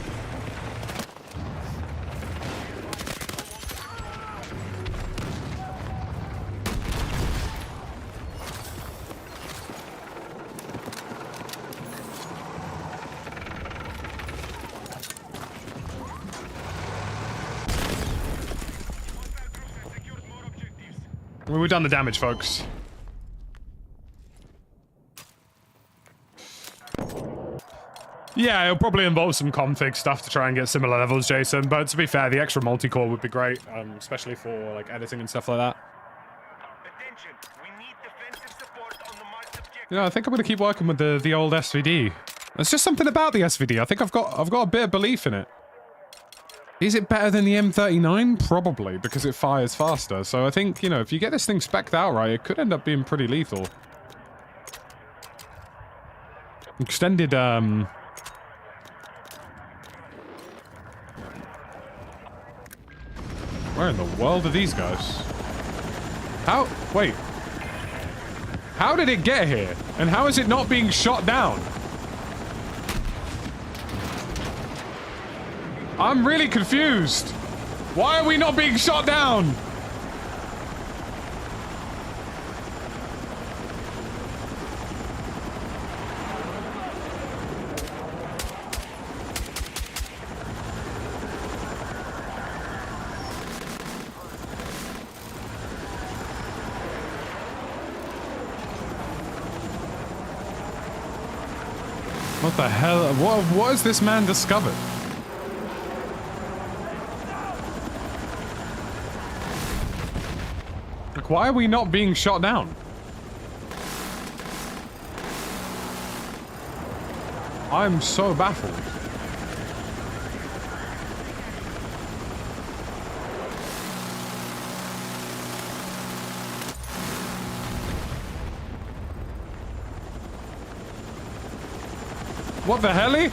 Well, we've done the damage, folks. Yeah, it'll probably involve some config stuff to try and get similar levels, Jason, but to be fair, the extra multi-core would be great, especially for, like, editing and stuff like that. Attention, we need defensive support on the marked objective. Yeah, I think I'm gonna keep working with the old SVD. There's just something about the SVD. I think I've got a bit of belief in it. Is it better than the M39? Probably, because it fires faster. So I think, you know, if you get this thing spec'd out right, it could end up being pretty lethal. Extended, Where in the world are these guys? How? Wait. How did it get here? And how is it not being shot down? I'm really confused. Why are we not being shot down? What the hell? What has this man discovered? Like, why are we not being shot down? I'm so baffled. What the helly?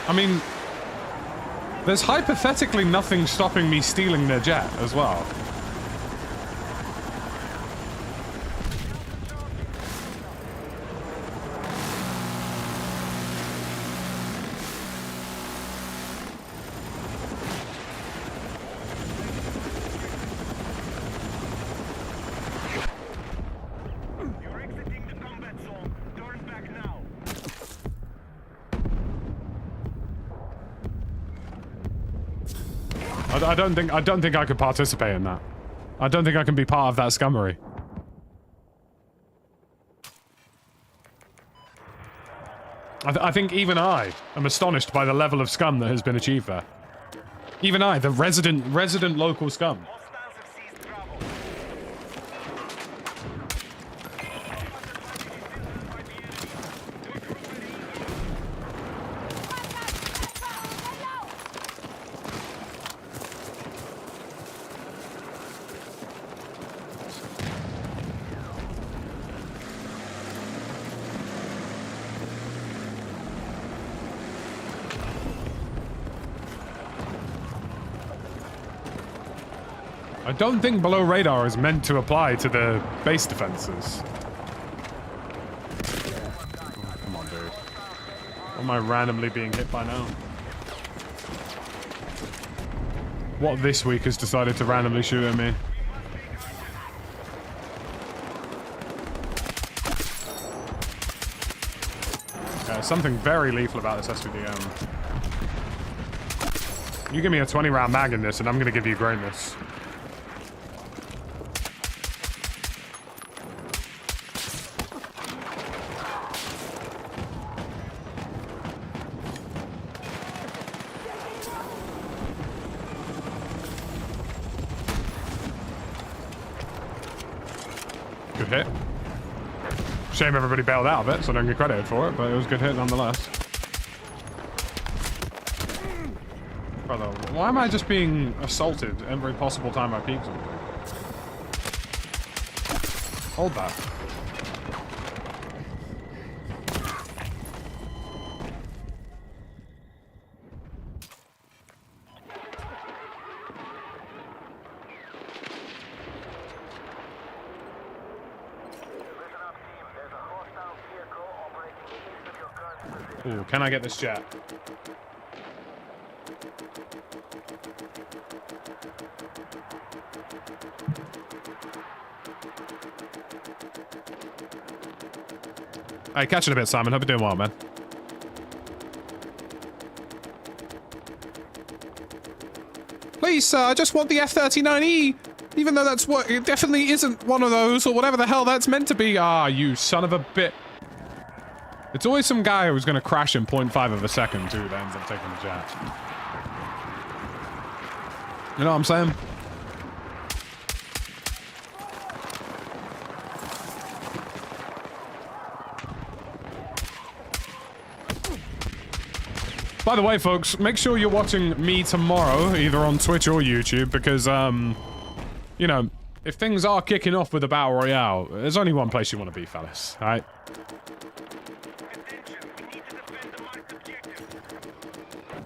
I mean, there's hypothetically nothing stopping me stealing their jet as well. You're exiting the combat zone. Turn back now. I don't think I could participate in that. I don't think I can be part of that scummery. I think even I am astonished by the level of scum that has been achieved there. Even I, the resident local scum. Hostiles have seized Bravo. I don't think below radar is meant to apply to the base defenses. Oh, come on, dude. What am I randomly being hit by now? What this week has decided to randomly shoot at me? Something very lethal about this SVDM. You give me a 20-round mag in this, and I'm going to give you greatness. Good hit. Shame everybody bailed out of it, so I don't get credited for it, but it was a good hit nonetheless. Brother, why am I just being assaulted every possible time I peek something? Hold that. Ooh, can I get this jet? Hey, catch it a bit, Simon. Hope you're doing well, man. Please, sir, I just want the F-39E. Even though that's what... It definitely isn't one of those, or whatever the hell that's meant to be. Ah, you son of a bit... It's always some guy who's going to crash in 0.5 of a second, too, that ends up taking the jet. You know what I'm saying? By the way, folks, make sure you're watching me tomorrow, either on Twitch or YouTube, because, you know, if things are kicking off with a Battle Royale, there's only one place you want to be, fellas, alright?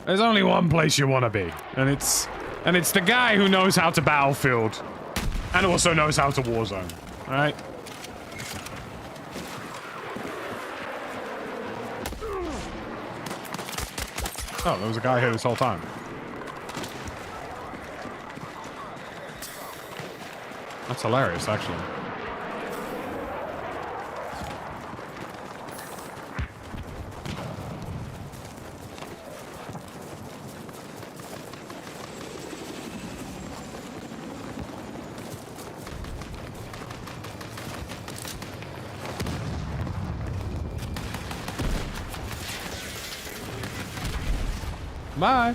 There's only one place you want to be, and it's the guy who knows how to Battlefield, and also knows how to Warzone, alright? Oh, there was a guy here this whole time. That's hilarious, actually. Bye.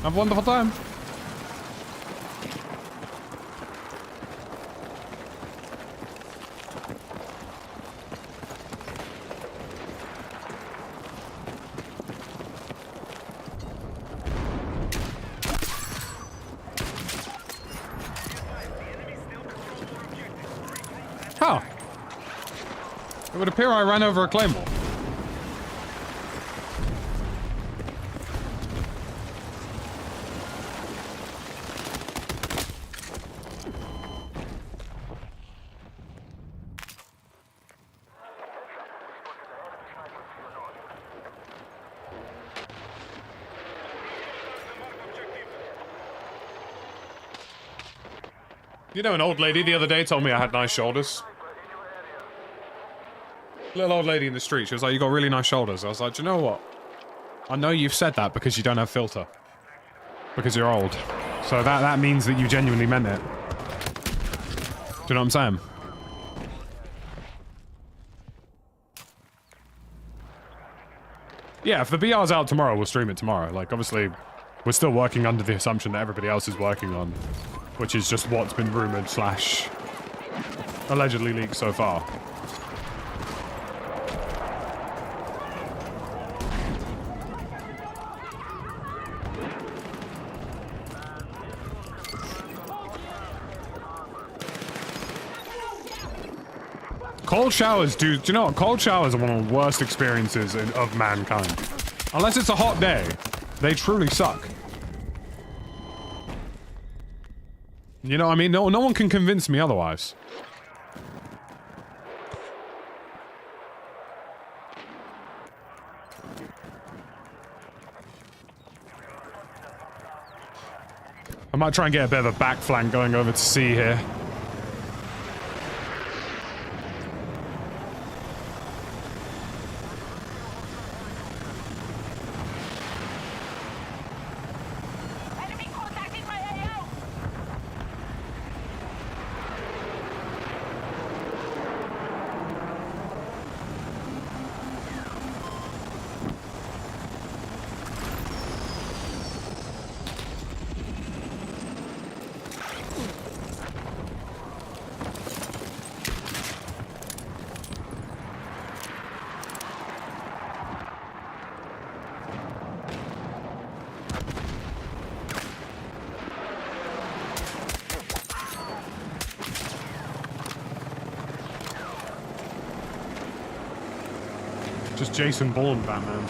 Have a wonderful time. How? It would appear I ran over a claymore. You know, an old lady the other day told me I had nice shoulders. Little old lady in the street, she was like, you got really nice shoulders. I was like, do you know what? I know you've said that because you don't have filter. Because you're old. So that means that you genuinely meant it. Do you know what I'm saying? Yeah, if the BR's out tomorrow, we'll stream it tomorrow. Like, obviously, we're still working under the assumption that everybody else is working on. Which is just what's been rumored / allegedly leaked so far. Cold showers, dude. Do you know what? Cold showers are one of the worst experiences of mankind. Unless it's a hot day, they truly suck. You know what I mean? No one can convince me otherwise. I might try and get a bit of a back flank going over to C here. Enemy contacting my AO! Just Jason Bourne, Batman.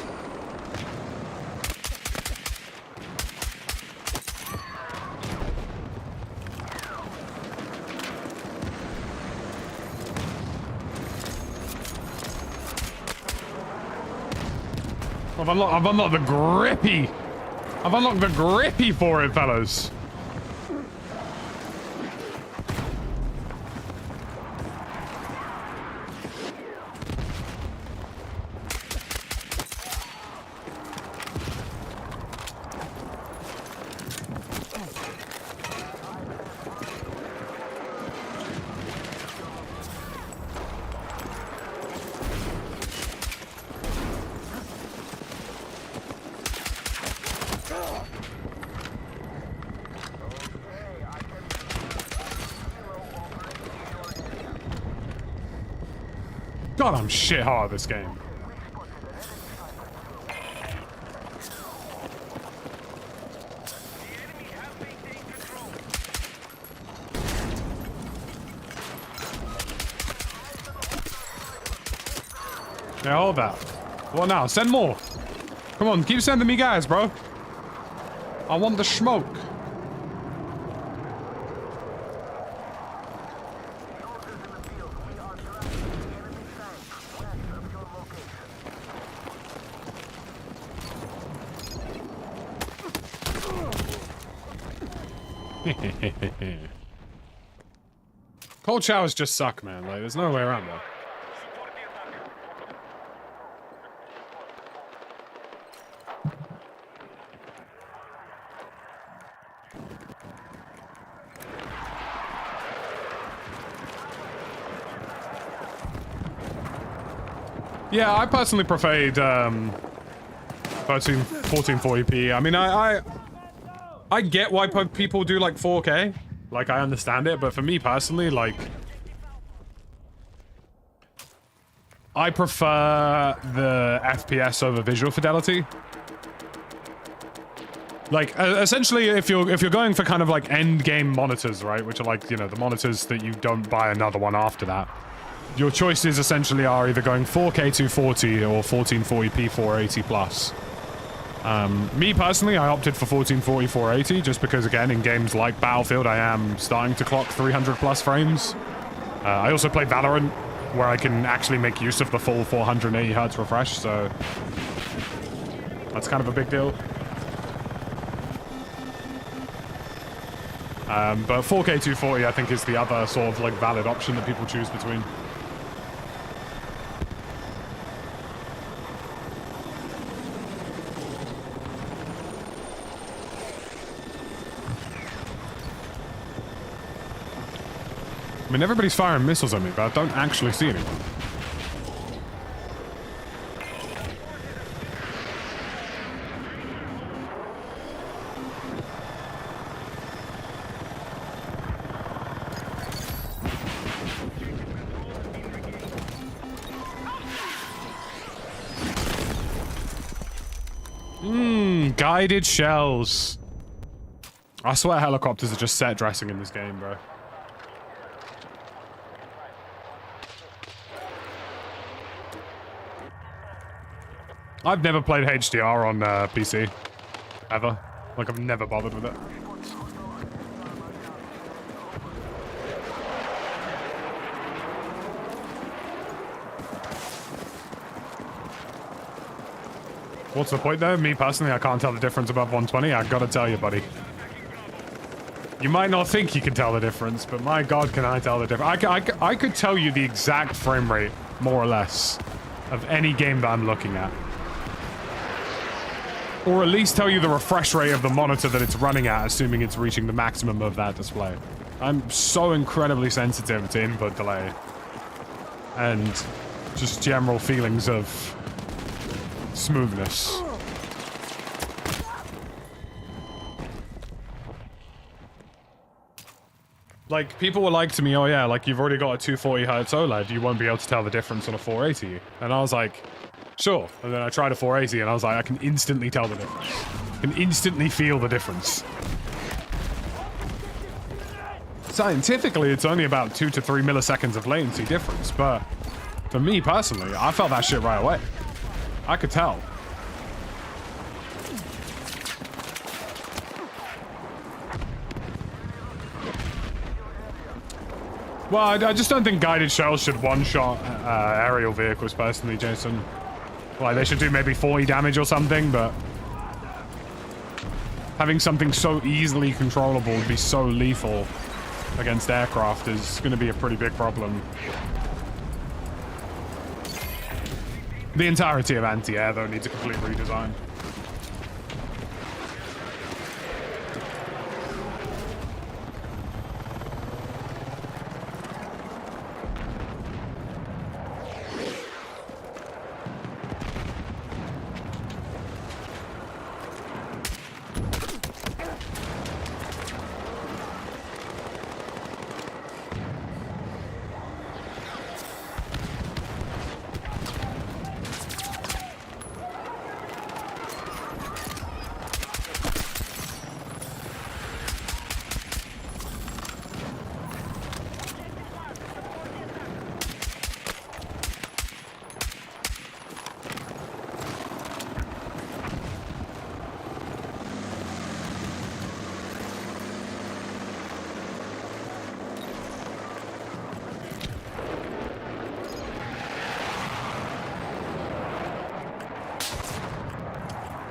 I've unlocked the grippy. I've unlocked the grippy for it, fellas. God, I'm shit hard at this game. Yeah, hold that. What now? Send more. Come on, keep sending me guys, bro. I want the smoke. Cold showers just suck, man. Like, there's no way around that. Yeah, I personally preferred 1440p. I mean, I get why people do like 4K. Like, I understand it, but for me personally, like, I prefer the FPS over visual fidelity. Like, essentially, if you're going for kind of like end game monitors, right, which are like, you know, the monitors that you don't buy another one after that, your choices essentially are either going 4K 240 or 1440p 480 plus. Me personally, I opted for 1440 480 just because, again, in games like Battlefield, I am starting to clock 300 plus frames. I also play Valorant, where I can actually make use of the full 480 hertz refresh, so that's kind of a big deal. But 4K 240, I think, is the other sort of like valid option that people choose between. I mean, everybody's firing missiles at me, but I don't actually see anyone. Guided shells. I swear helicopters are just set dressing in this game, bro. I've never played HDR on PC. Ever. Like, I've never bothered with it. What's the point though? Me personally, I can't tell the difference above 120. I gotta tell you, buddy. You might not think you can tell the difference, but my God, can I tell the difference. I could tell you the exact frame rate, more or less, of any game that I'm looking at. Or at least tell you the refresh rate of the monitor that it's running at, assuming it's reaching the maximum of that display. I'm so incredibly sensitive to input delay. And just general feelings of smoothness. Like, people were like to me, oh yeah, like, you've already got a 240 Hz OLED, you won't be able to tell the difference on a 480. And I was like, sure. And then I tried a 480 and I was like, I can instantly tell the difference. I can instantly feel the difference. Scientifically, it's only about 2 to 3 milliseconds of latency difference, but for me personally, I felt that shit right away. I could tell. Well, I just don't think guided shells should one-shot aerial vehicles, personally, Jason. Like, they should do maybe 40 damage or something, but having something so easily controllable would be so lethal against aircraft is going to be a pretty big problem. The entirety of anti-air, though, needs a complete redesign.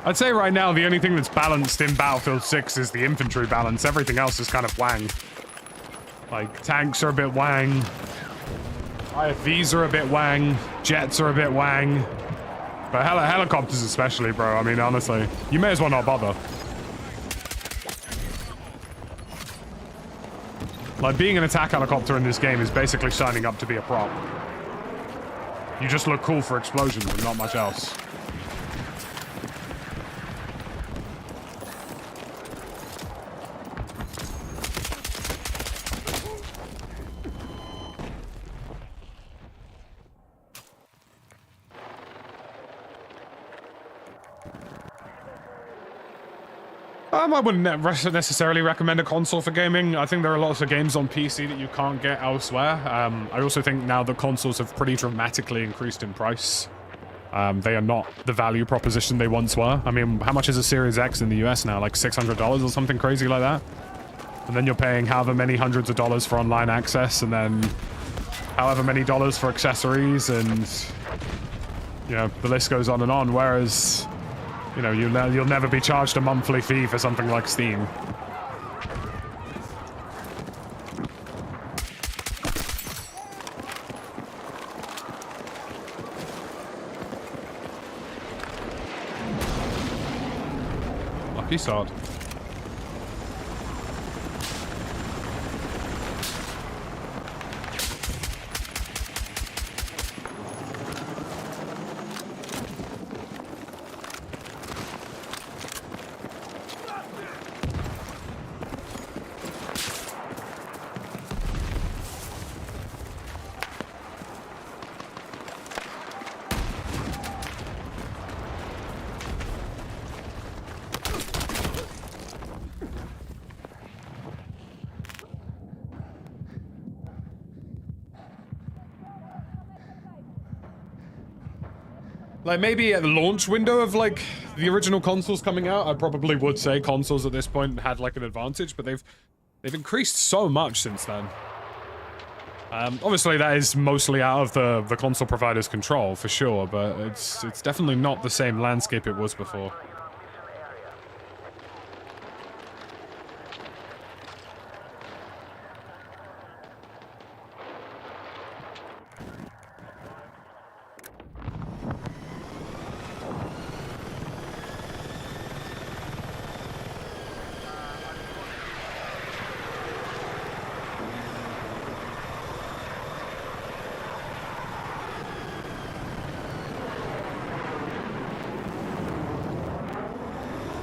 I'd say right now the only thing that's balanced in Battlefield 6 is the infantry balance. Everything else is kind of wang. Like, tanks are a bit wang. IFVs are a bit wang. Jets are a bit wang. But helicopters especially, bro. I mean, honestly, you may as well not bother. Like, being an attack helicopter in this game is basically signing up to be a prop. You just look cool for explosions and not much else. I wouldn't necessarily recommend a console for gaming. I think there are lots of games on PC that you can't get elsewhere. I also think now that consoles have pretty dramatically increased in price. They are not the value proposition they once were. I mean, how much is a Series X in the US now? Like $600 or something crazy like that? And then you're paying however many hundreds of dollars for online access, and then however many dollars for accessories, and you know, the list goes on and on. Whereas, you know, you'll never be charged a monthly fee for something like Steam. Lucky sod. Like, maybe at the launch window of, like, the original consoles coming out, I probably would say consoles at this point had, like, an advantage, but they've increased so much since then. Obviously, that is mostly out of the console provider's control, for sure, but it's definitely not the same landscape it was before.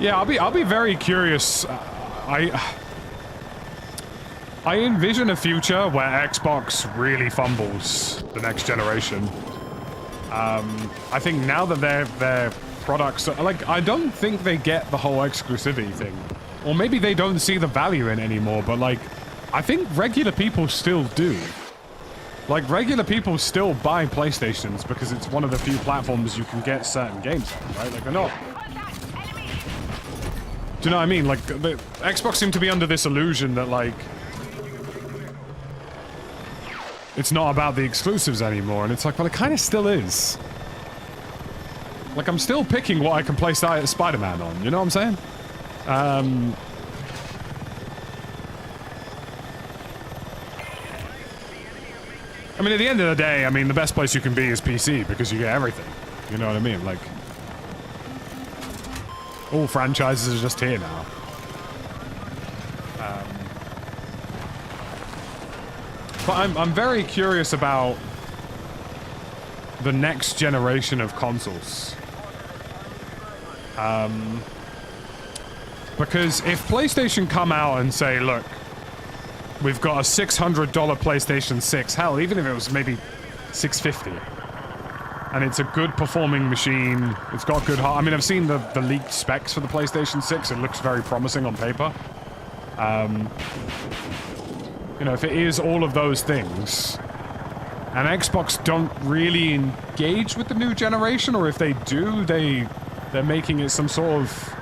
Yeah, I'll be very curious. I envision a future where Xbox really fumbles the next generation. I think now that their products are, like, I don't think they get the whole exclusivity thing, or maybe they don't see the value in it anymore. But like, I think regular people still do. Like, regular people still buy PlayStations because it's one of the few platforms you can get certain games on, right? Like, they're not. Do you know what I mean? Like, the Xbox seem to be under this illusion that, like, it's not about the exclusives anymore, and it's like, well, it kind of still is. Like, I'm still picking what I can play Spider-Man on, you know what I'm saying? I mean, at the end of the day, I mean, the best place you can be is PC, because you get everything. You know what I mean? Like, all franchises are just here now. But I'm very curious about the next generation of consoles. Because if PlayStation come out and say, look, we've got a $600 PlayStation 6, hell, even if it was maybe $650, and it's a good performing machine, it's got good I mean, I've seen the leaked specs for the PlayStation 6, it looks very promising on paper. You know, if it is all of those things, and Xbox don't really engage with the new generation, or if they do, they're making it some sort of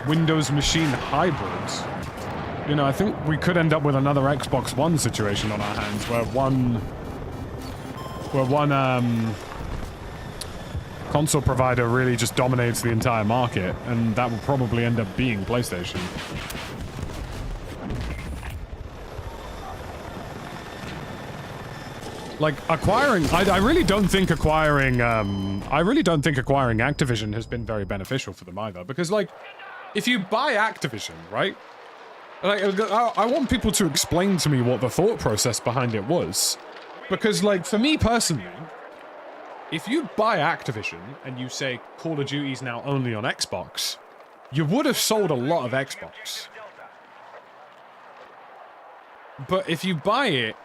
Windows machine hybrid. You know, I think we could end up with another Xbox One situation on our hands, where one console provider really just dominates the entire market, and that will probably end up being PlayStation. Like, acquiring, I really don't think acquiring Activision has been very beneficial for them either, because, like, if you buy Activision, right? Like, I want people to explain to me what the thought process behind it was. Because, like, for me personally, if you buy Activision and you say Call of Duty's now only on Xbox, you would have sold a lot of Xbox. But if you buy it,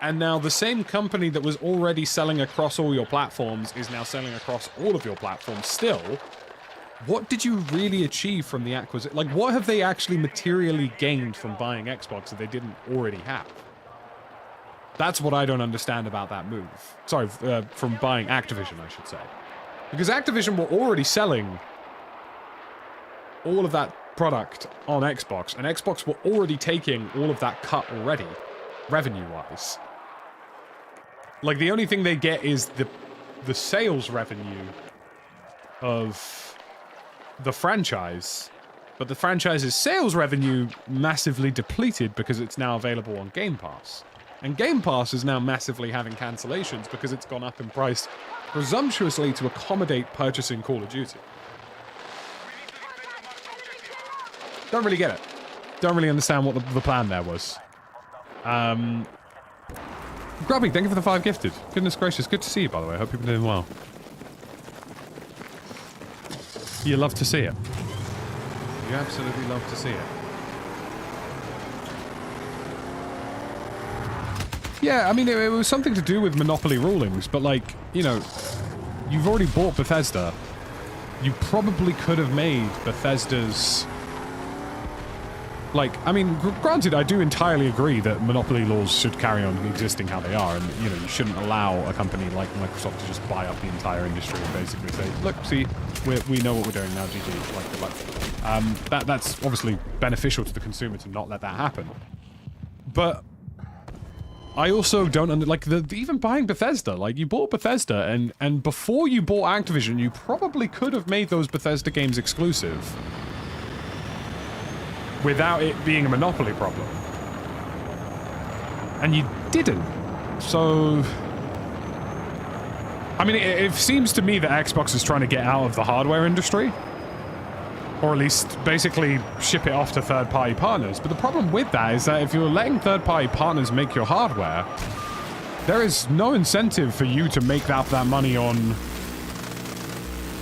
and now the same company that was already selling across all your platforms is now selling across all of your platforms still, what did you really achieve from the acquisition? Like, what have they actually materially gained from buying Xbox that they didn't already have? That's what I don't understand about that move. Sorry, from buying Activision, I should say. Because Activision were already selling all of that product on Xbox, and Xbox were already taking all of that cut already, revenue-wise. Like, the only thing they get is the sales revenue of the franchise, but the franchise's sales revenue massively depleted because it's now available on Game Pass. And Game Pass is now massively having cancellations because it's gone up in price presumptuously to accommodate purchasing Call of Duty. Don't really get it. Don't really understand what the plan there was. Grubby, thank you for the 5 gifted. Goodness gracious, good to see you, by the way. I hope you've been doing well. You love to see it. You absolutely love to see it. Yeah, I mean, it was something to do with monopoly rulings, but, like, you know, you've already bought Bethesda. You probably could have made Bethesda's... Like, I mean, granted, I do entirely agree that monopoly laws should carry on existing how they are, and, you know, you shouldn't allow a company like Microsoft to just buy up the entire industry and basically say, look, see, we know what we're doing now, GG. Like, good luck. That's obviously beneficial to the consumer to not let that happen. But I also don't like even buying Bethesda. Like, you bought Bethesda, and before you bought Activision, you probably could have made those Bethesda games exclusive without it being a monopoly problem. And you didn't. So, I mean, it seems to me that Xbox is trying to get out of the hardware industry. Or at least basically ship it off to third-party partners. But the problem with that is that if you're letting third-party partners make your hardware, there is no incentive for you to make that money on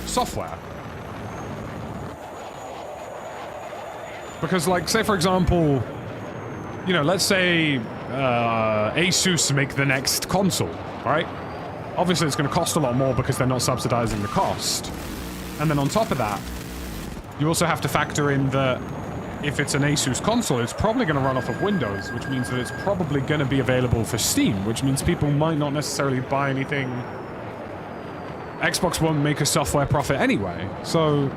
software. Because, like, say for example, you know, let's say Asus make the next console, right? Obviously it's going to cost a lot more because they're not subsidizing the cost. And then on top of that, you also have to factor in that if it's an Asus console, it's probably going to run off of Windows, which means that it's probably going to be available for Steam, which means people might not necessarily buy anything. Xbox won't make a software profit anyway. So,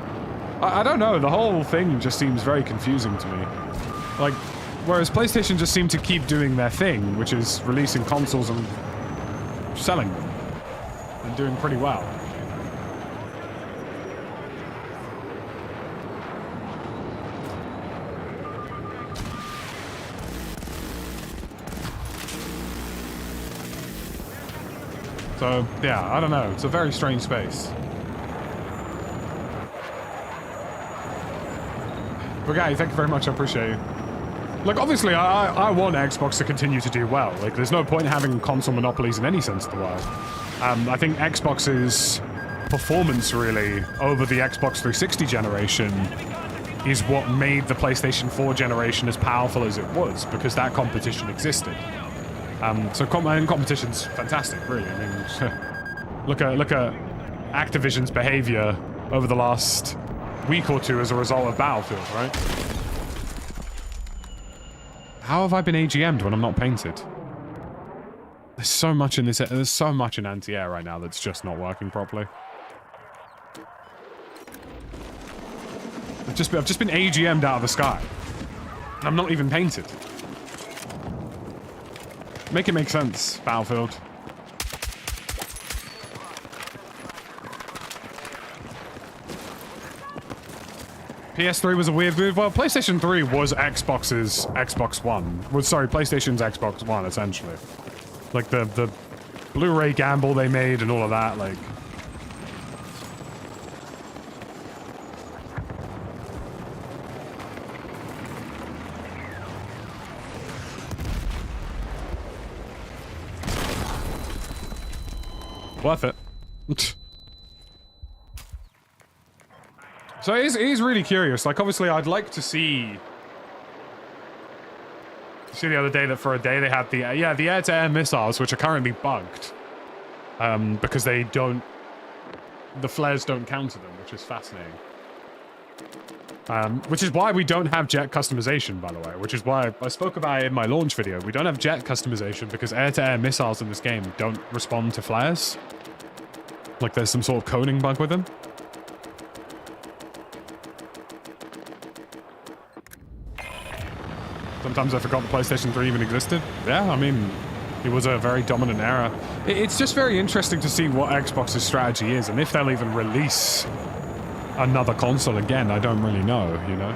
I don't know, the whole thing just seems very confusing to me. Like, whereas PlayStation just seem to keep doing their thing, which is releasing consoles and selling them, and doing pretty well. So, yeah, I don't know. It's a very strange space. But guy, thank you very much. I appreciate you. Like, obviously, I want Xbox to continue to do well. Like, there's no point in having console monopolies in any sense of the word. I think Xbox's performance, really, over the Xbox 360 generation is what made the PlayStation 4 generation as powerful as it was, because that competition existed. So competition's fantastic, really. I mean, look at Activision's behavior over the last week or two as a result of Battlefield, right? How have I been AGM'd when I'm not painted? There's so much in this. There's so much in anti-air right now that's just not working properly. I've just been AGM'd out of the sky. I'm not even painted. Make it make sense, Battlefield. PS3 was a weird move. Well, PlayStation 3 was Xbox's Xbox One. Sorry, PlayStation's Xbox One, essentially. Like, the Blu-ray gamble they made and all of that, like... Worth it. So it is really curious. Like, obviously, I'd like to see the other day that for a day they had the air-to-air missiles, which are currently bugged because the flares don't counter them, which is fascinating. Which is why we don't have jet customization, by the way. Which is why I spoke about it in my launch video. We don't have jet customization because air-to-air missiles in this game don't respond to flares. Like there's some sort of coning bug with them. Sometimes I forgot the PlayStation 3 even existed. Yeah, I mean, it was a very dominant era. It's just very interesting to see what Xbox's strategy is and if they'll even release another console again. I don't really know, you know?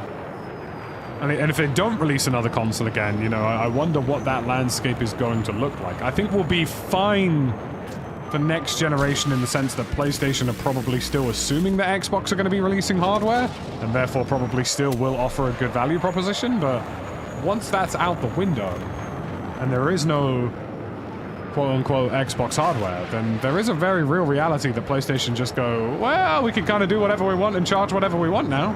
And if they don't release another console again, you know, I wonder what that landscape is going to look like. I think we'll be fine for next generation in the sense that PlayStation are probably still assuming that Xbox are going to be releasing hardware, and therefore probably still will offer a good value proposition, but once that's out the window, and there is no quote-unquote Xbox hardware, then there is a very real reality that PlayStation just go, well, we can kind of do whatever we want and charge whatever we want now.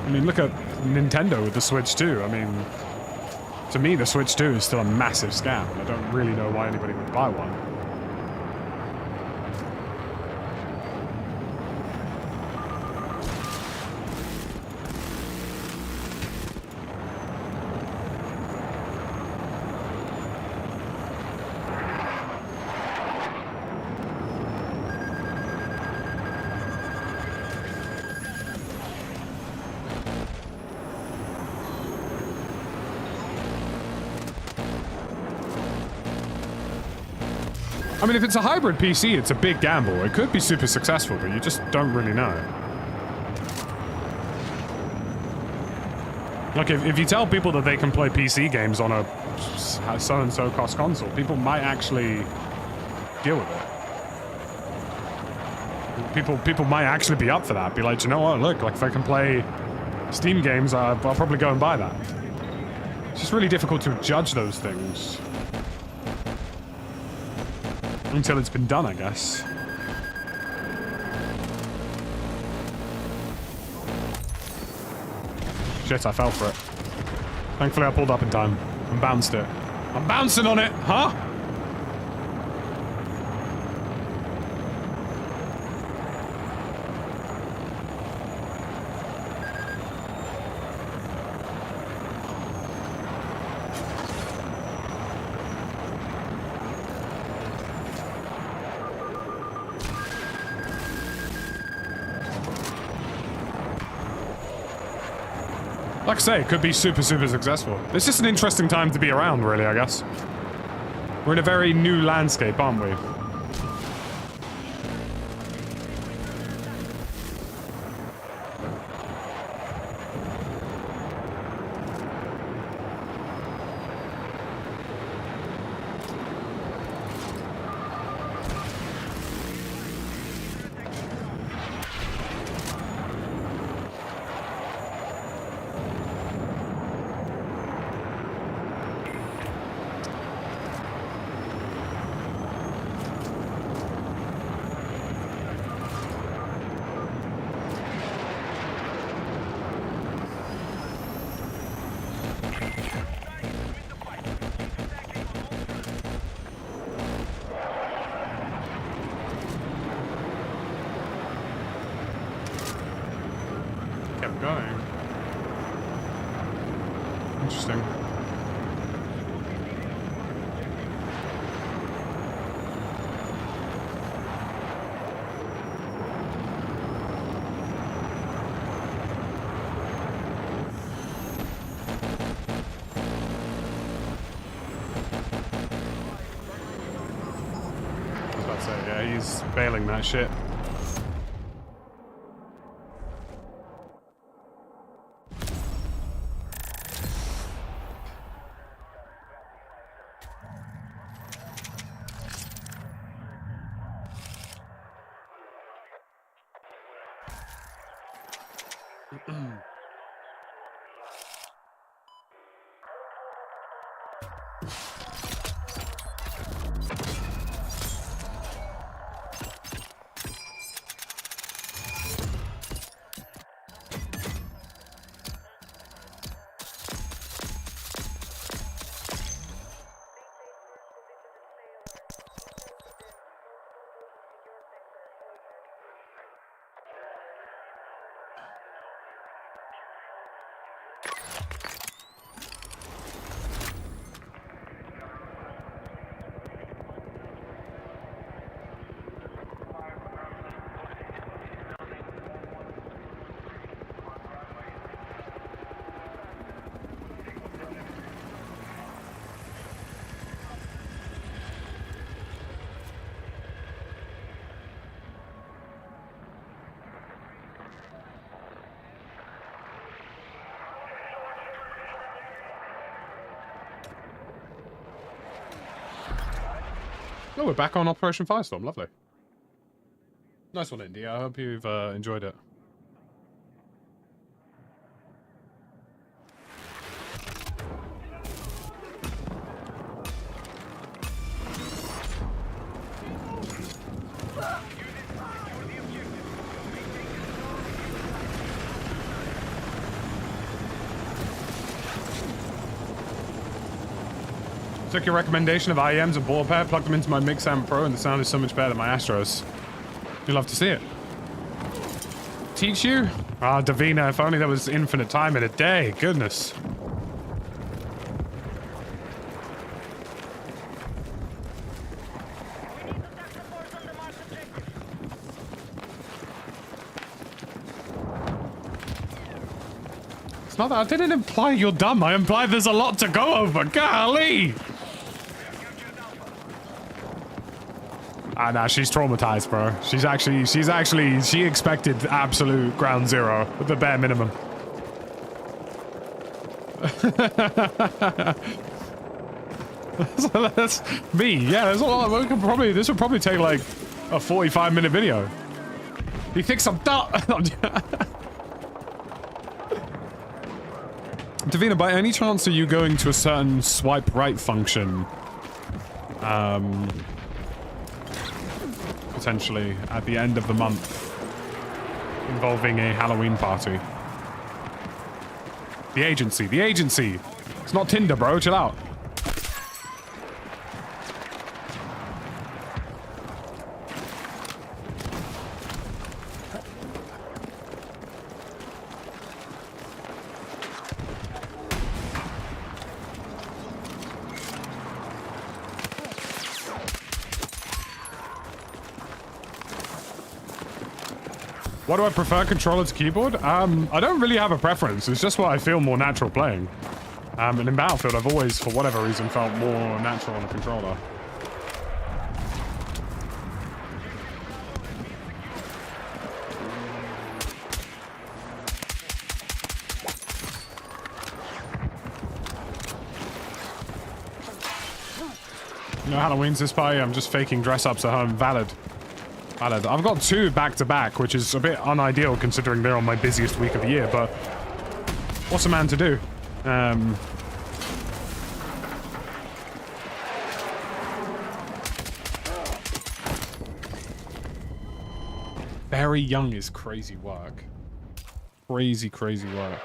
I mean, look at Nintendo with the Switch 2. I mean, to me, the Switch 2 is still a massive scam, and I don't really know why anybody would buy one. I mean, if it's a hybrid PC, it's a big gamble. It could be super successful, but you just don't really know. Like, if you tell people that they can play PC games on a so-and-so cost console, people might actually deal with it. People might actually be up for that. Be like, you know what, look, like if I can play Steam games, I'll probably go and buy that. It's just really difficult to judge those things. Until it's been done, I guess. Shit, I fell for it. Thankfully, I pulled up in time and bounced it. I'm bouncing on it, huh? Like I say, it could be super, super successful. It's just an interesting time to be around, really, I guess. We're in a very new landscape, aren't we? Kept going. Interesting. I was about to say, yeah, he's bailing that shit. Oh, we're back on Operation Firestorm. Lovely. Nice one, Indy. I hope you've enjoyed it. Took your recommendation of IEMs and ball pad, plugged them into my Mix Amp Pro, and the sound is so much better than my Astros. You'd love to see it. Teach you? Ah, Davina, if only there was infinite time in a day. Goodness. It's not that I didn't imply you're dumb. I implied there's a lot to go over. Golly! Ah, nah, she's traumatized, bro. She expected absolute ground zero, the bare minimum. So that's me. Yeah, there's a lot. This would probably take like a 45-minute video. He thinks I'm dumb. Davina, by any chance are you going to a certain swipe right function? Potentially at the end of the month involving a Halloween party. The agency. It's not Tinder, bro. Chill out. What do I prefer, controller to keyboard? I don't really have a preference. It's just what I feel more natural playing. And in Battlefield, I've always, for whatever reason, felt more natural on a controller. No Halloween's this party. I'm just faking dress-ups at home. Valid. I've got 2 back-to-back, which is a bit unideal considering they're on my busiest week of the year, but what's a man to do? Very young is crazy work. Crazy work.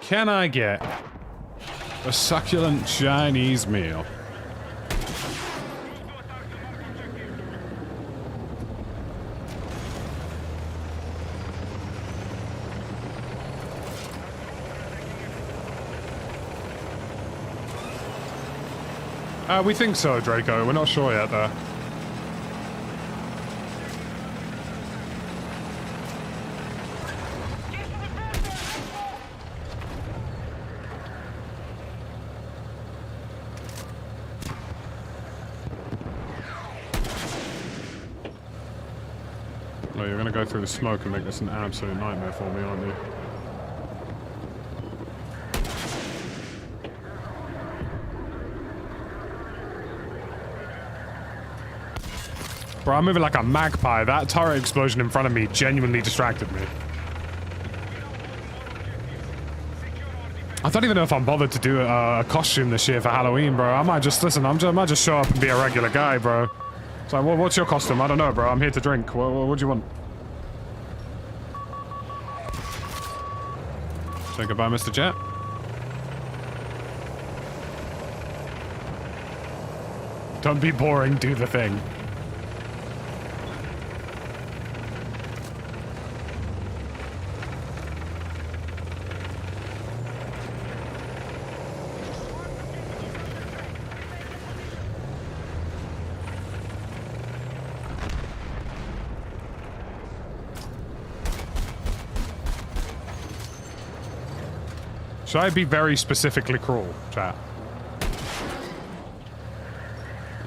Can I get a succulent Chinese meal? We think so, Draco. We're not sure yet, though. No, you're gonna go through the smoke and make this an absolute nightmare for me, aren't you? Bro, I'm moving like a magpie. That turret explosion in front of me genuinely distracted me. I don't even know if I'm bothered to do a costume this year for Halloween, bro. I might just, listen, I might just show up and be a regular guy, bro. It's like, well, what's your costume? I don't know, bro. I'm here to drink. What do you want? Say goodbye, Mr. Jet. Don't be boring, do the thing. Should I be very specifically cruel, chat?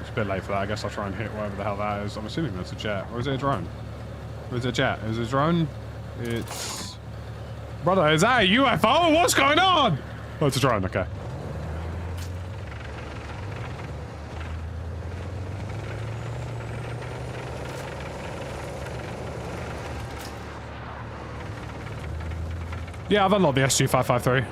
It's a bit late for that. I guess I'll try and hit whatever the hell that is. I'm assuming that's a jet. Or is it a drone? Or is it a jet? Is it a drone? It's... Brother, is that a UFO? What's going on? Oh, it's a drone. Okay. Yeah, I've unlocked the SG-553.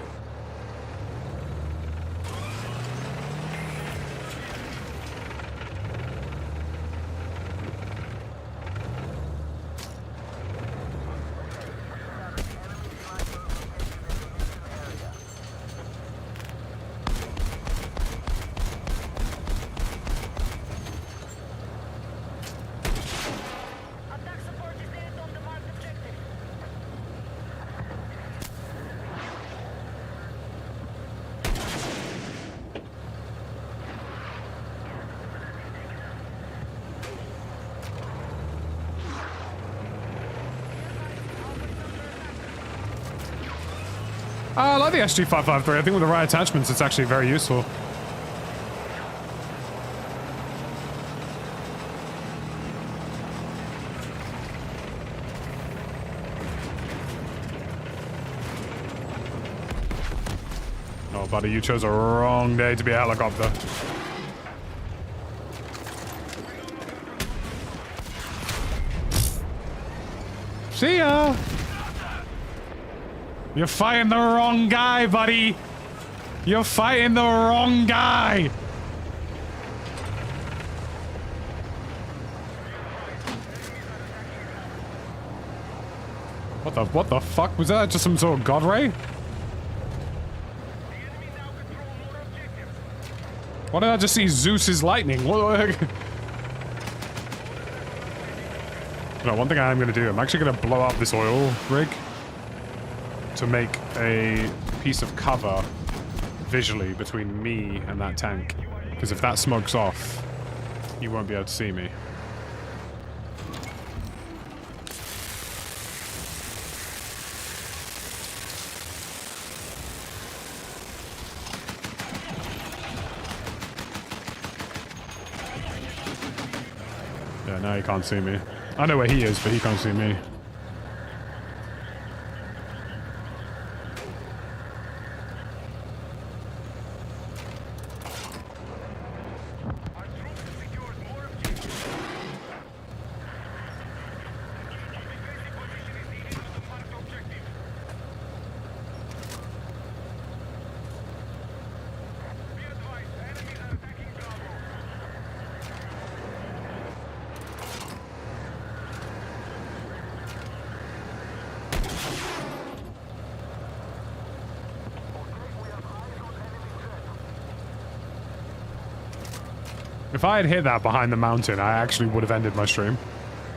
I like the SG-553. I think with the right attachments, it's actually very useful. Oh, buddy, you chose a wrong day to be a helicopter. See ya! You're fighting the wrong guy, buddy! You're fighting the wrong guy! What the fuck? Was that just some sort of god ray? Why did I just see Zeus's lightning? What? No, one thing I am going to do, I'm actually going to blow up this oil rig to make a piece of cover visually between me and that tank. Because if that smokes off, you won't be able to see me. Yeah, now he can't see me. I know where he is, but he can't see me. If I had hit that behind the mountain, I actually would have ended my stream.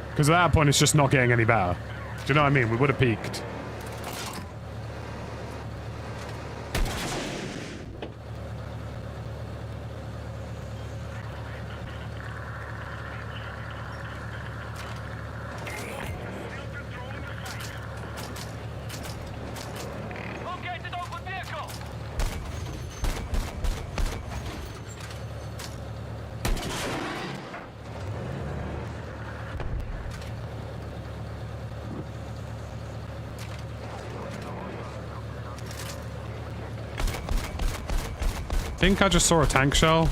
Because at that point, it's just not getting any better. Do you know what I mean? We would have peaked. I think I just saw a tank shell.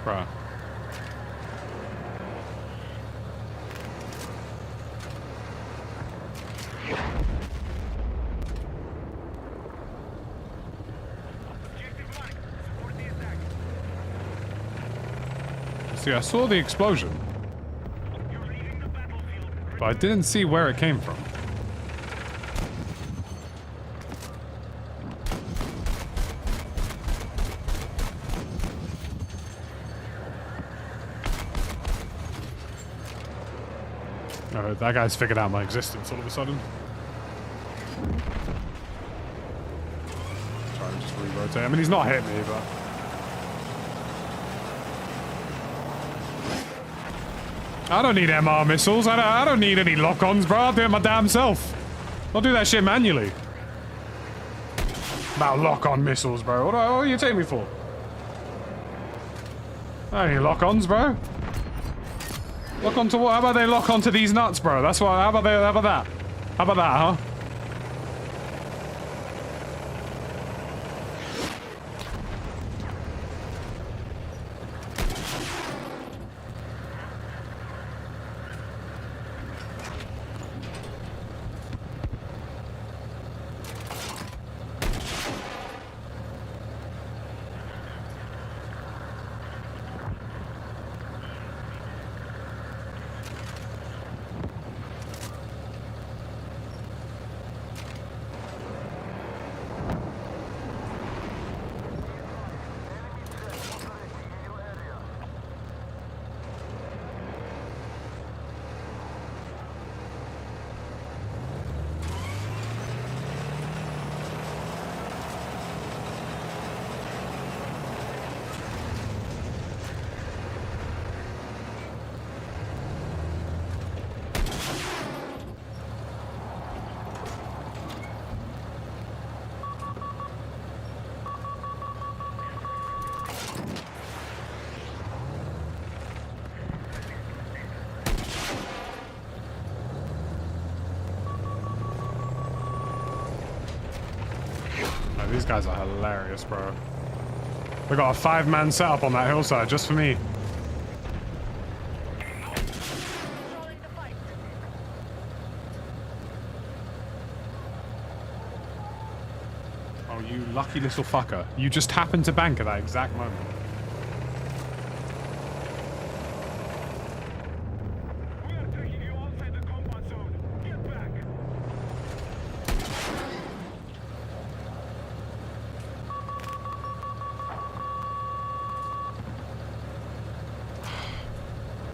Bruh. See, I saw the explosion, but I didn't see where it came from. Oh, that guy's figured out my existence all of a sudden. Try and just re-rotate. I mean, he's not hit me, but... I don't need MR missiles. I don't need any lock-ons, bro. I'll do it my damn self. I'll do that shit manually. About lock-on missiles, bro. What do you take me for? I don't need lock-ons, bro. Lock onto what? How about they lock onto these nuts, bro? That's what. How about that? How about that, huh? these guys are hilarious, bro. They got a 5-man setup on that hillside just for me. Controlling the fight. Oh, you lucky little fucker. You just happened to bank at that exact moment. We are taking you outside the combat zone. Get back.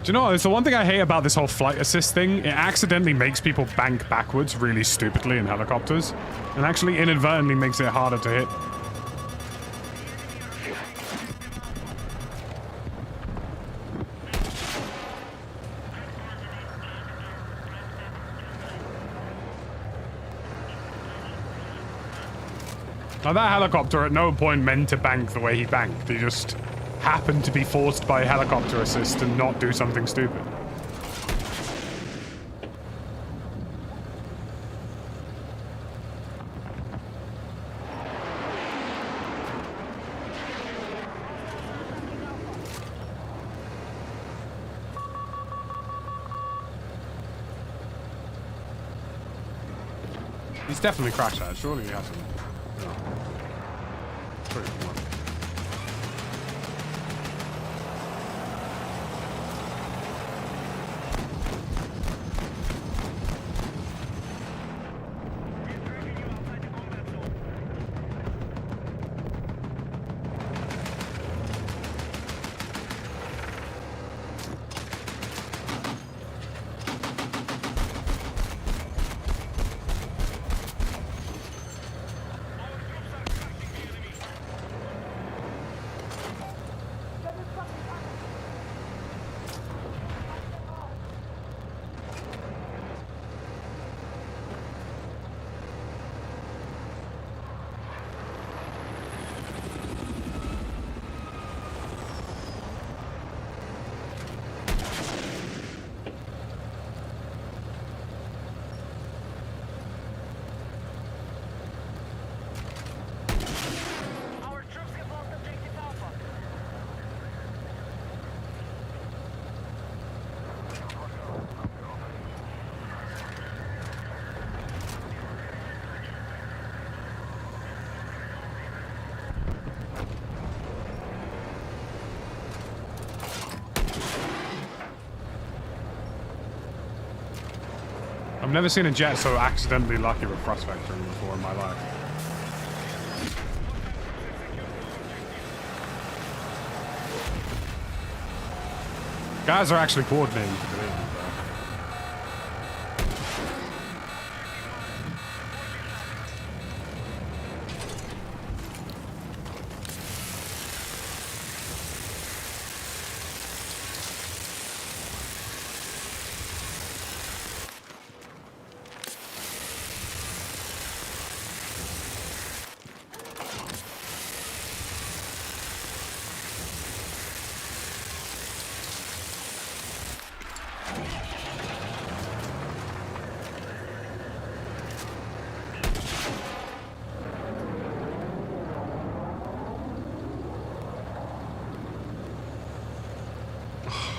Do you know what? It's the one thing I hate about this whole flight assist thing. It accidentally makes people bank backwards really stupidly in helicopters. And actually inadvertently makes it harder to hit. Now that helicopter at no point meant to bank the way he banked. He just happened to be forced by helicopter assist to not do something stupid. He's definitely crashed that. Surely he hasn't. No. Pretty cool. Our troops have lost objective Alpha. I've never seen a jet so accidentally lucky with thrust vectoring before in my life. Guys are actually coordinating to do it.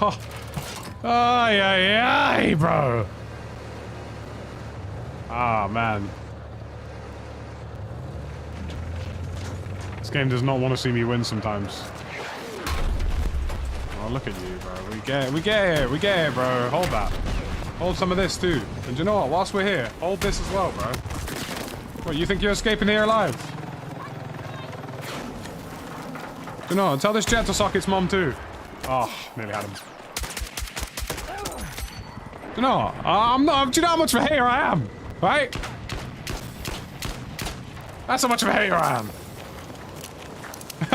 Oh, ay, ay, ay, bro. Ah, man. This game does not want to see me win sometimes. Oh, look at you, bro. We get it, bro. Hold that. Hold some of this, too. And you know what? Whilst we're here, hold this as well, bro. What, you think you're escaping here alive? You know, tell this jet to suck its mom, too. Oh, nearly had him. Do you know, I'm not. Do you know how much of a hater I am? Right? That's how much of a hater I am.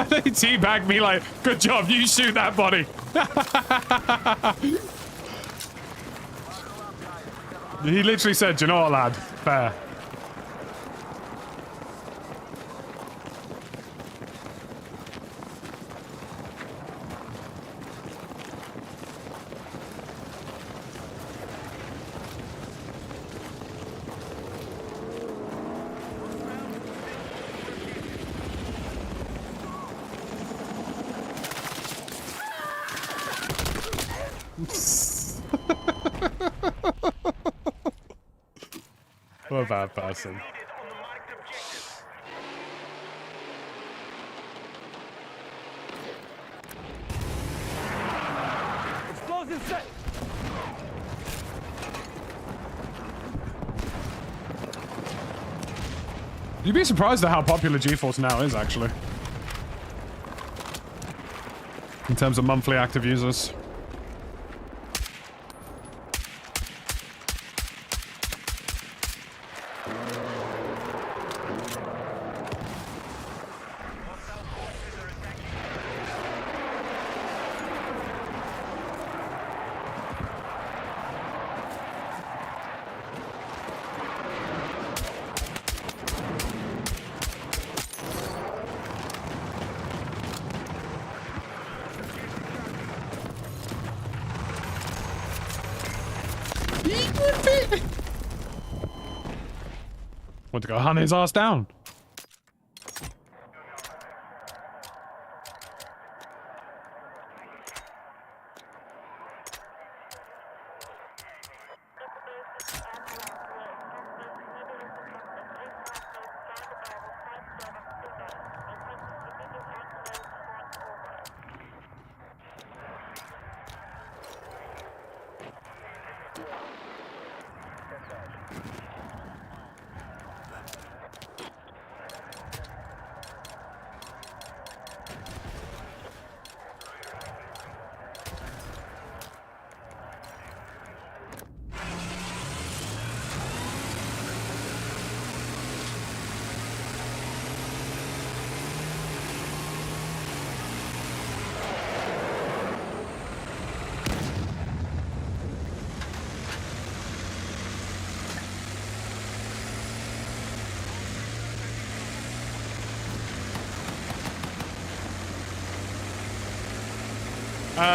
They teabagged me like, good job, you shoot that body. He literally said, you know what, lad? Fair. I'm a bad person. Needed on the marked objective. Explosion set. You'd be surprised at how popular GeForce Now is, actually. In terms of monthly active users. Want to go hunt his ass down.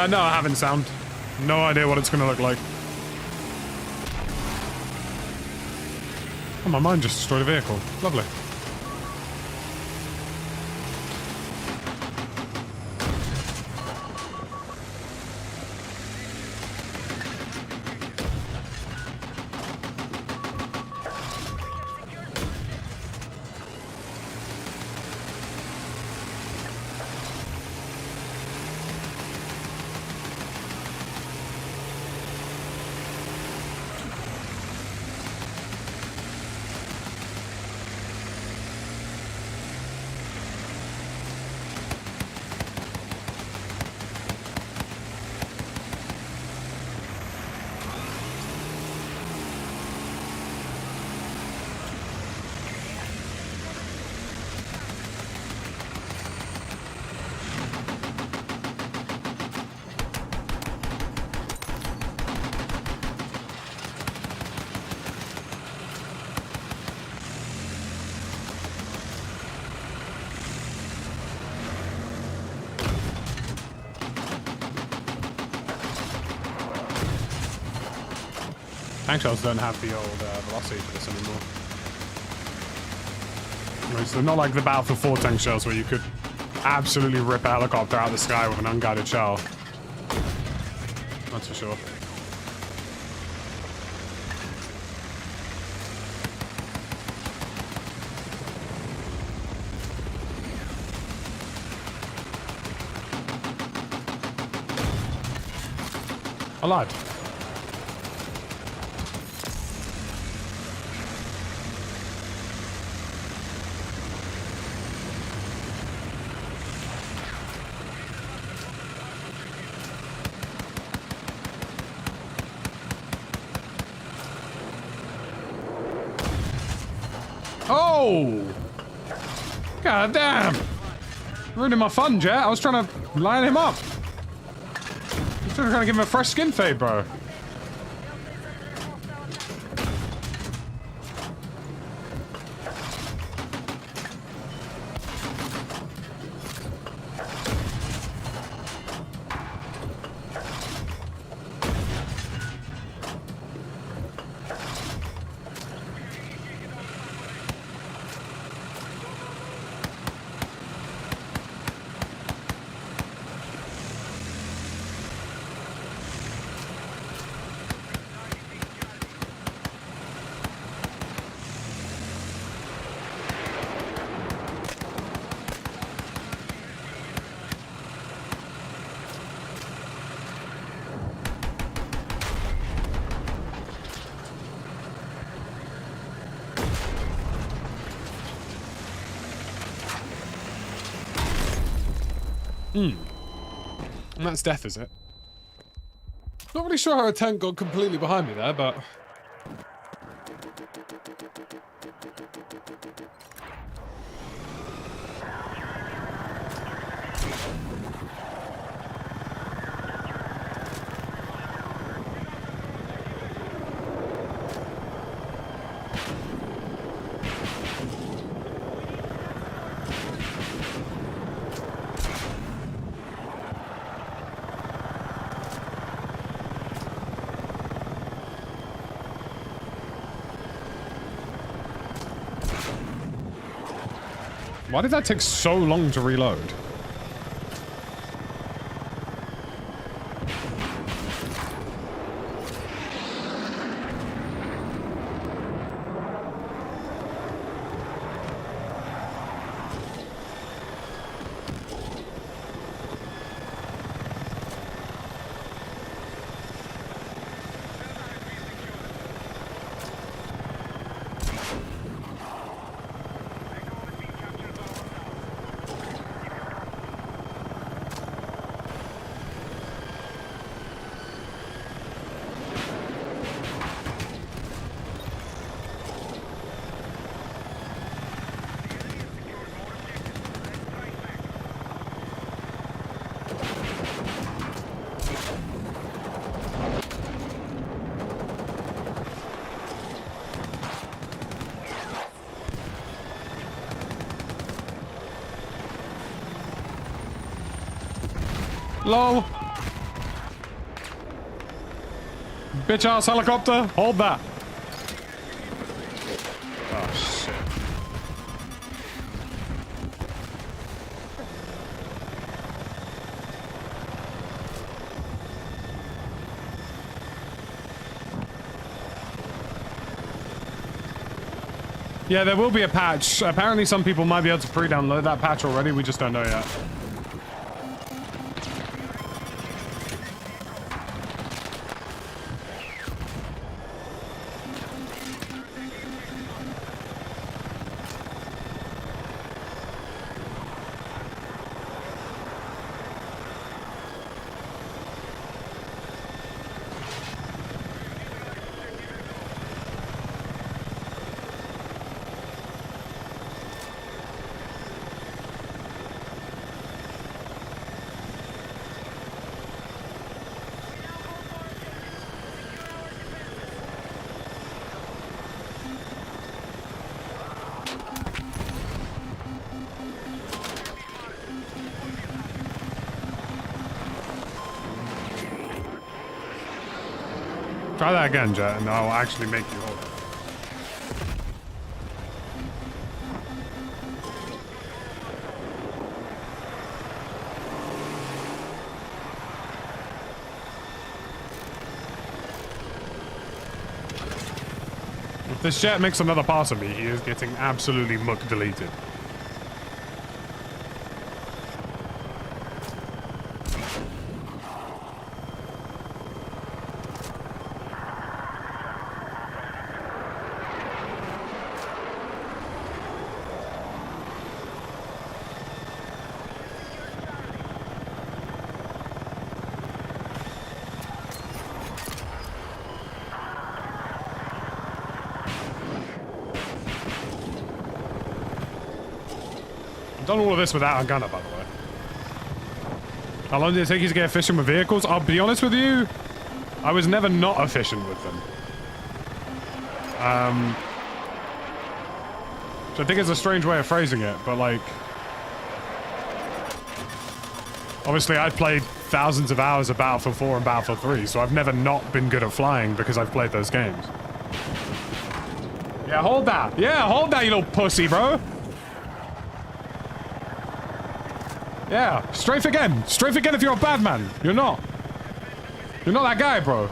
No, I haven't sound. No idea what it's gonna look like. Oh, my mine just destroyed a vehicle. Lovely. Tank shells don't have the old velocity for this anymore. Right, so they're not like the Battlefield 4 tank shells where you could absolutely rip a helicopter out of the sky with an unguided shell. That's for sure. I lied. Oh! God damn! Ruining my fun, Jet. I was trying to line him up. I was trying to give him a fresh skin fade, bro. And that's death, is it? Not really sure how a tank got completely behind me there, but... Why did that take so long to reload? LOL. Bitch ass helicopter, hold that. Oh shit. Yeah, there will be a patch. Apparently some people might be able to pre-download that patch already, we just don't know yet. Try that again, Jet, and I'll actually make you hold it. If this Jet makes another pass at me, he is getting absolutely muck deleted. Done all of this without a gunner, by the way. How long did it take you to get efficient with vehicles? I'll be honest with you, I was never not efficient with them. Which I think is a strange way of phrasing it, but like... Obviously, I've played thousands of hours of Battlefield 4 and Battlefield 3, so I've never not been good at flying because I've played those games. Yeah, hold that. Yeah, hold that, you little pussy, bro. Yeah, strafe again. Strafe again if you're a bad man. You're not. You're not that guy, bro.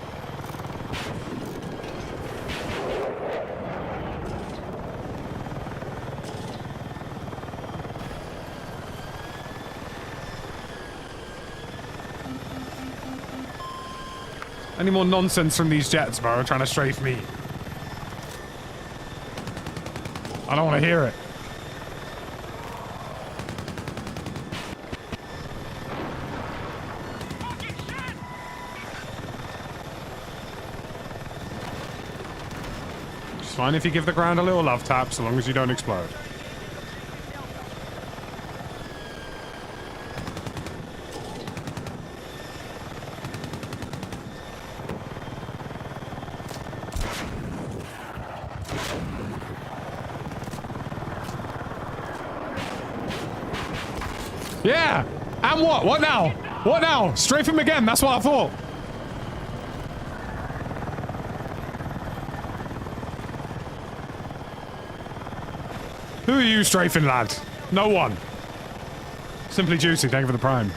Any more nonsense from these jets, bro, trying to strafe me? I don't want to hear it. fine if you give the ground a little love tap, so long as you don't explode. Yeah! And what? What now? What now? Strafe him again, that's what I thought. Who are you strafing, lad? No one. Simply Juicy, thank you for the prime.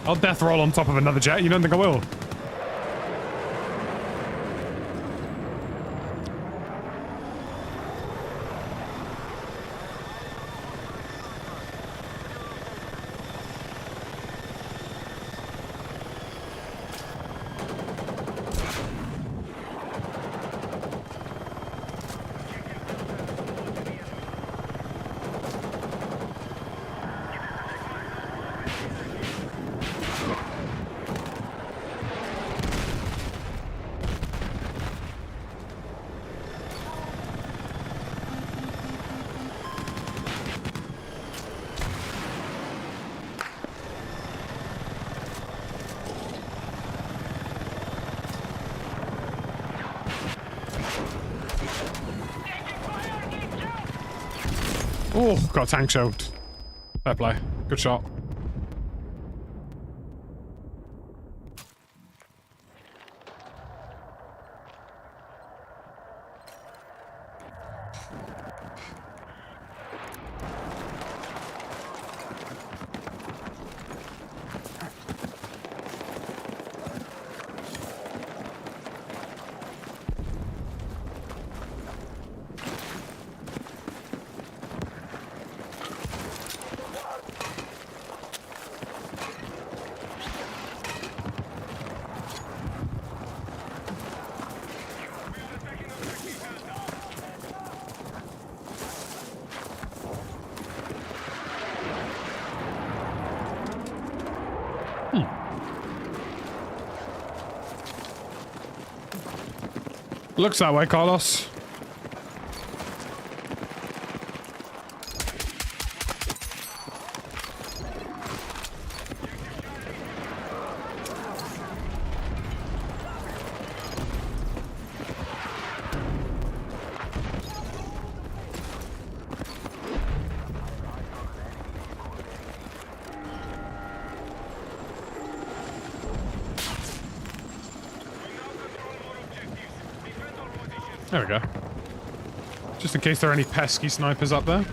I'll death roll on top of another jet. You don't think I will? Oh, got tank choked. Fair play. Good shot. Looks that way, Carlos. There we go. Just in case there are any pesky snipers up there.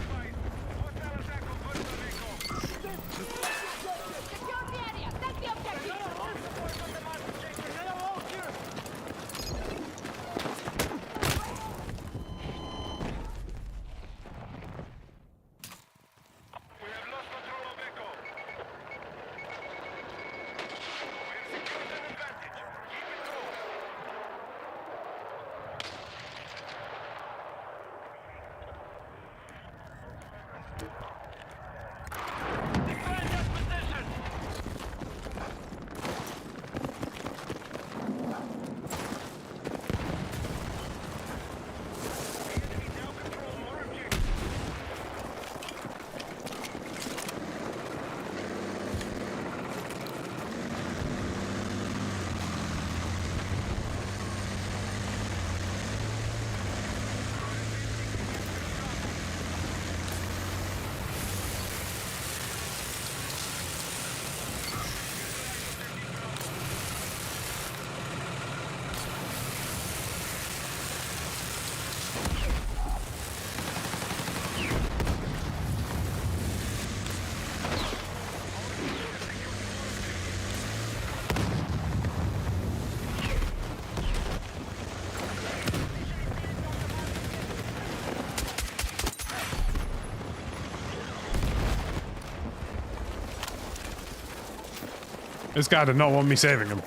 This guy did not want me saving him.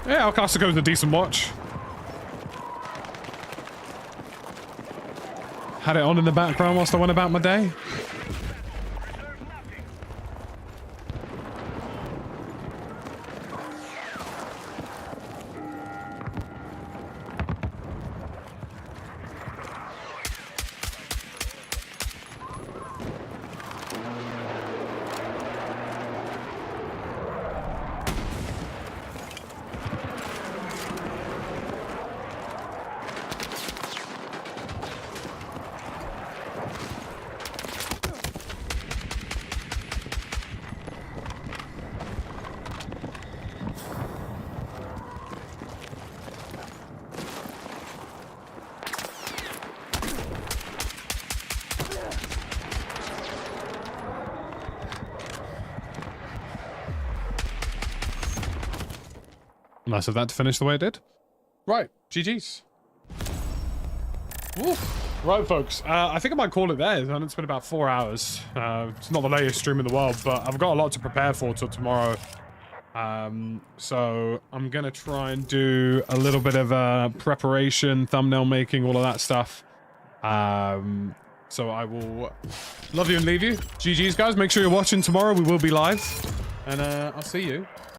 Yeah, El Clasico's a decent watch. Had it on in the background whilst I went about my day. Nice of that to finish the way it did. Right, GG's. Oof. Right, folks. I think I might call it there. And it's been about 4 hours. It's not the latest stream in the world, but I've got a lot to prepare for till tomorrow. So I'm gonna try and do a little bit of preparation, thumbnail making, all of that stuff. So I will love you and leave you. GG's, guys. Make sure you're watching tomorrow. We will be live. And I'll see you